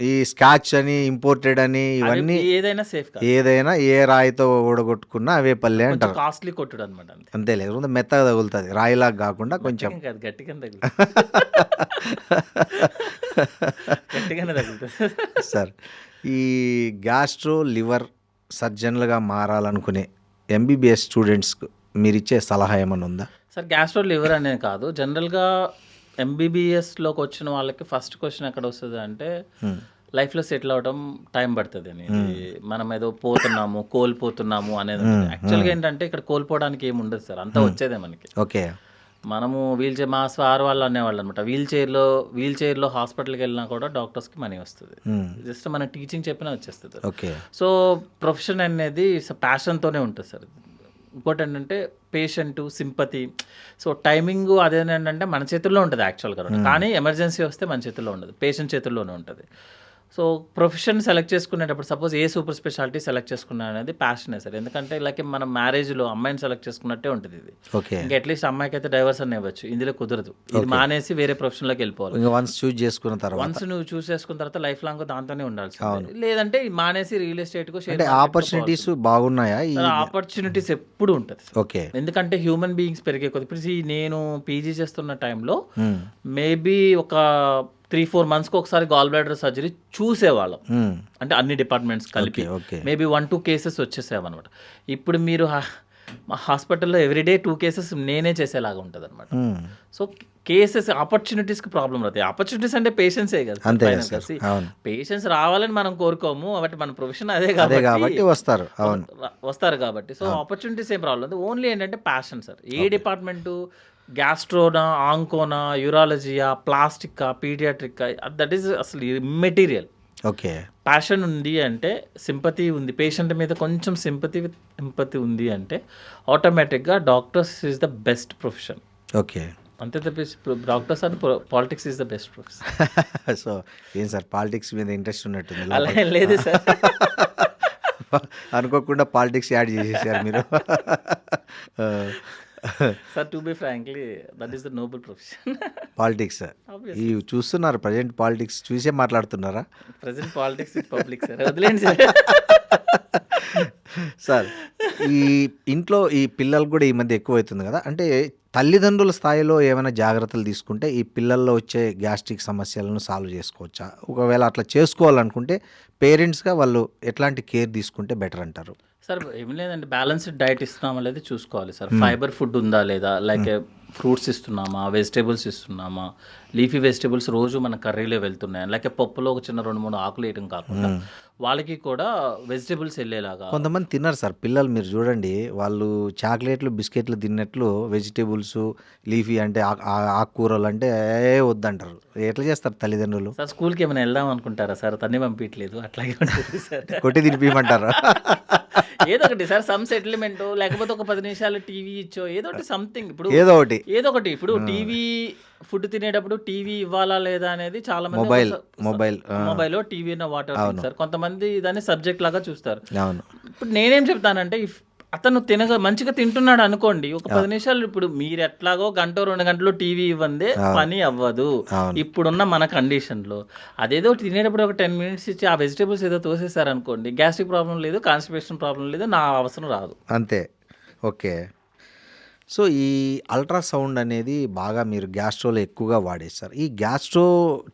ఈ స్కాచ్ అని, ఇంపోర్టెడ్ అని, ఇవన్నీ ఏదైనా సేఫ్ కాదు. ఏదైనా ఏ రాయితో ఓడగొట్టుకున్నా అవే పల్లె అంటారు. కాస్ట్లీ కొట్టుడు అనమాట. అంతే లేదు, మెత్తగా తగులుతుంది, రాయిలాగా కాకుండా కొంచెం గట్టిగా గట్టిగానే తగులుతుంది. సార్ ఈ గ్యాస్ట్రో లివర్ సర్జన్లుగా మారాలనుకునే ఎంబీబీఎస్ స్టూడెంట్స్కు మీరు ఇచ్చే సలహా ఏమైనా ఉందా? సార్ గ్యాస్ట్రో లివర్ అనేది కాదు, జనరల్గా ఎంబీబీఎస్లోకి వచ్చిన వాళ్ళకి ఫస్ట్ క్వశ్చన్ ఎక్కడ వస్తుంది అంటే లైఫ్లో సెటిల్ అవడం టైం పడుతుంది అని. మనం ఏదో పోతున్నాము, కోల్పోతున్నాము అనేది. యాక్చువల్గా ఏంటంటే ఇక్కడ కోల్పోవడానికి ఏమి ఉండదు సార్, అంతా వచ్చేదే మనకి. ఓకే. మనము మా సార్ వాళ్ళు అనేవాళ్ళు అనమాట, వీల్ చైర్లో హాస్పిటల్కి వెళ్ళినా కూడా డాక్టర్స్కి మనీ వస్తుంది, జస్ట్ మన టీచింగ్ చెప్పినా వచ్చేస్తుంది. ఓకే. సో ప్రొఫెషన్ అనేది ప్యాషన్తోనే ఉంటుంది సార్. ఇంకోటి ఏంటంటే పేషెంట్ సింపతి. సో టైమింగ్ అదేంటంటే మన చేతుల్లో ఉంటుంది యాక్చువల్గా, కానీ ఎమర్జెన్సీ వస్తే మన చేతుల్లో ఉండదు, పేషెంట్ చేతుల్లోనే ఉంటుంది. సో ప్రొఫెషన్ సెలెక్ట్ చేసుకునేటప్పుడు సపోజ్ ఏ సూపర్ స్పెషాలిటీ సెలెక్ట్ చేసుకున్నా అనేది ప్యాషనే సార్. ఎందుకంటే లైక్ మనం మ్యారేజ్లో అమ్మాయిని సెలెక్ట్ చేసుకున్నట్టే ఉంటుంది ఇది. ఇంకా అట్లీస్ట్ అమ్మాయికి అయితే డైవర్స్ అని ఇవ్వచ్చు, ఇందులో కుదరదు. ఇది మానేసి వేరే ప్రొఫెషన్లోకి వెళ్ళిపోవాలి. వన్స్ నువ్వు చూస్ చేసుకున్న తర్వాత లైఫ్ లాంగ్ దాంతోనే ఉండాల్సి, లేదంటే మానేసి రియల్ ఎస్టేట్ కు ఆపర్చునిటీస్ బాగున్నాయా? ఆపర్చునిటీస్ ఎప్పుడు ఉంటుంది. ఓకే. ఎందుకంటే హ్యూమన్ బీయింగ్స్ పెరిగే కొద్ది. ఇప్పుడు నేను పీజీ చేస్తున్న టైంలో మేబీ ఒక 3-4 months ఒకసారి గాల్ బ్లాడర్ సర్జరీ చూసేవాళ్ళం, అంటే అన్ని డిపార్ట్మెంట్స్ కలిపి మేబీ 1-2 కేసెస్ వచ్చేసేవన్నమాట. ఇప్పుడు మీరు మా హాస్పిటల్లో ఎవ్రీడే 2 కేసెస్ నేనే చేసేలాగా ఉంటుంది అనమాట. సో కేసెస్ ఆపర్చునిటీస్కి ప్రాబ్లం అవుతాయి. ఆపర్చునిటీస్ అంటే పేషెన్సే కదా, పేషెన్స్ రావాలని మనం కోరుకోము, కాబట్టి మన ప్రొఫెషన్ అదే కాబట్టి వస్తారు కాబట్టి. సో ఆపర్చునిటీస్ ఏం ప్రాబ్లం లేదు, ఓన్లీ ఏంటంటే ప్యాషన్ సార్. ఏ డిపార్ట్మెంటు, గ్యాస్ట్రోనా, ఆంకోనా, యూరాలజీయా, ప్లాస్టికా, పీడియాట్రికా, దట్ ఈస్ అసలు ఇమ్మెటీరియల్. ఓకే. ప్యాషన్ ఉంది అంటే, సింపతి ఉంది, పేషెంట్ మీద కొంచెం సింపతి ఉంది అంటే ఆటోమేటిక్గా doctors is the best profession. Okay. అంతే తప్పించి doctors and politics is the best profession. So ఏం సార్ పాలిటిక్స్ మీద ఇంట్రెస్ట్ ఉన్నట్టుంది? అలా ఏం లేదు సార్, అనుకోకుండా పాలిటిక్స్ యాడ్ చేసేసారు మీరు. Sir to be frankly that is the Nobel profession. Politics ఈ చూస్తున్నారు ప్రజెంట్ పాలిటిక్స్ చూసే మాట్లాడుతున్నారా present politics with public sir, వదిలేండి సార్. సార్ ఈ ఇంట్లో ఈ పిల్లలకు కూడా ఈ మధ్య ఎక్కువ అవుతుంది కదా, అంటే తల్లిదండ్రుల స్థాయిలో ఏమైనా జాగ్రత్తలు తీసుకుంటే ఈ పిల్లల్లో వచ్చే గ్యాస్ట్రిక్ సమస్యలను సాల్వ్ చేసుకోవచ్చా? ఒకవేళ అట్లా చేసుకోవాలనుకుంటే పేరెంట్స్గా వాళ్ళు ఎట్లాంటి కేర్ తీసుకుంటే బెటర్ అంటారు? సార్ ఏం లేదండి, బ్యాలెన్స్డ్ డైట్ ఇస్తున్నామా లేదా చూసుకోవాలి సార్. ఫైబర్ ఫుడ్ ఉందా లేదా, లైక్ ఫ్రూట్స్ ఇస్తున్నామా, వెజిటేబుల్స్ ఇస్తున్నామా, లీఫీ వెజిటేబుల్స్ రోజు మన కర్రీలో వెళ్తున్నాయా, లేక పప్పులో ఒక చిన్న 2-3 ఆకులు వేయడం కాకుండా వాళ్ళకి కూడా వెజిటేబుల్స్ వెళ్ళేలాగా. కొంతమంది తిన్నారు సార్ పిల్లలు, మీరు చూడండి వాళ్ళు చాక్లెట్లు బిస్కెట్లు తిన్నట్లు వెజిటేబుల్స్ లీఫీ అంటే ఆకుకూరలు అంటే వద్దంటారు. ఎట్లా చేస్తారు తల్లిదండ్రులు? సార్ స్కూల్కి ఏమైనా వెళ్దాం అనుకుంటారా సార్, తన్ని పంపించలేదు అట్లాగే ఉంటుంది సార్. కొట్టి తినిపించమంటారా? ఏదో ఒకటి సార్, సమ్ సెటిల్మెంట్, లేకపోతే ఒక 10 నిమిషాలు టీవీ ఇచ్చో ఏదో ఒకటి సంథింగ్. ఇప్పుడు ఏదో ఒకటి ఇప్పుడు టీవీ ఫుడ్ తినేటప్పుడు టీవీ ఇవ్వాలా లేదా అనేది చాలా మంది మొబైల్ టీవీ వాటర్ సార్. కొంతమంది దాన్ని సబ్జెక్ట్ లాగా చూస్తారు. ఇప్పుడు నేనేం చెప్తానంటే, అతను మంచిగా తింటున్నాడు అనుకోండి, ఒక 10 నిమిషాలు, ఇప్పుడు మీరు ఎట్లాగో 1-2 గంటలు టీవీ ఇవ్వందే పని అవ్వదు ఇప్పుడున్న మన కండిషన్లో. అదేదో తినేటప్పుడు ఒక 10 మినిట్స్ ఇచ్చి ఆ వెజిటేబుల్స్ ఏదో తోసేసారు అనుకోండి, గ్యాస్ట్రిక్ ప్రాబ్లం లేదు, కాన్స్టిపేషన్ ప్రాబ్లం లేదు, నా అవసరం రాదు. అంతే. ఓకే. సో ఈ అల్ట్రాసౌండ్ అనేది బాగా మీరు గ్యాస్ట్రోలో ఎక్కువగా వాడేస్తారు. ఈ గ్యాస్ట్రో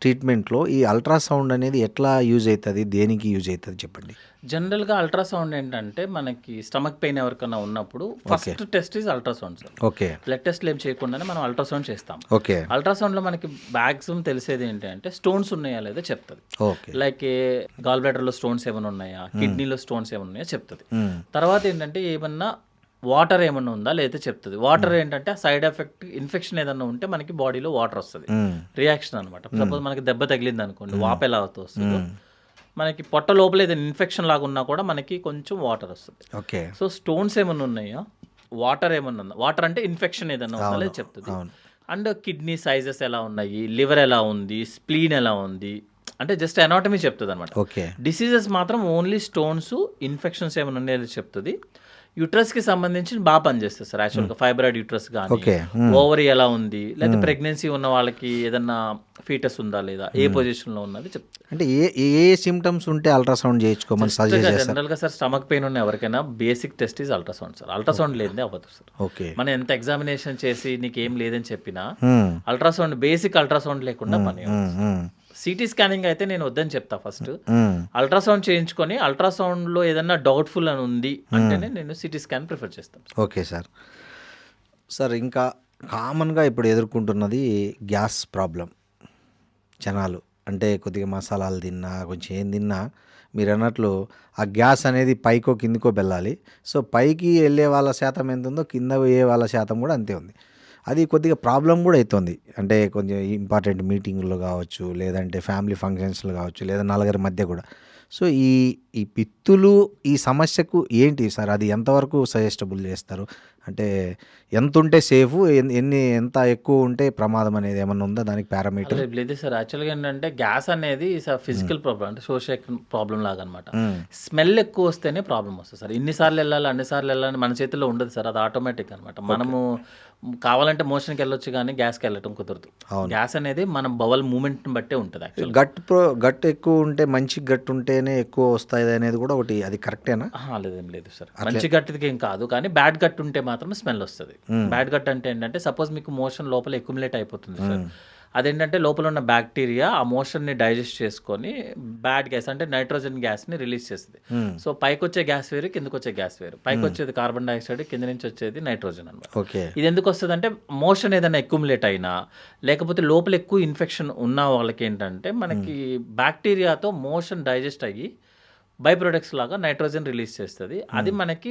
ట్రీట్మెంట్లో ఈ అల్ట్రాసౌండ్ అనేది ఎట్లా యూజ్ అవుతుంది, దేనికి యూజ్ అవుతుంది చెప్పండి? జనరల్గా అల్ట్రాసౌండ్ ఏంటంటే, మనకి స్టమక్ పెయిన్ ఎవరికైనా ఉన్నప్పుడు first test is ultrasound sir. Okay. Blood టెస్ట్లు ఏం చేయకుండానే మనం అల్ట్రాసౌండ్ చేస్తాం. ఓకే. అల్ట్రాసౌండ్లో మనకి మ్యాక్సిమం తెలిసేది ఏంటంటే స్టోన్స్ ఉన్నాయా లేదో చెప్తుంది. ఓకే. లైక్ గాల్ బ్లాడర్లో స్టోన్స్ ఏమైనా ఉన్నాయా, కిడ్నీలో స్టోన్స్ ఏమైనా ఉన్నాయా చెప్తుంది. తర్వాత ఏంటంటే ఏమన్నా వాటర్ ఏమన్నా ఉందా లేదా చెప్తుంది. వాటర్ ఏంటంటే సైడ్ ఎఫెక్ట్, ఇన్ఫెక్షన్ ఏదన్నా ఉంటే మనకి బాడీలో వాటర్ వస్తుంది, రియాక్షన్ అనమాట. సపోజ్ మనకి దెబ్బ తగిలింది అనుకోండి, వాపు ఎలా వస్తుందో, మనకి పొట్ట లోపల ఏదైనా ఇన్ఫెక్షన్ లాగా ఉన్నా కూడా మనకి కొంచెం వాటర్ వస్తుంది. ఓకే. సో స్టోన్స్ ఏమన్నా ఉన్నాయా, వాటర్ ఏమన్నా ఉందా, వాటర్ అంటే ఇన్ఫెక్షన్ ఏదన్నా ఉందా లేదా చెప్తుంది. అండ్ కిడ్నీ సైజెస్ ఎలా ఉన్నాయి, లివర్ ఎలా ఉంది, స్ప్లీన్ ఎలా ఉంది, అంటే జస్ట్ అనాటమీ చెప్తుంది అనమాట. ఓకే. డిసీజెస్ మాత్రం ఓన్లీ స్టోన్స్, ఇన్ఫెక్షన్స్ ఏమైనా ఉన్నాయో చెప్తుంది. యూట్రస్కి సంబంధించి బాగా పనిచేస్తుంది సార్ యాక్చువల్గా. ఫైబ్రాయిడ్ యూట్రస్ కానీ, ఓవరీ ఎలా ఉంది, లేకపోతే ప్రెగ్నెన్సీ ఉన్న వాళ్ళకి ఏదన్నా ఫీటస్ ఉందా లేదా, ఏ పొజిషన్లో ఉన్నది చెప్తుంది. అంటే ఏ సిమ్టమ్స్ ఉంటే అల్ట్రాసౌండ్ చేయించుకోమని సజెస్ట్ చేస్తారు? జనరల్గా సార్ స్టమక్ పెయిన్ ఉన్న ఎవరికైనా basic test is ultrasound sir. Ultrasound లేదే అవ్వదు సార్. ఓకే. మనం ఎంత ఎగ్జామినేషన్ చేసి నీకేం లేదని చెప్పినా అల్ట్రాసౌండ్, బేసిక్ అల్ట్రాసౌండ్ లేకుండా పని. సిటీ స్కానింగ్ అయితే నేను వద్దని చెప్తా. ఫస్ట్ అల్ట్రాసౌండ్ చేయించుకొని అల్ట్రాసౌండ్లో ఏదన్నా డౌట్ఫుల్ అని ఉంది అంటేనే నేను సిటీ స్కాన్ ప్రిఫర్ చేస్తాను. Okay sir. సార్ ఇంకా కామన్గా ఇప్పుడు ఎదుర్కొంటున్నది గ్యాస్ ప్రాబ్లం. జనాలు అంటే కొద్దిగా మసాలాలు తిన్నా, కొంచెం ఏం తిన్నా మీరు అన్నట్లు ఆ గ్యాస్ అనేది పైకో కిందికో వెళ్ళాలి. సో పైకి వెళ్ళే వాళ్ళ శాతం ఎంత ఉందో కింద పోయే వాళ్ళ శాతం కూడా అంతే ఉంది. అది కొద్దిగా ప్రాబ్లం కూడా అవుతుంది. అంటే కొంచెం ఇంపార్టెంట్ మీటింగ్లో కావచ్చు, లేదంటే ఫ్యామిలీ ఫంక్షన్స్లో కావచ్చు, లేదా నలుగురి మధ్య కూడా. సో ఈ పిత్తులు ఈ సమస్యకు ఏంటి సార్, అది ఎంతవరకు సజెస్టబుల్ చేస్తారు? అంటే ఎంత ఉంటే సేఫ్, ఎంత ఎక్కువ ఉంటే ప్రమాదం అనేది ఏమన్నా ఉందా దానికి పారామీటర్? లేదు సార్, యాక్చువల్గా ఏంటంటే గ్యాస్ అనేది ఫిజికల్ ప్రాబ్లం, అంటే సోషల్ ప్రాబ్లం లాగా అనమాట. స్మెల్ ఎక్కువ వస్తేనే ప్రాబ్లం వస్తుంది సార్. ఇన్నిసార్లు వెళ్ళాలి, అన్నిసార్లు వెళ్ళాలి మన చేతిలో ఉండదు సార్, అది ఆటోమేటిక్ అనమాట. మనము కావాలంటే మోషన్కి వెళ్ళొచ్చు కానీ గ్యాస్కి వెళ్ళటం కుదరదు. గ్యాస్ అనేది మన బవల్ మూమెంట్ని బట్టే ఉంటుంది. యాక్చువల్ గట్ ఎక్కువ ఉంటే, మంచి గట్టు ఉంటేనే ఎక్కువ వస్తాయి అనేది కూడా ఒకటి, అది కరెక్టేనా? లేదేం లేదు సార్, మంచి గట్టుకి ఏం కాదు, కానీ బ్యాడ్ గట్ ఉంటే మాత్రం స్మెల్ వస్తుంది. బ్యాడ్ గట్ అంటే ఏంటంటే, సపోజ్ మీకు మోషన్ లోపల ఎక్యుములేట్ అయిపోతుంది సార్, అదేంటంటే లోపల ఉన్న బ్యాక్టీరియా ఆ మోషన్ని డైజెస్ట్ చేసుకొని బ్యాడ్ గ్యాస్ అంటే నైట్రోజన్ గ్యాస్ని రిలీజ్ చేస్తుంది. సో పైకి వచ్చే గ్యాస్ వేరు, కిందకి వచ్చే గ్యాస్ వేరు. పైకి వచ్చేది కార్బన్ డైఆక్సైడ్, కింద నుంచి వచ్చేది నైట్రోజన్ అనమాట. ఇది ఎందుకు వస్తుంది అంటే, మోషన్ ఏదైనా ఎక్యుములేట్ అయినా, లేకపోతే లోపల ఎక్కువ ఇన్ఫెక్షన్ ఉన్న వాళ్ళకి ఏంటంటే, మనకి బ్యాక్టీరియాతో మోషన్ డైజెస్ట్ అయ్యి బై ప్రొడక్ట్స్ లాగా నైట్రోజన్ రిలీజ్ చేస్తుంది. అది మనకి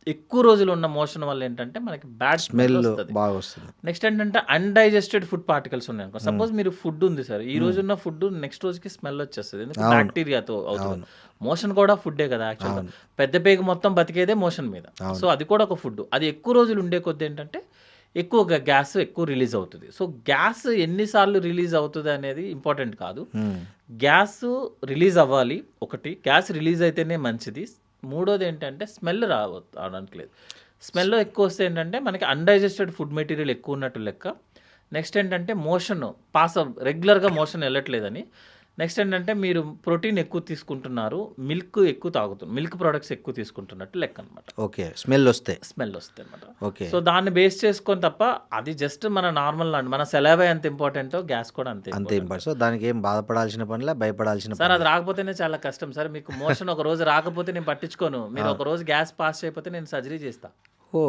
ఎక్కువ రోజులు ఉన్న మోషన్ వల్ల ఏంటంటే మనకి బ్యాడ్ స్మెల్ బాగా వస్తుంది. నెక్స్ట్ ఏంటంటే అన్డైజెస్టెడ్ ఫుడ్ పార్టికల్స్ ఉన్నాయి అనుకో, సపోజ్ మీరు ఫుడ్ ఉంది సార్, ఈ రోజు ఉన్న ఫుడ్ నెక్స్ట్ రోజుకి స్మెల్ వచ్చేస్తుంది, ఎందుకంటే బ్యాక్టీరియాతో అవుతుంది. మోషన్ కూడా ఫుడ్డే కదా యాక్చువల్గా, పెద్ద పేగు మొత్తం బతికేదే మోషన్ మీద. సో అది కూడా ఒక ఫుడ్. అది ఎక్కువ రోజులు ఉండే కొద్ది ఏంటంటే ఎక్కువ గ్యాస్ ఎక్కువ రిలీజ్ అవుతుంది. సో గ్యాస్ ఎన్నిసార్లు రిలీజ్ అవుతుంది అనేది ఇంపార్టెంట్ కాదు, గ్యాస్ రిలీజ్ అవ్వాలి ఒకటి, గ్యాస్ రిలీజ్ అయితేనే మంచిది. మూడోది ఏంటంటే స్మెల్ రావడానికి లేదు. స్మెల్లో ఎక్కువ వస్తే ఏంటంటే మనకి అన్డైజెస్టెడ్ ఫుడ్ మెటీరియల్ ఎక్కువ ఉన్నట్టు లెక్క. నెక్స్ట్ ఏంటంటే మోషన్ రెగ్యులర్గా మోషన్ వెళ్ళట్లేదని. నెక్స్ట్ ఏంటంటే మీరు ప్రోటీన్ ఎక్కువ తీసుకుంటున్నారు, మిల్క్ ఎక్కువ తాగుతున్నారు, మిల్క్ ప్రొడక్ట్స్ ఎక్కువ తీసుకుంటున్నట్టు లెక్క అనమాట. ఓకే, స్మెల్ వస్తే అనమాట. ఓకే. సో దాన్ని బేస్ చేసుకొని తప్ప అది జస్ట్ మన నార్మల్ మన సెలవే ఎంత ఇంపార్టెంటో గ్యాస్ కూడా అంతే ఇంపార్టెంట్. సో దానికి ఏం బాధపడాల్సిన పనిలే, భయపడాల్సిన సార్. అది రాకపోతేనే చాలా కష్టం సార్. మీకు మోషన్ ఒక రోజు రాకపోతే నేను పట్టించుకోను, మీరు ఒక రోజు గ్యాస్ పాస్ చేయకపోతే నేను సర్జరీ చేస్తా. ఓ,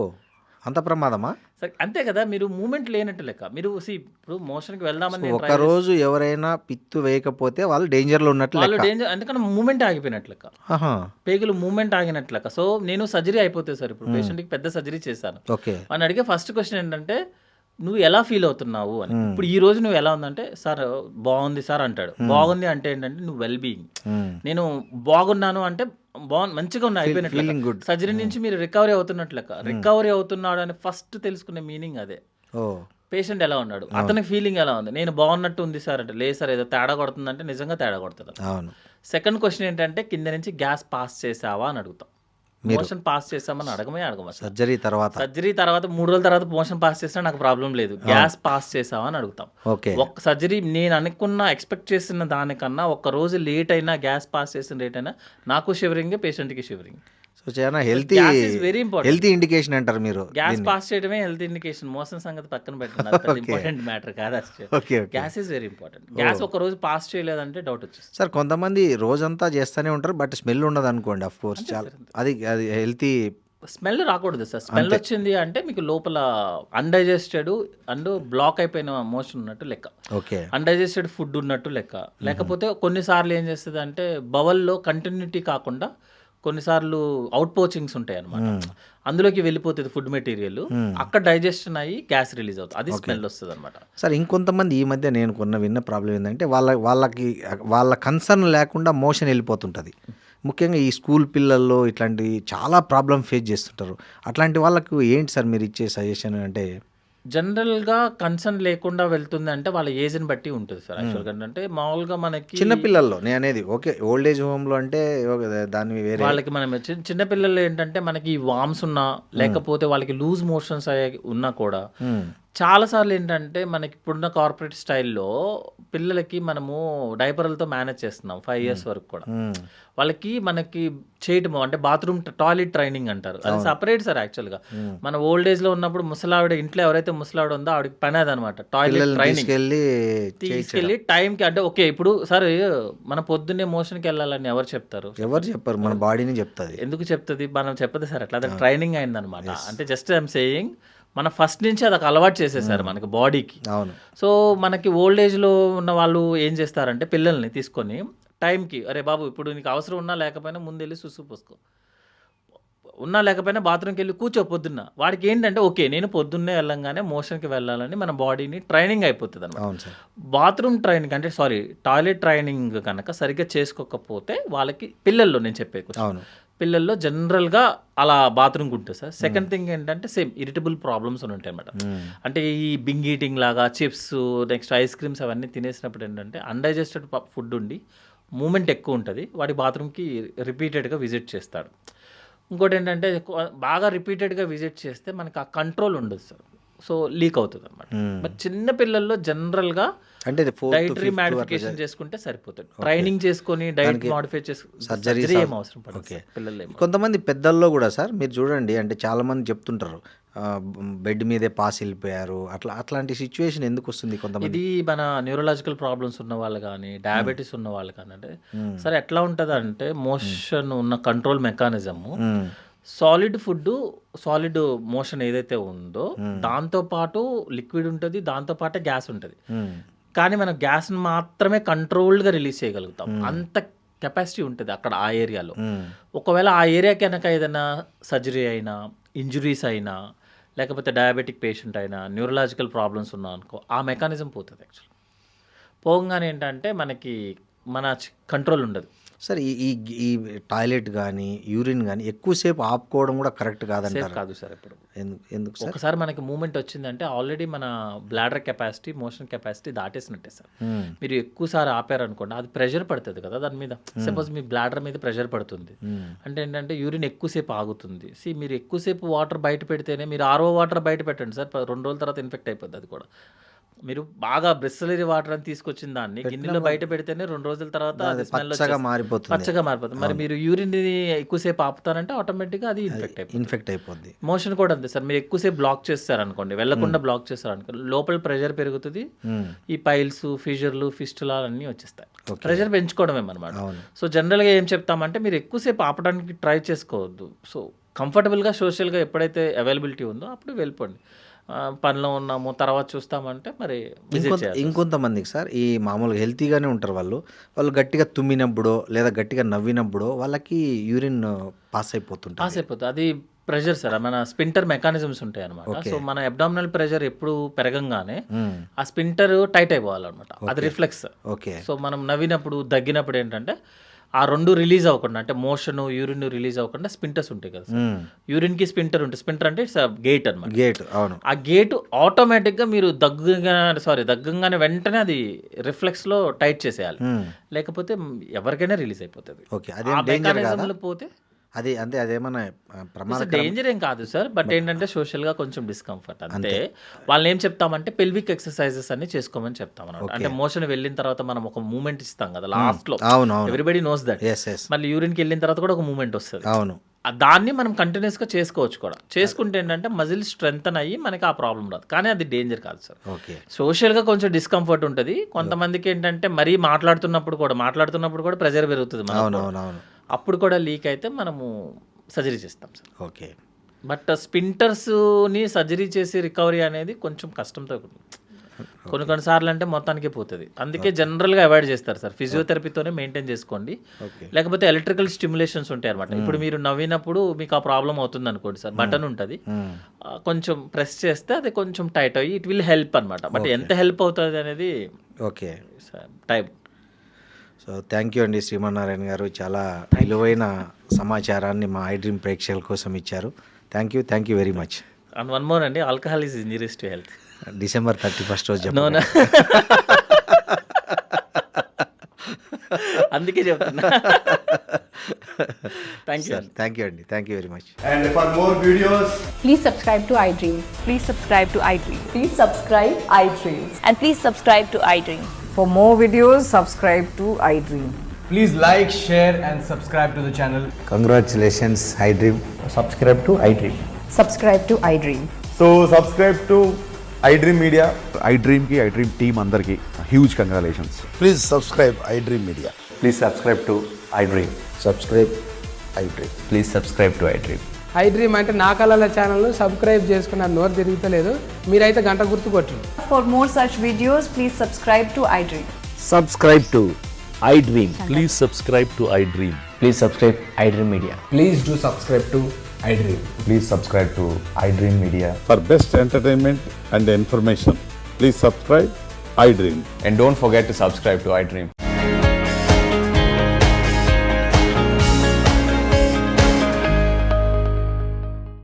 అంత ప్రమాదమా? సరే అంతే కదా, మీరు మూమెంట్ లేనట్టు లెక్క. మీరు ఇప్పుడు మోషన్కి వెళ్దామని ఒక రోజు ఎవరైనా పిత్తు వేయకపోతే వాళ్ళు డేంజర్లో ఉన్నట్లు వాళ్ళు డేంజర్, ఎందుకంటే మూమెంట్ ఆగిపోయినట్లు లెక్క, పేగులు మూమెంట్ ఆగినట్లు లెక్క. సో నేను సర్జరీ అయిపోతే సార్, ఇప్పుడు పేషెంట్కి పెద్ద సర్జరీ చేశాను. ఓకే, అని అడిగే ఫస్ట్ క్వశ్చన్ ఏంటంటే నువ్వు ఎలా ఫీల్ అవుతున్నావు అని. ఇప్పుడు ఈ రోజు నువ్వు ఎలా ఉందంటే సార్ బాగుంది సార్ అంటాడు. బాగుంది అంటే ఏంటంటే నువ్వు వెల్ బీయింగ్. నేను బాగున్నాను అంటే మంచిగా ఉన్నా అయిపోయినట్లు. సర్జరీ నుంచి మీరు రికవరీ అవుతున్నట్లు లెక్క. రికవరీ అవుతున్నాడు అని ఫస్ట్ తెలుసుకునే మీనింగ్ అదే. పేషెంట్ ఎలా ఉన్నాడు, అతని ఫీలింగ్ ఎలా ఉంది. నేను బాగున్నట్టు ఉంది సార్ అంటే, లేదు సార్ ఏదో తేడా కొడుతుందంటే నిజంగా తేడా కొడుతుంది. సెకండ్ క్వశ్చన్ ఏంటంటే కింద నుంచి గ్యాస్ పాస్ చేసావా అని అడుగుతాం. మోషన్ పాస్ చేసామని అడగమా. సర్జరీ తర్వాత 3 రోజుల తర్వాత మోషన్ పాస్ చేసినా నాకు ప్రాబ్లం లేదు, గ్యాస్ పాస్ చేసావా అని అడుగుతాం. ఒక్క సర్జరీ నేను అనుకున్న ఎక్స్పెక్ట్ చేసిన దానికన్నా ఒక్క రోజు లేట్ అయినా, గ్యాస్ పాస్ చేసిన లేట్ అయినా నాకు షివరింగ్, పేషెంట్కి షివరింగ్. సో చాలా హెల్తీ ఇండికేషన్ అంటారు మీరు. గ్యాస్ పాస్ చేయడమే హెల్త్ ఇండికేషన్. మోషన్ సంగతి పక్కన పెట్టిన ఇంపార్టెంట్ మ్యాటర్ కాదు అసలు. Gas is very important. Gas ఒక రోజు పాస్ చేయలేదంటే డౌట్ వచ్చేస్తుంది సార్. కొంతమంది రోజంతా చేస్తూనే ఉంటారు, బట్ స్మెల్ ఉండదు అనుకోండి. అఫ్ కోర్స్ చాలా అది హెల్తీ స్మెల్ రాకూడదు సార్. స్మెల్ వచ్చింది అంటే మీకు లోపల అన్డైజెస్టెడ్ అండ్ బ్లాక్ అయిపోయిన మోషన్ ఉన్నట్టు లెక్క. ఓకే, అన్డైజెస్టెడ్ ఫుడ్ ఉన్నట్టు లెక్క. లేకపోతే కొన్నిసార్లు ఏం చేస్తుంది అంటే బవల్లో కంటిన్యూటీ కాకుండా కొన్నిసార్లు అవుట్ పోచింగ్స్ ఉంటాయి అనమాట, అందులోకి వెళ్ళిపోతుంది ఫుడ్ మెటీరియల్, అక్కడ డైజెషన్ అయ్యి గ్యాస్ రిలీజ్ అవుతుంది, అది స్మెల్ వస్తుంది అనమాట. సార్ ఇంకొంతమంది ఈ మధ్య నేను విన్న ప్రాబ్లం ఏంటంటే వాళ్ళ కన్సర్న్ లేకుండా మోషన్ వెళ్ళిపోతుంటుంది. ముఖ్యంగా ఈ స్కూల్ పిల్లల్లో ఇట్లాంటి చాలా ప్రాబ్లం ఫేస్ చేస్తుంటారు. అట్లాంటి వాళ్ళకు ఏంటి సార్ మీరు ఇచ్చే సజెషన్? అంటే జనరల్గా కన్సర్న్ లేకుండా వెళ్తుంది అంటే వాళ్ళ ఏజ్ని బట్టి ఉంటుంది సార్. యాక్చువల్గా అంటే మామూలుగా మనకి చిన్నపిల్లల్లో నేను అనేది ఓకే, ఓల్డ్ ఏజ్ హోమ్లో అంటే దాన్ని వేరే వాళ్ళకి మనం చిన్నపిల్లలు ఏంటంటే మనకి వామ్స్ ఉన్నా లేకపోతే వాళ్ళకి లూజ్ మోషన్స్ ఉన్నా కూడా చాలాసార్లు ఏంటంటే మనకి ఇప్పుడున్న కార్పొరేట్ స్టైల్లో పిల్లలకి మనము డైపర్లతో మేనేజ్ చేస్తున్నాం 5 years వరకు కూడా. వాళ్ళకి మనకి చేయటము అంటే బాత్రూమ్ టాయిలెట్ ట్రైనింగ్ అంటారు, అది సపరేట్ సార్. యాక్చువల్గా మన ఓల్డ్ ఏజ్లో ఉన్నప్పుడు ముసలావిడ ఇంట్లో ఎవరైతే ముసలావిడ ఉందో ఆవిడకి పని అదనమాట, టాయిలెట్ ట్రైనింగ్ తీసుకెళ్ళి టైంకి. అంటే ఓకే ఇప్పుడు సార్ మన పొద్దున్నే మోషన్కి వెళ్ళాలని ఎవరు చెప్తారు? ఎవరు చెప్పారు, మన బాడీని చెప్తుంది. ఎందుకు చెప్తుంది? మనం చెప్పదు సార్ అట్లా, అది ట్రైనింగ్ అయిందనమాట. అంటే జస్ట్ ఐఎమ్ సేయింగ్ మన ఫస్ట్ నుంచి అది ఒక అలవాటు చేసేసారు మనకి బాడీకి. అవును. సో మనకి ఓల్డ్ ఏజ్లో ఉన్న వాళ్ళు ఏం చేస్తారంటే పిల్లల్ని తీసుకొని టైంకి, అరే బాబు ఇప్పుడు నీకు అవసరం ఉన్నా లేకపోయినా ముందు వెళ్ళి సుసు పోసుకో, ఉన్నా లేకపోయినా బాత్రూమ్కి వెళ్ళి కూర్చో పొద్దున్న. వాడికి ఏంటంటే ఓకే నేను పొద్దున్నే వెళ్ళంగానే మోషన్కి వెళ్ళాలని మన బాడీని ట్రైనింగ్ అయిపోతుంది అనమాట. బాత్రూమ్ ట్రైనింగ్ అంటే టాయిలెట్ ట్రైనింగ్ కనుక సరిగ్గా చేసుకోకపోతే వాళ్ళకి పిల్లల్లో నేను చెప్పే పిల్లల్లో జనరల్గా అలా బాత్రూమ్కి ఉంటుంది సార్. సెకండ్ థింగ్ ఏంటంటే సేమ్ ఇరిటబుల్ ప్రాబ్లమ్స్ అని ఉంటాయి అనమాట. అంటే ఈ బింగ్ ఈటింగ్ లాగా చిప్స్ నెక్స్ట్ ఐస్ క్రీమ్స్ అవన్నీ తినేసినప్పుడు ఏంటంటే అన్డైజెస్టెడ్ ఫుడ్ ఉండి మూమెంట్ ఎక్కువ ఉంటుంది, వాడి బాత్రూమ్కి రిపీటెడ్గా విజిట్ చేస్తాడు. ఇంకోటి ఏంటంటే బాగా రిపీటెడ్గా విజిట్ చేస్తే మనకి ఆ కంట్రోల్ ఉండదు సార్, సో లీక్ అవుతుంది అనమాట. బట్ చిన్న పిల్లల్లో జనరల్గా అంటే డైటరీ మాడిఫికేషన్ చేసుకుంటే సరిపోతుంది. ట్రైనింగ్ చేసుకొని డైట్ మాడిఫై చేసుకుంటే సర్జరీ ఏం అవసరం పడదు పిల్లలు. కొంతమంది పెద్దల్లో కూడా సార్ మీరు చూడండి, అంటే చాలా మంది చెప్తుంటారు బెడ్ మీదే పాస్ వెళ్ళిపోయారు, అట్లాంటి సిచ్యువేషన్ ఎందుకు వస్తుంది కొంతమంది? ఇది మన న్యూరలాజికల్ ప్రాబ్లమ్స్ ఉన్న వాళ్ళు కానీ డయాబెటీస్ ఉన్న వాళ్ళు కానీ అంటే సరే ఎట్లా ఉంటుంది అంటే మోషన్ ఉన్న control mechanism solid food solid motion ఏదైతే ఉందో దాంతోపాటు లిక్విడ్ ఉంటుంది, దాంతోపాటే గ్యాస్ ఉంటుంది. కానీ మనం గ్యాస్ని మాత్రమే కంట్రోల్డ్గా రిలీజ్ చేయగలుగుతాం, అంత కెపాసిటీ ఉంటుంది అక్కడ ఆ ఏరియాలో. ఒకవేళ ఆ ఏరియాకి కనుక ఏదైనా సర్జరీ అయినా, ఇంజురీస్ అయినా, లేకపోతే డయాబెటిక్ పేషెంట్ అయినా, న్యూరలాజికల్ ప్రాబ్లమ్స్ ఉన్నా అనుకో ఆ మెకానిజం పోతుంది. యాక్చువల్ పోగానే ఏంటంటే మనకి మన కంట్రోల్ ఉండదు. సార్ ఈ టాయిలెట్ కానీ యూరిన్ కానీ ఎక్కువసేపు ఆపుకోవడం కూడా కరెక్ట్ సేఫ్ కాదంటారు. కాదు సార్ ఇప్పుడు. ఎందుకు సార్? ఒకసారి మనకి మూమెంట్ వచ్చిందంటే ఆల్రెడీ మన బ్లాడర్ కెపాసిటీ, మోషన్ కెపాసిటీ దాటేసినట్టే సార్. మీరు ఎక్కువసారి ఆపారనుకోండి, అది ప్రెషర్ పడుతుంది కదా దాని మీద. సపోజ్ మీ బ్లాడర్ మీద ప్రెషర్ పడుతుంది అంటే ఏంటంటే యూరిన్ ఎక్కువసేపు ఆగుతుంది. మీరు ఎక్కువసేపు వాటర్ బయట పెడితేనే, మీరు ఆర్ఓ వాటర్ బయట పెట్టండి సార్, 2 రోజుల తర్వాత ఇన్ఫెక్ట్ అయిపోద్ది అది కూడా. మీరు బాగా బ్రిస్లరీ వాటర్ అని తీసుకొచ్చిన దాన్ని గిన్నెలో బయట పెడితేనే 2 రోజుల తర్వాత అది స్మెల్ పచ్చగా మారిపోతుంది. పచ్చగా మారిపోతుంది. మరి మీరు యూరిన్ ఎక్కువసేపు ఆపుతారంటే ఆటోమేటిక్గా అది ఇన్ఫెక్ట్ అయిపోద్ది. మోషన్ కూడా అంతే సార్. మీరు ఎక్కువసేపు బ్లాక్ చేస్తారనుకోండి, వెళ్లకుండా బ్లాక్ చేస్తారనుకోండి, లోపల ప్రెషర్ పెరుగుతుంది. ఈ పైల్స్, ఫిషర్లు, ఫిస్టులా అన్నీ వచ్చేస్తాయి. ప్రెషర్ పెంచుకోవడమే అనమాట. సో జనరల్గా ఏం చెప్తామంటే మీరు ఎక్కువసేపు ఆపడానికి ట్రై చేసుకోవద్దు. సో కంఫర్టబుల్గా, సోషల్గా ఎప్పుడైతే అవైలబిలిటీ ఉందో అప్పుడు వెళ్ళిపోండి. పనిలో ఉన్నాము తర్వాత చూస్తామంటే మరి ఇంకొంతమందికి సార్ ఈ మామూలుగా హెల్తీగానే ఉంటారు వాళ్ళు గట్టిగా తుమ్మినప్పుడో లేదా గట్టిగా నవ్వినప్పుడో వాళ్ళకి యూరిన్ పాస్ అయిపోతుంది. అది ప్రెషర్ సార్, మన స్పింటర్ మెకానిజమ్స్ ఉంటాయి అనమాట. సో మన అబ్డామినల్ ప్రెషర్ ఎప్పుడు పెరగంగానే ఆ స్పింటర్ టైట్ అయిపోవాలన్నమాట. అది రిఫ్లెక్స్. ఓకే. సో మనం నవ్వినప్పుడు, దగ్గినప్పుడు ఏంటంటే ఆ 2 రిలీజ్ అవ్వకుండా, అంటే మోషన్, యూరిన్ రిలీజ్ అవ్వకుండా స్పింటర్స్ ఉంటాయి కదా సార్. యూరిన్కి స్పింటర్ ఉంటుంది. స్పింటర్ అంటే ఇట్స్ గేట్ అనమాట. గేట్. అవును. ఆ గేట్ ఆటోమేటిక్గా మీరు దగ్గంగానే వెంటనే అది రిఫ్లెక్స్లో టైట్ చేసేయాలి. లేకపోతే ఎవరికైనా రిలీజ్ అయిపోతుంది. ఓకే. అదే పోతే అది అంతే. అదేమన్నా ప్రమాదం? డేంజర్ ఏం కాదు సార్, బట్ ఏంటంటే సోషల్గా కొంచెం డిస్కంఫర్ట్ అంతే. వాళ్ళని ఏం చెప్తామంటే పెల్విక్ ఎక్సర్సైజెస్ అన్ని చేసుకోమని చెప్తాం అన్నమాట. అంటే మోషన్ వెళ్ళిన తర్వాత మనం ఒక మూమెంట్ ఇస్తాం కదా లాస్ట్ లో. Everybody knows that. మళ్ళీ యూరిన్కి వెళ్ళిన తర్వాత కూడా ఒక మూమెంట్ వస్తుంది. అవును. దాన్ని మనం కంటిన్యూస్గా చేసుకోవచ్చు కూడా. చేసుకుంటే ఏంటంటే మజిల్ స్ట్రెంగ్తన్ అయ్యి మనకి ఆ ప్రాబ్లం రాదు. కానీ అది డేంజర్ కాదు సార్. సోషల్గా కొంచెం డిస్కంఫర్ట్ ఉంటుంది. కొంతమందికి ఏంటంటే మరీ మాట్లాడుతున్నప్పుడు కూడా ప్రెజర్ పెరుగుతుంది మనకు. అప్పుడు కూడా లీక్ అయితే మనము సర్జరీ చేస్తాం సార్. ఓకే. బట్ స్పింటర్స్ని సర్జరీ చేసి రికవరీ అనేది కొంచెం కష్టంతో కొన్నిసార్లు అంటే మొత్తానికే పోతుంది. అందుకే జనరల్గా అవాయిడ్ చేస్తారు సార్. ఫిజియోథెరపీతోనే మెయింటైన్ చేసుకోండి. లేకపోతే ఎలక్ట్రికల్ స్టిమ్యులేషన్స్ ఉంటాయి అనమాట. ఇప్పుడు మీరు నవ్వినప్పుడు మీకు ఆ ప్రాబ్లం అవుతుంది అనుకోండి సార్, బటన్ ఉంటుంది, కొంచెం ప్రెస్ చేస్తే అది కొంచెం టైట్ అయ్యి ఇట్ విల్ హెల్ప్ అనమాట. బట్ ఎంత హెల్ప్ అవుతుంది అనేది okay time. So thank you అండి శ్రీమన్నారాయణ గారు. చాలా విలువైన సమాచారాన్ని మా ఐ డ్రీమ్ ప్రేక్షకుల కోసం ఇచ్చారు. Thank you very much. And one more అండి, alcohol is injurious to health. December 31st రోజు అందుకే చెప్తున్నా. థ్యాంక్ యూ అండి. Thank you very much. And for more videos, Please subscribe to iDream. Please subscribe to iDream. Please subscribe iDream. And please subscribe to iDream. For more videos, subscribe to iDream. please like, share and subscribe to the channel. Congratulations I dream. Subscribe to iDream. Subscribe to iDream. So subscribe to iDream Media. iDream की iDream team अंदर की huge congratulations. Please subscribe iDream Media. Please subscribe to iDream. Subscribe iDream. Please subscribe to iDream. iDream అంటే నా కళల ఛానల్ను సబ్స్క్రైబ్ చేసుకున్న నోరు తిరుగుతలేదు. మీరైతే గంట గుర్తు కొట్టండి. For more such videos, please subscribe to iDream. Subscribe to iDream. Please subscribe to iDream. Please subscribe iDream Media. Please do subscribe to iDream. Please subscribe to iDream Media. For best entertainment and information, please subscribe iDream. And don't forget to subscribe to iDream.